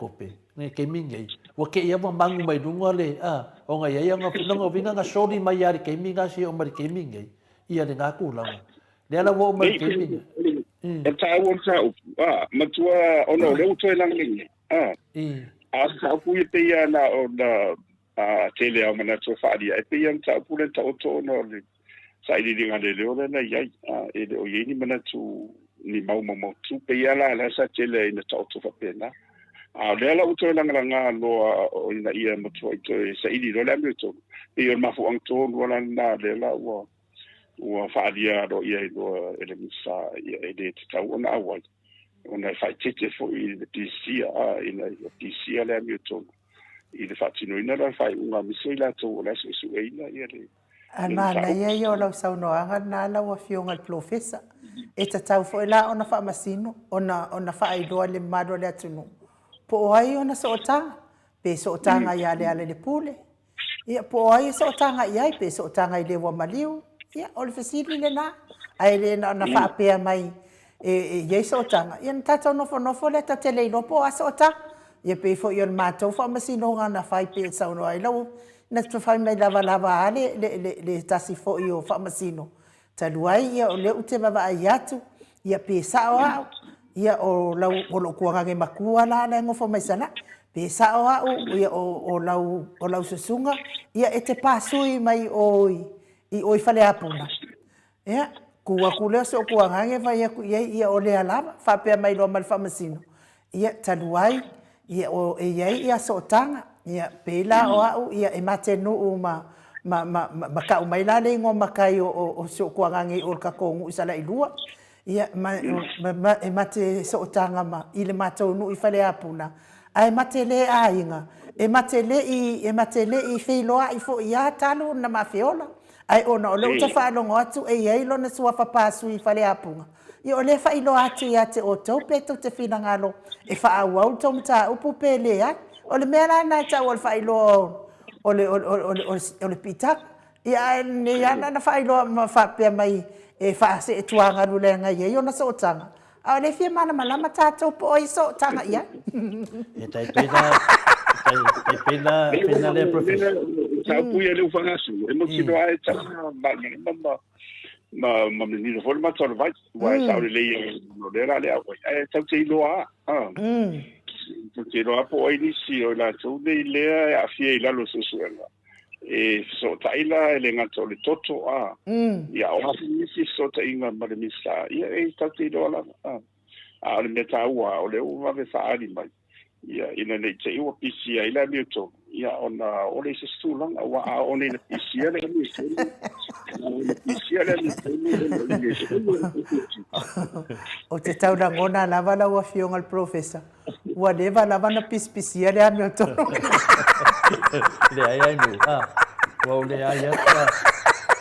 ne ke mingei. Wa ke ia wa mangu mai runga le, o nga ia nga whinanga vinga nga sori mai ari ke minga si o mari ke mingei. Ia le ngā kūlanga. Le ala wo o mari ke minga. E tā o tā upu, matua ono leo toi langingi. A tā upu i te ia na o na tele au mana tua whaaria. E te ia tā upu le tā o tō no le sa ili ringa le leo le na iai. E le o ieni mana tu ni mau tu pe ia la sa tele ina tā o tō whapena. Le ala utoi langa loa o ina ia matua i toi sa ili lo le ame tō. E ia mafu ang tō nuala na le la ua. Ua whaaria ro ia i loa ele misa ia e le te tau ona awai. Ona whai tete fo i le pisia ina i pisia le ami o tonu. I le whaatino ina la whai unga misa i la tō o laso isu e ina ia le. Anana ia i o lau saunoanga nā lau a fionga le plofesa. E ta tau fo i la ona wha masino, ona wha ailoa le mado le atunu. Po o ai ona so o tanga, pe so o tanga ia le ale le pule. Ia po o ai so o tanga iai, pe so o tanga i le wa maliu. Ia, o le fasili le nā. Ai le na whaapea mai e so o tanga. Ia na tātou nofo le ta te leilo po a so o tanga. Ia pe fo i on mātou wha masino ngā na whai pe sauno ai lau. Na tu whai mai lava ale le tasi fo i o wha masino. Talu ai ia o le ute wawa ai atu. Ia pe sao au. Ia o lau o kuangange makua la le ngofo mai sana. Pe sao au ia o lau susunga. Ia e te pasui mai oi. I oi fale apuna. Ia, kua kulea so kua ngange vai ia o lea lava, whapea mai loa mal whamasino. Ia taluai, ia o ia so tanga, ia pela o au, ia e mate nuu ma kau mai la le ngō makai o so kua ngange o kakongu isala ilua. Ia e mate so tanga ma, i le matou nuu i fale apuna. Ai mate le ainga, e mate le i whiloa i fo ia talo na mawhiola. Ai ona o le uta whaalongo atu e iei lona sua whapāsu i whale apunga. I o le whailo atu i ate o tau peto te whina ngalo e whaau au tau mta upu pele ai. O le mea nai tau o le whailo o le pitak. I a ne ana na whailo ma whapea mai e whaase e tuanga rulenga iei ona so tanga. A o le fia mana malama tātou po o i so tanga ia. E tai pena le professor. Sa puia le ufangasu e mo kino ai ta ma ni no forma tolo vai sa le no era le agua e ta te loa te loa po ai ni si o la tu de le a fie la lo suela e so taila ele ngato le toto ya o ni si so ta inga ma le misa e ta te loa a le meta o le uva ve sa ali mai ya ina le te o pisia ila mi to ya ona ole se stulang wa ona le pisia le mi pisia le o te tau na ngona lava la wa fionga al professor wa leva lava na pisia le mi to le ai no wa le ai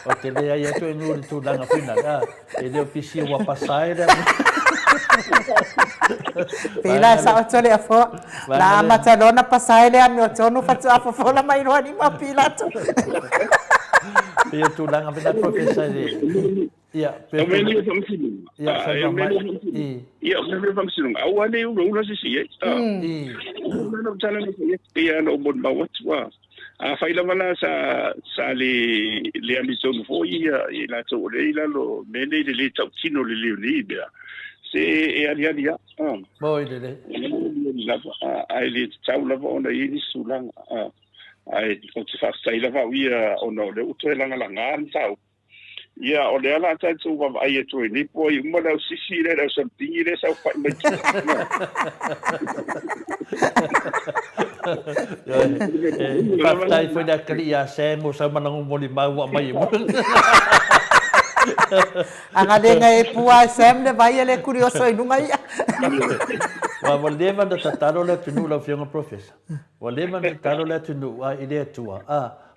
o te le ai to no tu langa fina e le pisia wa pasai Pela sa otole afo la matalona pasai le ami otono fatu afo fola mai roa ni mapila to Ia tu langa pena professor ia pe ia me function au ane u ro si no tala ni ia no bon ba watwa a faila vala sa le ami so fo ia la to le la lo mene le tau tino le ni bea se e alia moi le ai le tau lava ona i ni sulang ai ko te fa sai lava ia ona le uto langa langa tau ia o le ala tatou vavaai e toe lipo i uma lau sisi le lau sampigi le sau fai mai Fatai foi da cria semo sa manang moli mau mai mo. Anga denga e pua sem le vai ele curioso e nunga ia. Wa leva da tatalo le tunu la fianga professor. Wa leva da tatalo le tunu a ile tua.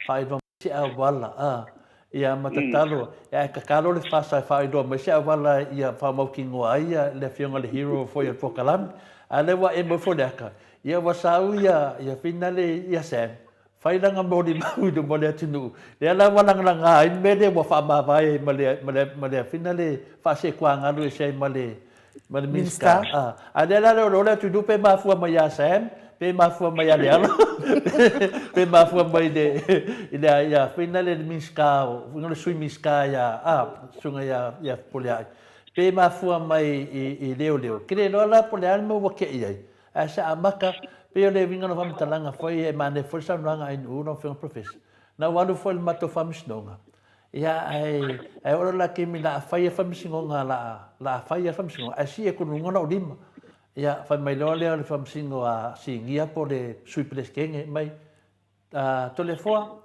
Fai va si a wala ia matatalo e kakalo le fasa fai do ma si a wala ia fa mau kingo ia le fianga le hero foi o pokalam. Ale wa e mo fodaka. Ia wasau ia finale ia sem. Fai langa mori mau do mole tunu. Le ala walang langa in mede wa fa ma vai male finale fa se kwanga lu se male minska. Ada la lo tunu pe ma fu ma ya sem, pe ma fu ma ya le ala. Pe ma fu ma de ida ya finale minska, ngolo sui minska ya sunga ya polia. Pe ma fu ma i leo. Kire lo la polia mo wa ke ia. Asa amaka pe le vinga no fam talanga foi e mane foi sa nanga in uno film professor na wanu foi mato fam snonga ia ai ora la ke mina fai fam singonga la fai fam singonga asi e kunu ngona odima ia fa mai lo le fam singo a singia po le sui pleskenge mai to le foa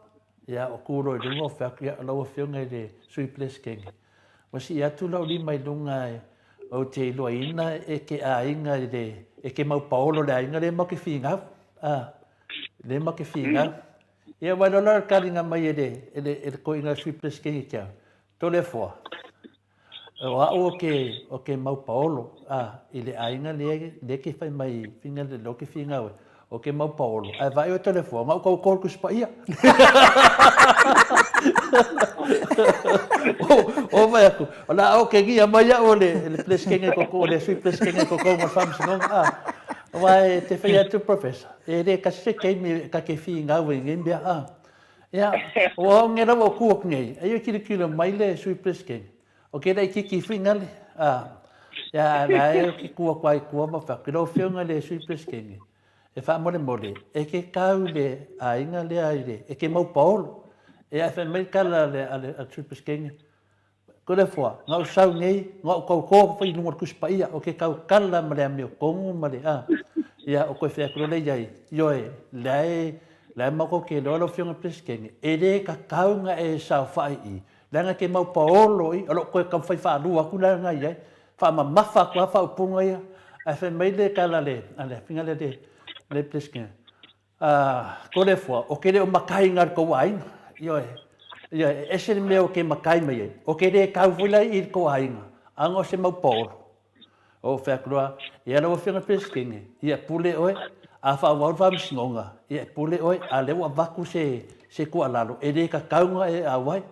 ia o kuro de ngo fa ia lo film de sui pleskenge wasi ia tu lo di mai lunga o te lo ina e ke a inga de e ke mau Paulo le ainga le mau ke finga le mau ke finga ia wa dolar kalinga mai ele ko inga swiples ke kia to le fo wa o ke mau Paulo ile ainga le ke fai mai finga le lo ke finga o ke mau Paulo ai vai o telefone mau ko ku spaia o vai aku ona o ke gia mai o le place ke ko le swiples ke ko mo fam sino vai te fai tu professor e de ka se ke mi ka ke finga we ngia ya o ngera o ku ngai ai ki mai le swiples ke o ke dai ki finga le ya na ki ku kwai ku ma fa ki lo finga le swiples ke e fa mole e ke kau le ainga le aire e ke mau Paulo e a fa mai kala le a tripes kenge ko le fo ngau sau nei ngau ko fa inu ku spaia o ke kau kala male me ko male ia o ko fe ko le jai yo e le ma ko ke lo fiona pes kenge e de ka kau nga e sa fa I langa ke mau Paulo I lo ko ka fa lu aku la nga ia fa ma mafa ko fa punga ia a fa mai le kala le ale finga le de le plesken ko le fo o ke le o makai ngar ko wain yo e se me o ke makai mai o ke le ka fula I ko wain ango se mau por o fa kroa ia no finga plesken ia pule oi a fa wa fa msingonga ia pule oi a le wa vaku se ko alalo e le ka kaunga e a wai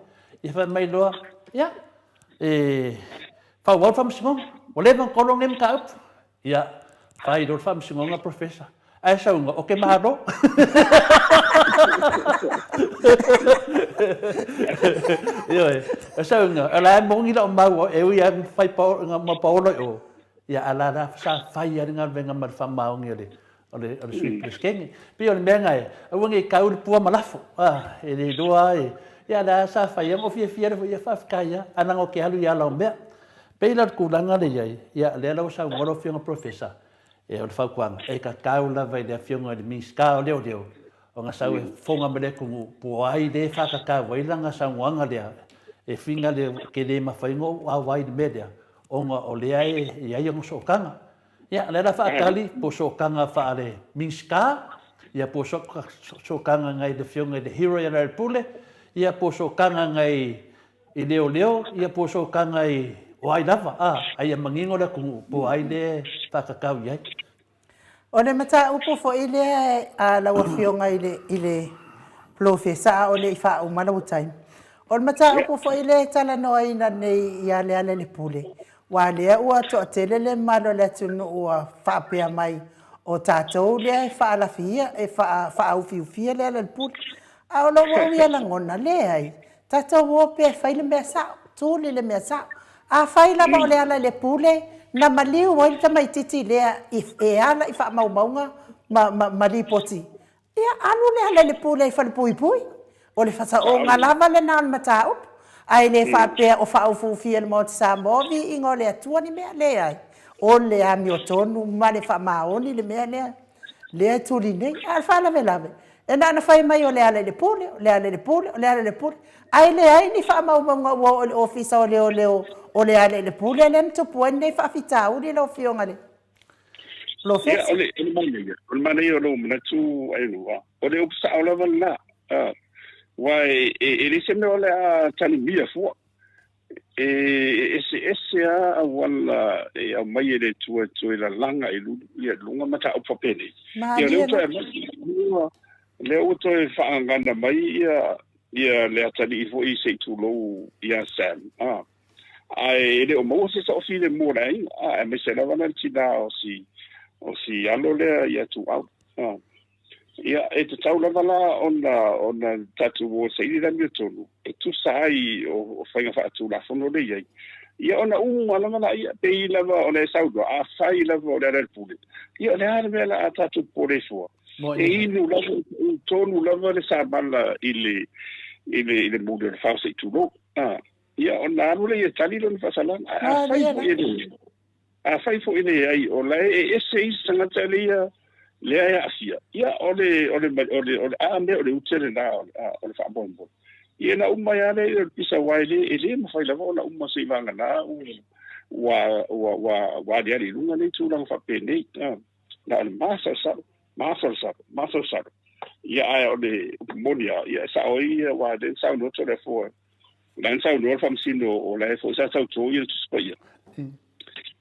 ia fa mai loa ia fa wa fa msingonga o le van kolong nem ka up ia fa I do fa msingonga professor ai sao nga o ke maharo yo sao nga ala mo ngi la mau e ia fai pa nga ma Paulo o ia ala da sa fai ia nga venga mar fa mau ngi ole sui pleskeng pi ole menga e o ngi ka ul pu malafo e le doa ia da sa fai mo fie ia fa kaya ana ngo ke halu ia la mbe pe la ku langa le ia le la sa ngoro fi nga professor e o fa kwang e ka kaula vai de fionga de minska o leo o nga sau fonga mele ku po ai de fa ka vai langa sa wanga de e finga de ke de ma faingo a vai de media o nga o le ai ia ngo so kanga ya le da fa kali po so kanga fa ale minska ia po so kanga ngai de fionga de hero ya le pule ia po so kanga ngai i leo ia po so kanga I o ai lava ai mangingo da ku po ai le ta ka ia o le mata upo fo ile a la wafionga ile professor o le fa o mana utai o le mata upo fo ile tala no ina nei ia le pule wa le o to telele malo le tunu o fa pe mai o tatou le fa la fia e fa au fia le pule a o lo ia la ngona le ai tatou o pe fa ile mesa tu le mesa a fai la mo le ala le pule na maliu o ta mai titi le e ala I fa maunga ma lipoti ia alu le ala le pule fa pui o le fa sa o ngala le na mata up ai le whapea o whaufufia le mo te Samoa vi ingo le atua ni mea le ai. O le ami o tonu ma le whamaoni le mea lea. Lea turi nei, a whalave lave. E nana whai mai o le ale le pule, le ale le pule, le ale le pule. Ai le ai ni whamaumonga o le ofisa o le ale le pule, le mtupu ene whawhita uri le ofionga le. Lo fesa. O le mane o lo manatu ai lua. O le upsa o lava la. Wai e le se me o le a tani mia fua. Ese a wala e a mai le tua la langa i lunga mata o papene. Le auto e whaangana mai ia le atani i fo i se tulo ia Sam. Ai le o mo se sa ofi le mo rai. A me se la wana tina o si alo le ia tu au. Ia e te tau lava la ona tatu o se ili rami o tonu. E tu sai o whainga whaatu la fono le iai. Ia ona lava la ia te i lava o le saudo. A whai lava o le arelpule. Ia le arme la a tatu pore fua. E inu lava tonu lava le sabala i le mude le whausa i tulo. Ia ona anu le ia tali lo ni whasalan. A whai fo ine ai o lai e ese i sangata le ia le ai asia. Ia ole a me ole utele na ole whaabombo. Ia na umma ia le pisa waile e le mawhai lava o na umma se vanga na wa diari lunga nei tūranga whapene. Na ole masa saro. Ia ai ole monia ia sa oi wa den sa no to le fo. Lan sa no fam sino o le fo sa to ia to spoia.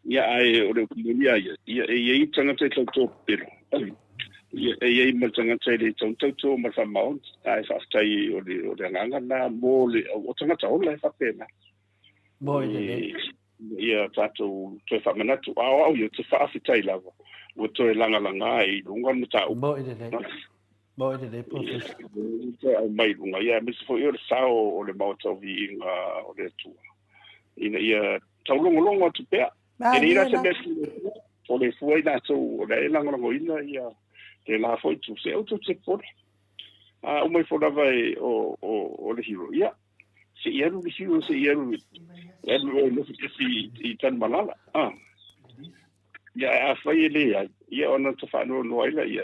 Ia ai ole monia ia e tanga te to pero. Ia ma tanga te le to ma fa mount ai fa tai o le nganga na mo le o tanga ta o le fa pena. Boy le. Ia tato to fa manatu au ia te fa fitai lava. O to e langa ai lunga no ta. Boy le professor. Mai lunga ia me se foi o sao o le mauta vi o le tu. Ia tau longo tu pe. E ira se me o le foi na so o le langa ina ia te la foi tu se auto se por. O mai fo lava o le hero. Ia se ia no hero se ia no no i tan malala. Ia a fai le ia ona te fa no ila ia.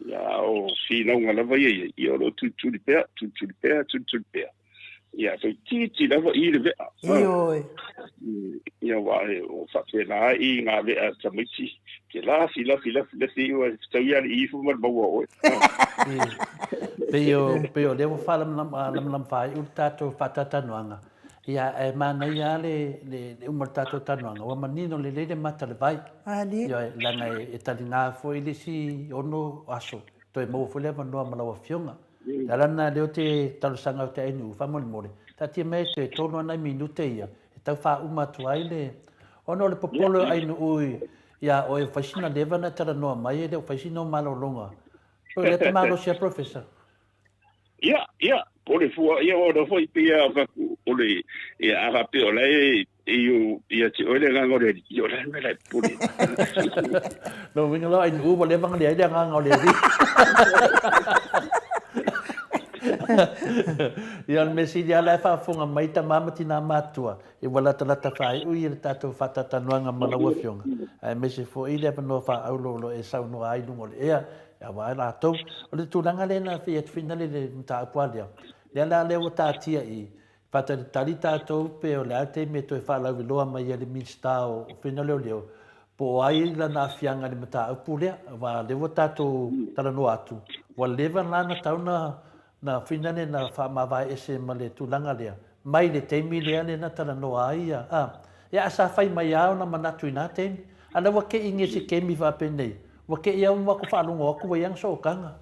Ia o si no ngala vai ia o tu di pe. Ia so ti lava i le vea. Ia wa o fa la i nga vea tamiti. Ke la fila o tawia i fu ma bawa o. Peo le fa lam fai u tato fatata noanga. Ia e mana ia le tato tanoanga. Wa manino le mata le vai. Ia langa e talina fo i si ono aso. Toi mo fo le no malawa fionga. Lana leo te talusanga o te ainu, whamole. Tati me te tono ana minute ia. E tau wha umatu aile. Ono le popolo ainu ui. Ia o e whaisina lewa na tara noa mai e leo whaisina o malo longa. O le te malo sia professor. Ia. Ole fua, ia o fo i pia vaku. Ole, ia arape o lai ia te oile ngangore. Ia o lai me lai pule. No, wingalo ainu ua lewa ngali aile ngangore. Ia me si dia la fa fonga mai ta mama tina matua e wala ta lata fai u ia tato fata tanuanga malawa fionga ai me se fo ile pa no fa aulo e sa no ai no ia ya wa la to o le tulanga le na fi et finale le ta kwalia le la le o ta tia i fata talita to pe o le ate me to fa la loa mai le minsta o finale o leo po ai la na fianga le mata pule va le o tato tala no atu wa leva na tauna na finane na fa mavai ese male tulanga lea mai le temi lea le na tala noa ia ia sa fai mai au na manatu ina temi ana wa ke inge se kemi va penei wa ke ia wa ko fa lungo ko yang so kanga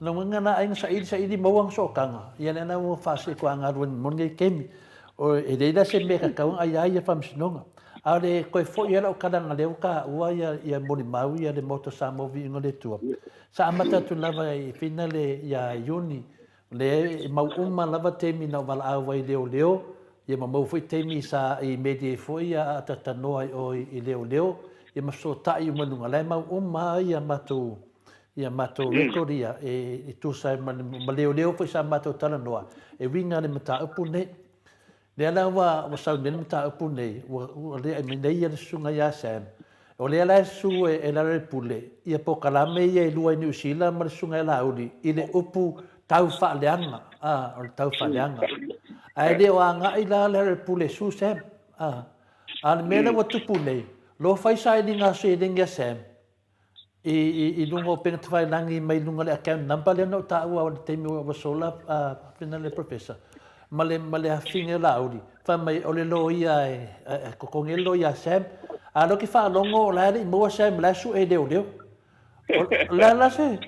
na nga na ai sa ili mo ang so kanga ia na mo fa se ko anga run mon nge kemi o e le se me ka ka ai fam sinonga ale ko fo ia o kada nga leo ka wa ia moni mau ia le moto sa mo vi ngole tua sa amata tu lava i finale ia yuni le mau lava temi na wala awai leo ia mau foi temi sa i medi foi a tatanoa o i leo ia maso tai manunga le mau ia matu ia mātou rekoria e tūsai ma leo fai sa mātou tala noa. E winga le mata upu nei. Le ala wa sau nene mata upu nei. Wa le me nei le sunga ya Sam. O le ala su e la re pule. Ia po kalame ia e lua i New Zealand ma le sunga e la uli. I le upu tau wha leanga. O le tau wha leanga. Ai le o anga i la le pule su Sam. A le mele wa tupu nei. Lo fai sa i ngā se i ringia Sam. I lungo penga te whailangi mai lunga le account number le no ta ua le teimi wa sola pina le professor. Ma le hawhinga la auri. Wha mai o le lo ia e kokonge lo ia Sam. A lo ki whaalongo o la i mua Sam la su e leo. La se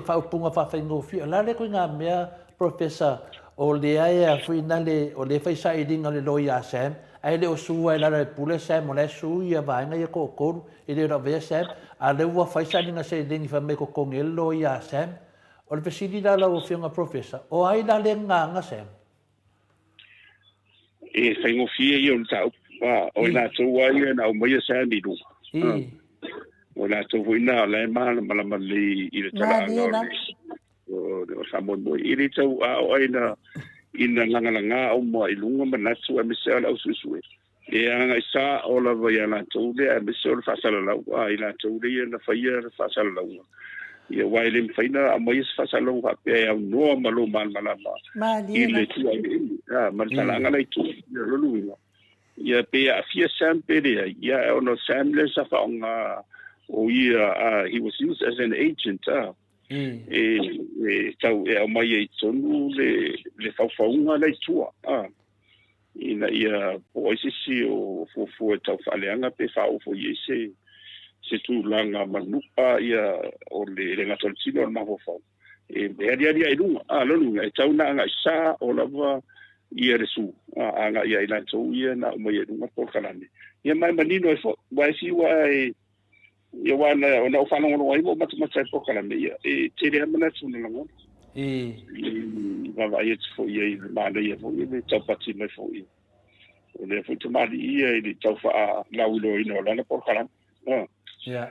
whaupunga whawhaingo fia. La le koe ngā mea professor o le aia whina le o le whaisa i ringa le lo ia Sam. Ai le o sua e lara e pule Sam o le su ia vaenga ia kokoru i le ravea Sam a le ua whaisa ninga se ringi wha me kokongelo ia Sam o le pesidi la lau whiunga professor o ai la le nganga Sam e whaingo fia i on tau o i la tau ai na o mai Sam i du o la tau huina le mana malama le i le tala o Samoa mo i le tau o ai na ina langa o mo i lunga manatsu e misel au susue e anga isa o la vai ana tole e misel fa sala la i la tole na faia fa sala la ia wai lim faina a mai fa sala wa pe au no malo mal malama ile tu man sala ngala tu lo luina ia pe a fia sampe ia ono samle sa fa nga o ia he was used as an agent tau e mai e tonu le whauwhaunga nei tua. Ina ia po oisisi o fufu e tau whaaleanga pe whaufo i se tūlanga manupa ia o le ngatolitino o maho whau. E heri e lunga, lunga, e tau na anga isa o lava ia resu. Anga ia ina tau ia na umai e lunga po kalane. Ia mai manino e fo, waisi wa ia wana ona o whanonga no ai mo mata po kala me ia e tere amana tuna lango va ia fo ia ma ia fo ia tau pati me fo ia o le fo tamali ia i tau fa la ulo ino la po kala ia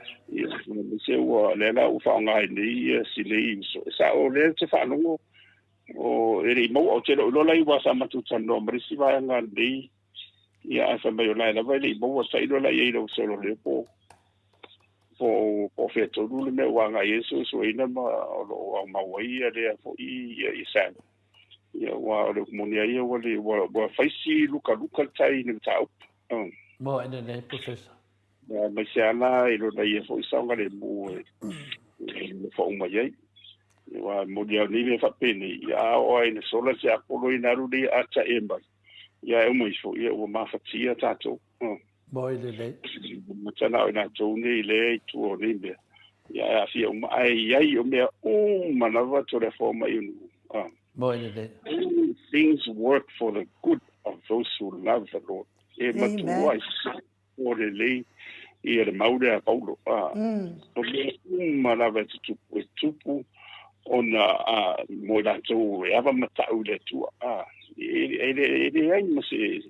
se o le la u fa nga ni si le so sa o le te whanonga o e mo o te lo la i wa sa matu tano mrisi va nga ni ia fa me la la va le mo sa i lo la i lo solo le po po feto lule me wanga yesu so ina ma o mawai ale fo i Sam ia wa le komunia ia wa faisi luka tai ni tau mo ene le professor ma siana i lo dai fo isa ngale mu fo mai wa modia ni me fa peni ia o ina sola se apolo ina rudi ata emba ia e mo ifo ia o ma fatia tato Boy le matana ina tone le tu o limbe ya fi o ai o me manava to reforma in boy le things work for the good of those who love the Lord e matu o le e le maude a paulo o me manava tupu ona mo da to e ava mata u le tu e ai mo se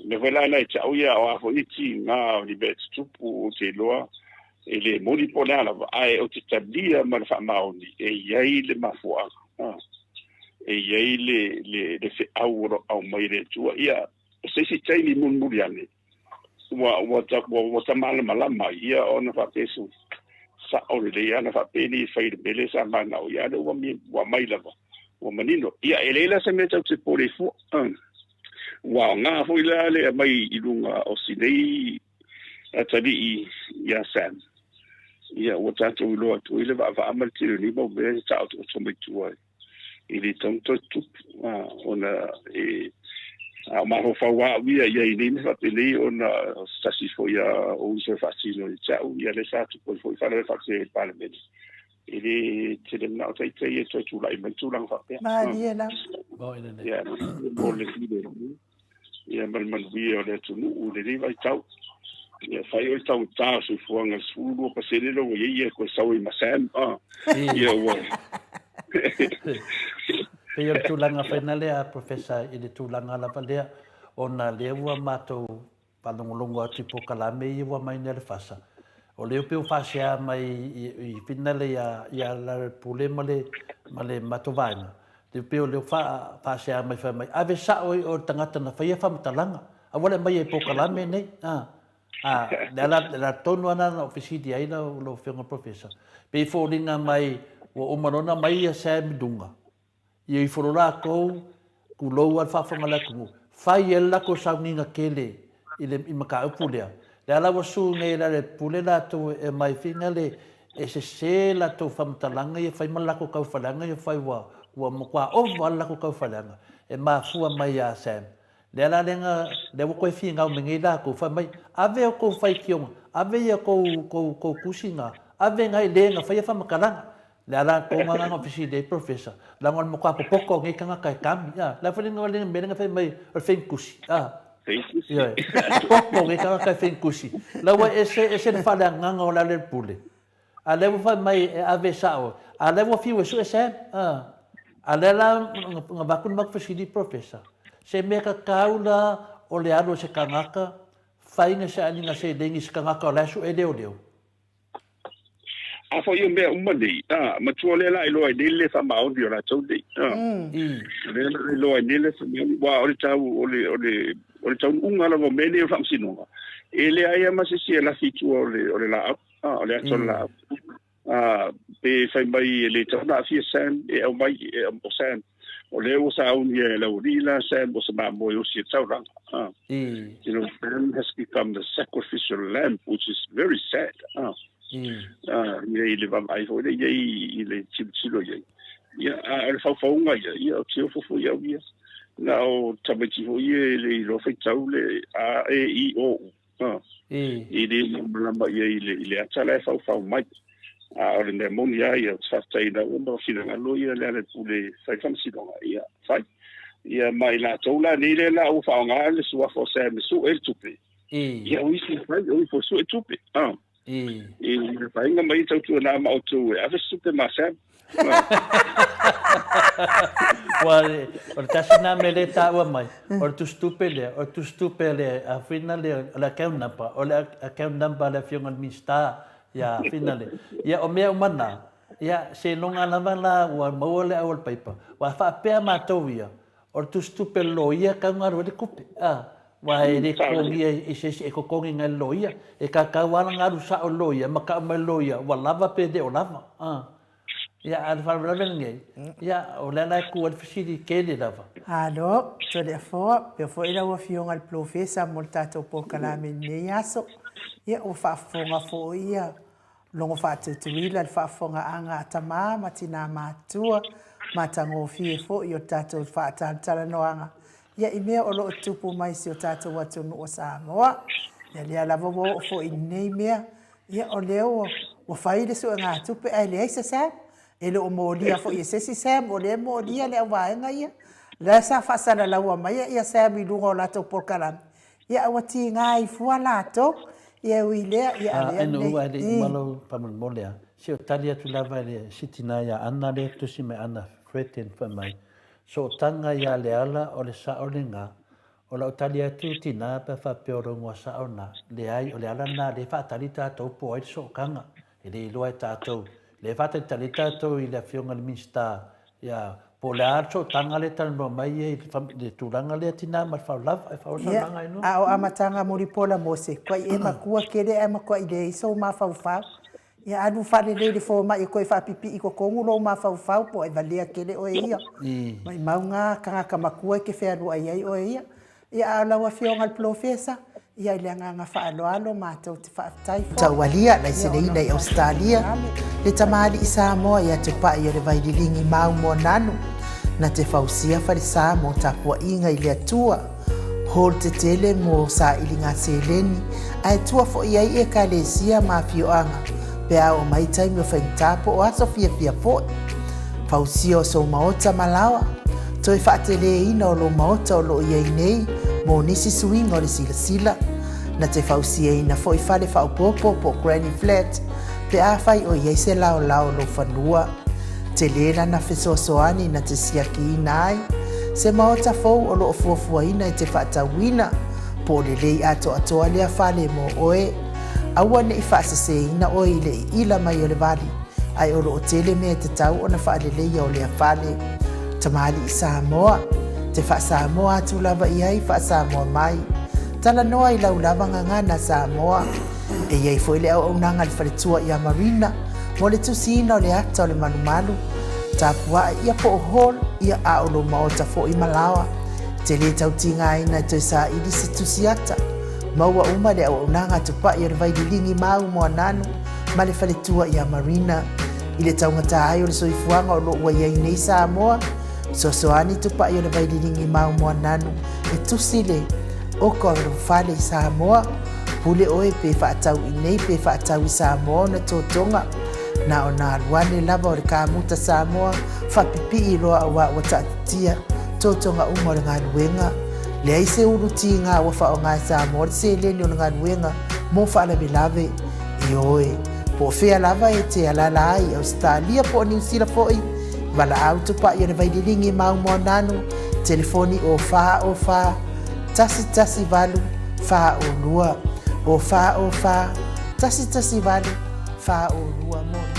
le vela na tsa o ya o afo iti nga o li bet tupu o te loa e le mori pona la ai o te tablia ma fa mauni e yai le mafua e yai le fe auro au mai le tua ia se si tsaini mun muriane wa ta malama ia ona fa pesu sa o le ia na fa peni fa i bele sa mana o ia le wa mai lava o manino ia elela se me tau te pore fu wa nga foi la le mai i lunga o sinei atali ia Sam ia o tato lo atu ile va amal tiro ni mo be ta o me tua ili tonto tu ona e a ma ho fa wa ia ni fa pele ona stasi fo ia o se fasino i tau ia le sa tu fo fa le fa se parlement ili te na tai tai e tu lai men tu lang fa pe ma dia na ia mo le fide ia man vi o le tu u le vai tau ia fai o tau ta su fuanga su lo pa se le lo ia ko sa i Sam ia wa Peo tulanga finale a professor i le tulanga la palea ona le ua matou palongolongo atu po kalame i ua mai nele fasa O leo peo whasea mai I finale ia la pule male matovaina. Leo peo leo whasea mai wha mai. Ave sao o tangata na whaia whamatalanga. A wale mai e pokalame nei. La tonu ana na ofisidi ai la lo whiunga professor. Pe fōringa mai o marona mai ia sea midunga. Ia I whorora kou ku lou al whawhanga la kungu. Whai e lako sauninga kele I maka upu lea. Le ala wasu nei la le pule la to e mai finga le e se la to whamtalanga I whai malako kau whalanga I whai wa mokwa o malako kau whalanga. E mafua mai a Sam. Le ala lenga le wako e finga o mengi la ko whai mai. Ave o ko whai kionga. Ave ia ko kusinga. Ave ngai lenga whai a whamakaranga. Le ala ko nganga ofisi de professor. La ngon mokwa popoko ngai kanga kai kami. La whalinga walinga menga whai mai o whai kusi. Ia, poko ke kanga kai when kusi. Lawa ese whale nganga o la le pule. A lewa whai mai e ave sao. A lewa fiu e su e Sam. A lela ngā wakun mak whasidi professor. Se mea ka kaula o le alo se kangaka. Whainga se aninga se dengi se kangaka o lasu e leo. A fo yo mea umani. Matua le la ilo ai nile sa maondi o la tau dei. Le ilo ai nile sa maondi. Wa ori tau o le tau unga la mene o whamsinunga. E le aia masisi e la fitu o le la au. O le ato la au. Pe whai mai e le tau na fia Sam e au mai e o Sam. O le o sa auni e la urila Sam o sa maa moe o si e tau ranga. Sam has become the sacrificial lamb, which is very sad. I le vamai ho le i le chilo ye. Ia al faufaunga ia o tio fufu ia ia. Na o tamati ho ye le lo fetau le a e I o. I le mlamba ye le atala faufau mai. A o le monia ia tsaftai na o no fina lo ia le pule sai kam si donga ia. Sai. Ia mai la tola ni le la o faunga le sua fo se me su el tupe. Ia o isi fai o fo su el tupe. E whainga mai tau tua nā mao tu e awe supe ma Sam. Wale, o tasi nā me le tāua mai, o tu stupe le, a whina le, o le account number, o le account number le whiunga minsta, ia whina le. Ia o mea umana, ia se longa lava la, ua maua le awal paipa, wa whaapea mātou ia, o tu stupe lo ia kaungaru le kupe, wa e le kongi e se e kokongi ngai loia e ka kawana ngaru sa o loia maka mai loia wa lava pede o lava ya al farvela ngai ya o la ku al fisidi kele lava Alo, so le fo ila wa fionga al professor moltato por kalame ne yaso ya o fa fonga fo ia longo fa tuila al fa fonga anga tama matina matua matango fie fo yo tato fa tala noanga ia I mea o loo tupu mai si o tātou atu no o Samoa. Ia lea lava wo fo I nei mea. Ia o leo o whaile su ngā tupe ai le aisa Sam. E le o mōlia fo I sesi Sam o le mōlia le awaenga ia. Lea sa whasana laua mai ia Sam I lunga o lato porkaram. Ia awa ti ngā I fua lato. Ia ui lea ia alea nei. Enu ua le malo paman molea. Si o tali atu lava le sitina ia ana le tusi me ana freten wha mai. So tanga ia le ala o le sao le ngā, o la utali atu tina pa whapeoro ngua sao na, le ai o le ala na le whaatali tātou po ai so kanga, e le iloa e tātou, le whaatali tātou I le whiunga le minsta, ia po le ato tanga le tano mai e le tūranga le tina ma whaulawa, e whausaranga ino. A o amatanga moripola mose, kwa I e makua kere e makua I le iso ma whaufau. Ia anu whare le fo mai koe whapipi I ko kongulo ma whau po e valea kele o ia. Mai maunga kanga kamakua ke whearu ai ai o ia. Ia alawa whionga professor. Ia leanga ngā whaaloalo mātou te whaatai fo. Taualia na iseneina I Australia. Le tamali I Samoa ia te pai o le vaililingi mau mo nanu. Na te whausia whare Samoa tapua inga I le atua. Hol te tele mo sa ilinga seleni. Ai tua fo iai e ka le sia ma whioanga. Pea o mai taimi o whaintapo o aso fia fo. Fausio so maota malawa. Toi whaatele ina o lo maota o lo iei nei. Mo nisi suinga o le sila. Na te fausia ina fo I whale whaupopo po Granny Flat. Pea whai o iei se lao lo whanua. Te lena na fesosoani na te siaki ina ai. Se maota fo o lo fuafua ina I te whaatawina. Po le lei ato atoa lea whale mo oe. aua neʻi faaseseina o i leʻi ila mai o le vali ai o loo tele mea tatau ona faaleleia o le afale tamali i Samoa te faasamoa atu lava i ai faasamoa mai talanoa i laulava gagana Samoa e iai foʻi le auaunaga le faletua ia marina mo le tusiina o le ata o le malumalu tapuaʻi ia po o hol ia a o lo maota foʻi malawa te lē tautigaina e toe saʻili se tusi ata maua uma le auaunaga tupaʻi o le vaililigi mau mo ananu ma le faletua ia marina i le taugata ai o le soifuaga o loo ua iai nei Samoa soasoani tupaʻi o le vaililigi mau mo ananu e tusi le oko o le fale i Samoa pule oe pe faatauʻi nei pe faatau i Samoa ona totoga na ona aluane lava o le kamuta Samoa faapipii loa auā ua taʻatitia totoga uma o le galuega leai se ulutigā ua faaaogā e Samoa le seleni o le galuega mo faalavelave e oe po o fea lava e te alala ai Australia po o Niusila foʻi valaau tupaʻi o le vaililigi mau mo nanu telefoni o fā tasi valu fā o lua o fā tasi valu fā o lua mo